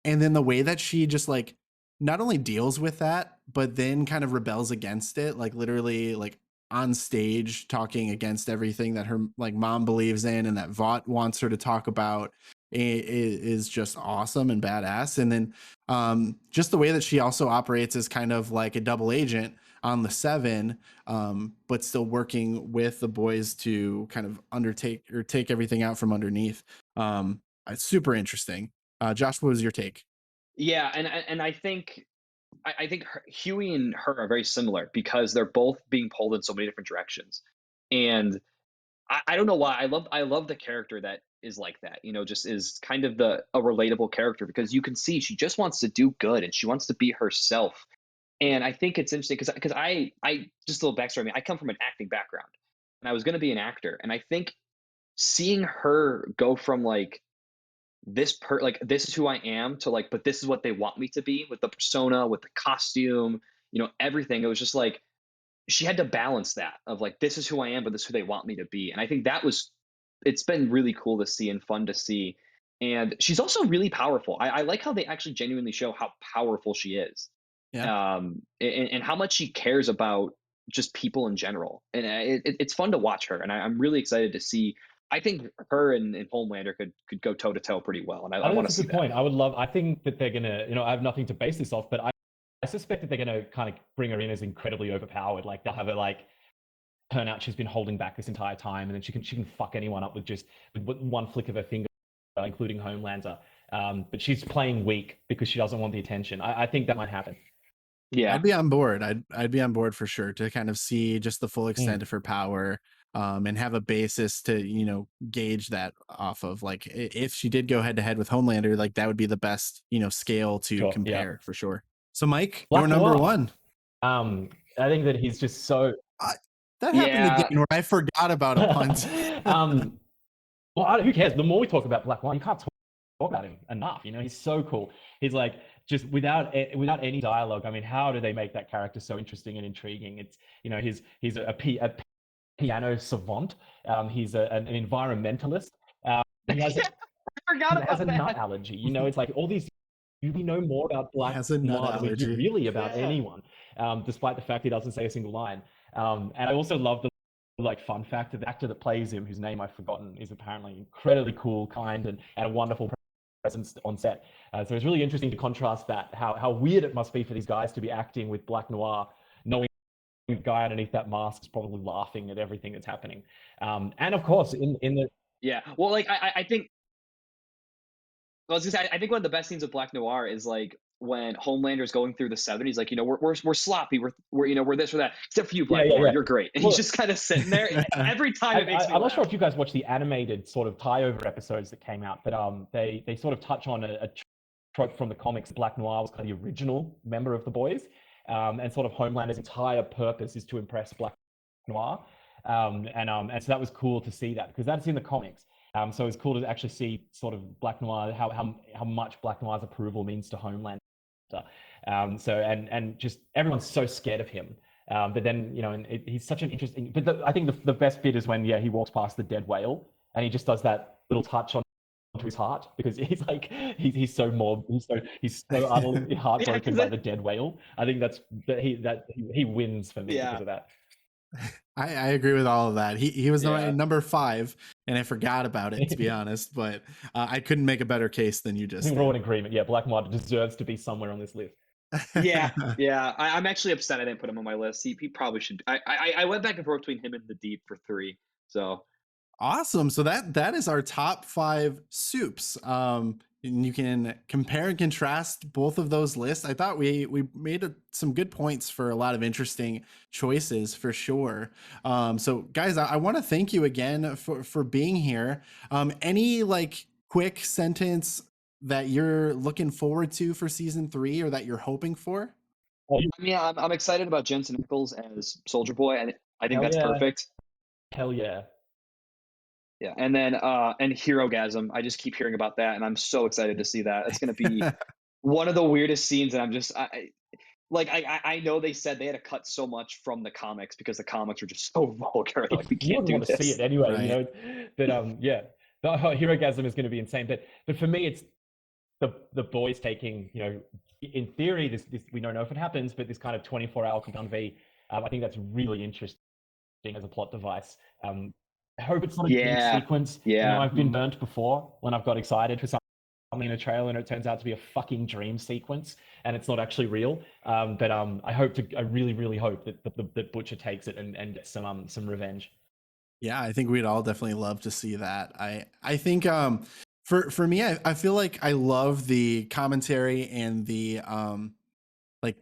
And then the way that she just like not only deals with that, but then kind of rebels against it, like literally like on stage talking against everything that her like mom believes in and that Vought wants her to talk about is just awesome and badass. And then just the way that she also operates as kind of like a double agent on the 7, but still working with the boys to kind of undertake or take everything out from underneath. It's super interesting. Josh, what was your take? Yeah, and I think Huey and her are very similar because they're both being pulled in so many different directions, and I don't know why I love the character that is like that. You know, just is kind of a relatable character because you can see she just wants to do good and she wants to be herself. And I think it's interesting because I just a little backstory. I mean, I come from an acting background, and I was going to be an actor, and I think seeing her go from like like this is who I am to like, but this is what they want me to be with the persona, with the costume, you know, everything. It was just like she had to balance that of like, this is who I am, but this is who they want me to be. And I think it's been really cool to see and fun to see. And she's also really powerful. I like how they actually genuinely show how powerful she is. Yeah. And how much she cares about just people in general. And it's fun to watch her. And I'm really excited to see. I think her and Homelander could go toe to toe pretty well. And I think want to that's a see good that. point. I think that they're gonna, I have nothing to base this off, but I suspect that they're gonna kind of bring her in as incredibly overpowered. Like they'll have her like turn out she's been holding back this entire time, and then she can fuck anyone up with just with one flick of her finger, including Homelander. But she's playing weak because she doesn't want the attention. I think that might happen. Yeah. I'd be on board. I'd be on board for sure to kind of see just the full extent of her power, and have a basis to, you know, gauge that off of. Like if she did go head to head with Homelander, like that would be the best, you know, scale to Sure, compare for sure. So Mike, Black your number Noir. 1. I think that he's just so. That happened again where I forgot about a punt. Well, who cares? The more we talk about Black Noir, you can't talk about him enough. You know, he's so cool. He's like just without any dialogue. I mean, how do they make that character so interesting and intriguing? It's, you know, he's a piano savant. He's an environmentalist. He has I forgot about a that. nut allergy. You know, it's like all these. We know more about He Black has a nut Noir than we do allergy. really about anyone, despite the fact he doesn't say a single line. And I also love the like fun fact that the actor that plays him, whose name I've forgotten, is apparently incredibly cool, kind, and a wonderful presence on set. So it's really interesting to contrast that, how weird it must be for these guys to be acting with Black Noir, knowing the guy underneath that mask is probably laughing at everything that's happening. And of course, in the Yeah. Well, like I think I was gonna say, I think one of the best scenes of Black Noir is like when Homelander's going through the 70s, like, you know, we're sloppy, we're you know, we're this or that, except for you, Black Noir, you're great. And Well, he's just kind of sitting there. Every time it makes me I'm laugh. not sure if you guys watched the animated sort of tie-over episodes that came out, but they sort of touch on a trope from the comics. Black Noir was kind of the original member of the boys, and sort of Homelander's entire purpose is to impress Black Noir, and so that was cool to see that because that's in the comics. So it's cool to actually see sort of Black Noir, how much Black Noir's approval means to Homelander. So and just everyone's so scared of him. But then, you know, and he's such an interesting. But I think the best bit is when he walks past the dead whale and he just does that little touch onto his heart because he's like he's so utterly heartbroken by the dead whale. I think he wins for me because of that. I agree with all of that. He was my number 5, and I forgot about it, to be honest. But I couldn't make a better case than you just. I think we're all in agreement. Yeah, Black Noir deserves to be somewhere on this list. Yeah. I'm actually upset I didn't put him on my list. He probably should. I went back and forth between him and the Deep for 3. So awesome. So that is our top 5 soups. And you can compare and contrast both of those lists. I thought we made some good points for a lot of interesting choices for sure. So guys, I want to thank you again for being here. Any like quick sentence that you're looking forward to for season 3 or that you're hoping for? I mean, I'm excited about Jensen Ackles as Soldier Boy, and I think that's perfect. Hell yeah. Yeah, and then and Herogasm. I just keep hearing about that, and I'm so excited to see that. It's going to be one of the weirdest scenes, and I'm just I know they said they had to cut so much from the comics because the comics are just so vulgar. They're like, we You can't wouldn't do want to see this. it anyway, Right. you know. But yeah, the Herogasm is going to be insane. But for me, it's the boys taking, you know, in theory, this we don't know if it happens, but this kind of 24-hour compound V, I think that's really interesting as a plot device. I hope it's not a dream Yeah, sequence. You know, yeah, I've been burnt before when I've got excited for something in a trailer and it turns out to be a fucking dream sequence and it's not actually real. But I really, really hope that Butcher takes it and gets some revenge. Yeah, I think we'd all definitely love to see that. I think for me, I feel like I love the commentary and the like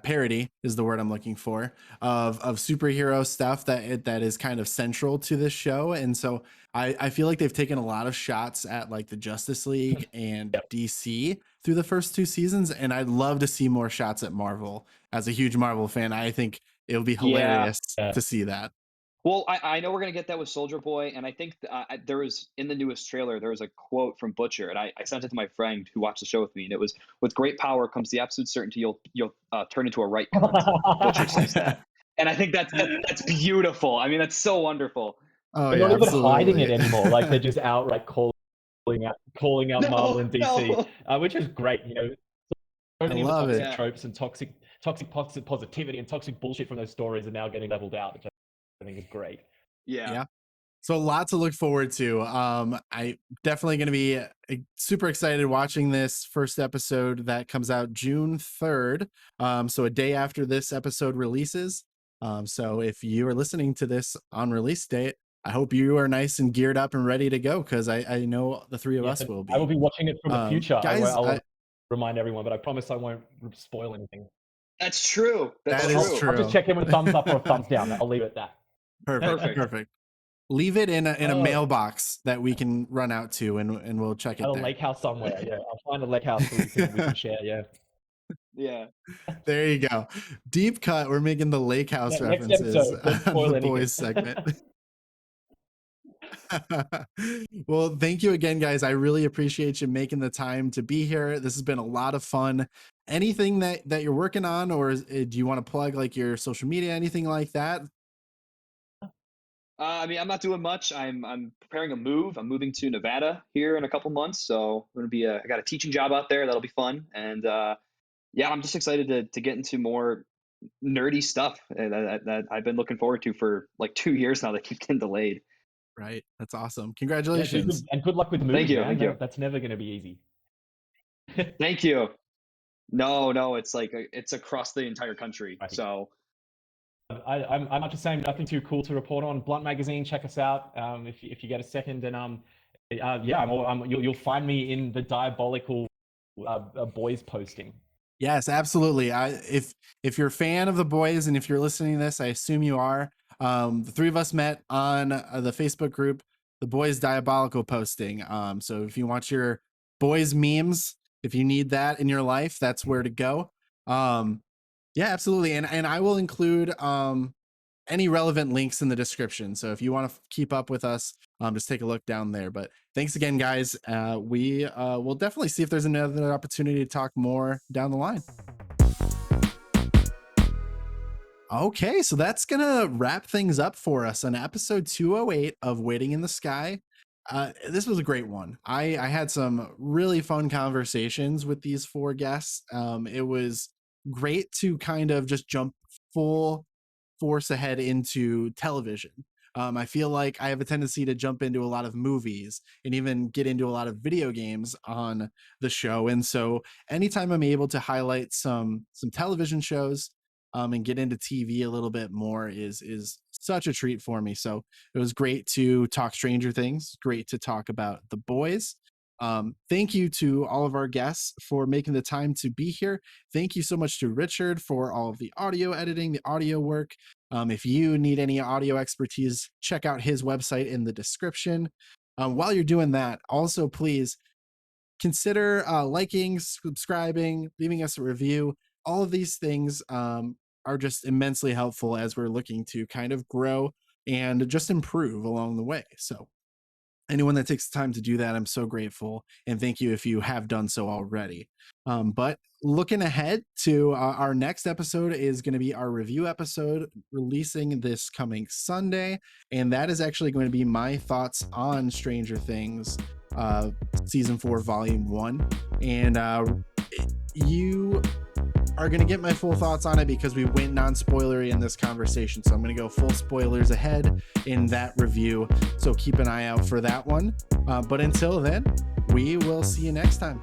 parody is the word I'm looking for of superhero stuff that is kind of central to this show. And so I feel like they've taken a lot of shots at like the Justice League and Yep. DC through the first two seasons, and I'd love to see more shots at Marvel. As a huge Marvel fan, I think it'll be yeah. hilarious to see that. Well, I know we're gonna get that with Soldier Boy, and I think there was in the newest trailer there was a quote from Butcher, and I sent it to my friend who watched the show with me, and it was, "With great power comes the absolute certainty you'll turn into a right cunt." Butcher says that, and I think that's beautiful. I mean, that's so wonderful. Oh They're yeah, not even hiding it absolutely. anymore. Like they're just outright calling out Marvel No, and DC, no, which is great. You know, so I many of the love toxic it. yeah, tropes and toxic positivity and toxic bullshit from those stories are now getting leveled out, which I think is great. yeah. Yeah. So a lot to look forward to. I definitely going to be super excited watching this first episode that comes out June 3rd. So a day after this episode releases. So if you are listening to this on release date, I hope you are nice and geared up and ready to go because I know the three of Yes, us and will I will be. be watching it from the future. Guys, I'll remind everyone, but I promise I won't spoil anything. That's true. That's that is I'll true. just true. check in with a thumbs up or a thumbs down. I'll leave it at Perfect. that. Perfect. Perfect. Leave it in a Oh, mailbox that we can run out to and we'll check at it a there. lake house somewhere. Yeah, I'll find a lake house so we can share. Yeah. Yeah. There you go. Deep cut. We're making the lake house Next references episode, don't of spoil the anything. boys segment. Well, thank you again, guys. I really appreciate you making the time to be here. This has been a lot of fun. Anything that you're working on, or do you want to plug like your social media, anything like that? I mean, I'm not doing much. I'm preparing a move. I'm moving to Nevada here in a couple months, so I'm gonna be I got a teaching job out there. That'll be fun, and yeah, I'm just excited to get into more nerdy stuff that I've been looking forward to for like 2 years now. That keep getting delayed. Right. That's awesome. Yeah, Congratulations. good luck with the Thank moving, you, man. thank you, That's never going to be easy. thank you. No, it's like it's across the entire country. Right. So I'm not just saying nothing too cool to report on. Blunt Magazine, check us out if you get a second. And yeah, you'll find me in the diabolical boys posting. Yes, absolutely. If you're a fan of the boys and if you're listening to this, I assume you are. The three of us met on the Facebook group, the Boys Diabolical Posting. So if you want your boys memes, if you need that in your life, that's where to go. Yeah, absolutely. And I will include any relevant links in the description. So if you want to keep up with us, just take a look down there. But thanks again, guys. We will definitely see if there's another opportunity to talk more down the line. Okay, so that's gonna wrap things up for us on episode 208 of Waiting in the Sky. This was a great one. I had some really fun conversations with these four guests. It was great to kind of just jump full force ahead into television. I feel like I have a tendency to jump into a lot of movies and even get into a lot of video games on the show. And so anytime I'm able to highlight some television shows and get into TV a little bit more is such a treat for me. So it was great to talk Stranger Things, great to talk about The Boys. Thank you to all of our guests for making the time to be here. Thank you so much to Richard for all of the audio editing, the audio work. If you need any audio expertise, check out his website in the description. While you're doing that, also please consider liking, subscribing, leaving us a review. All of these things are just immensely helpful as we're looking to kind of grow and just improve along the way. So anyone that takes the time to do that, I'm so grateful, and thank you if you have done so already. But looking ahead to our next episode is going to be our review episode, releasing this coming Sunday, and that is actually going to be my thoughts on Stranger Things season 4 volume 1. And you are going to get my full thoughts on it because we went non-spoilery in this conversation. So I'm going to go full spoilers ahead in that review. So keep an eye out for that one. But until then, we will see you next time.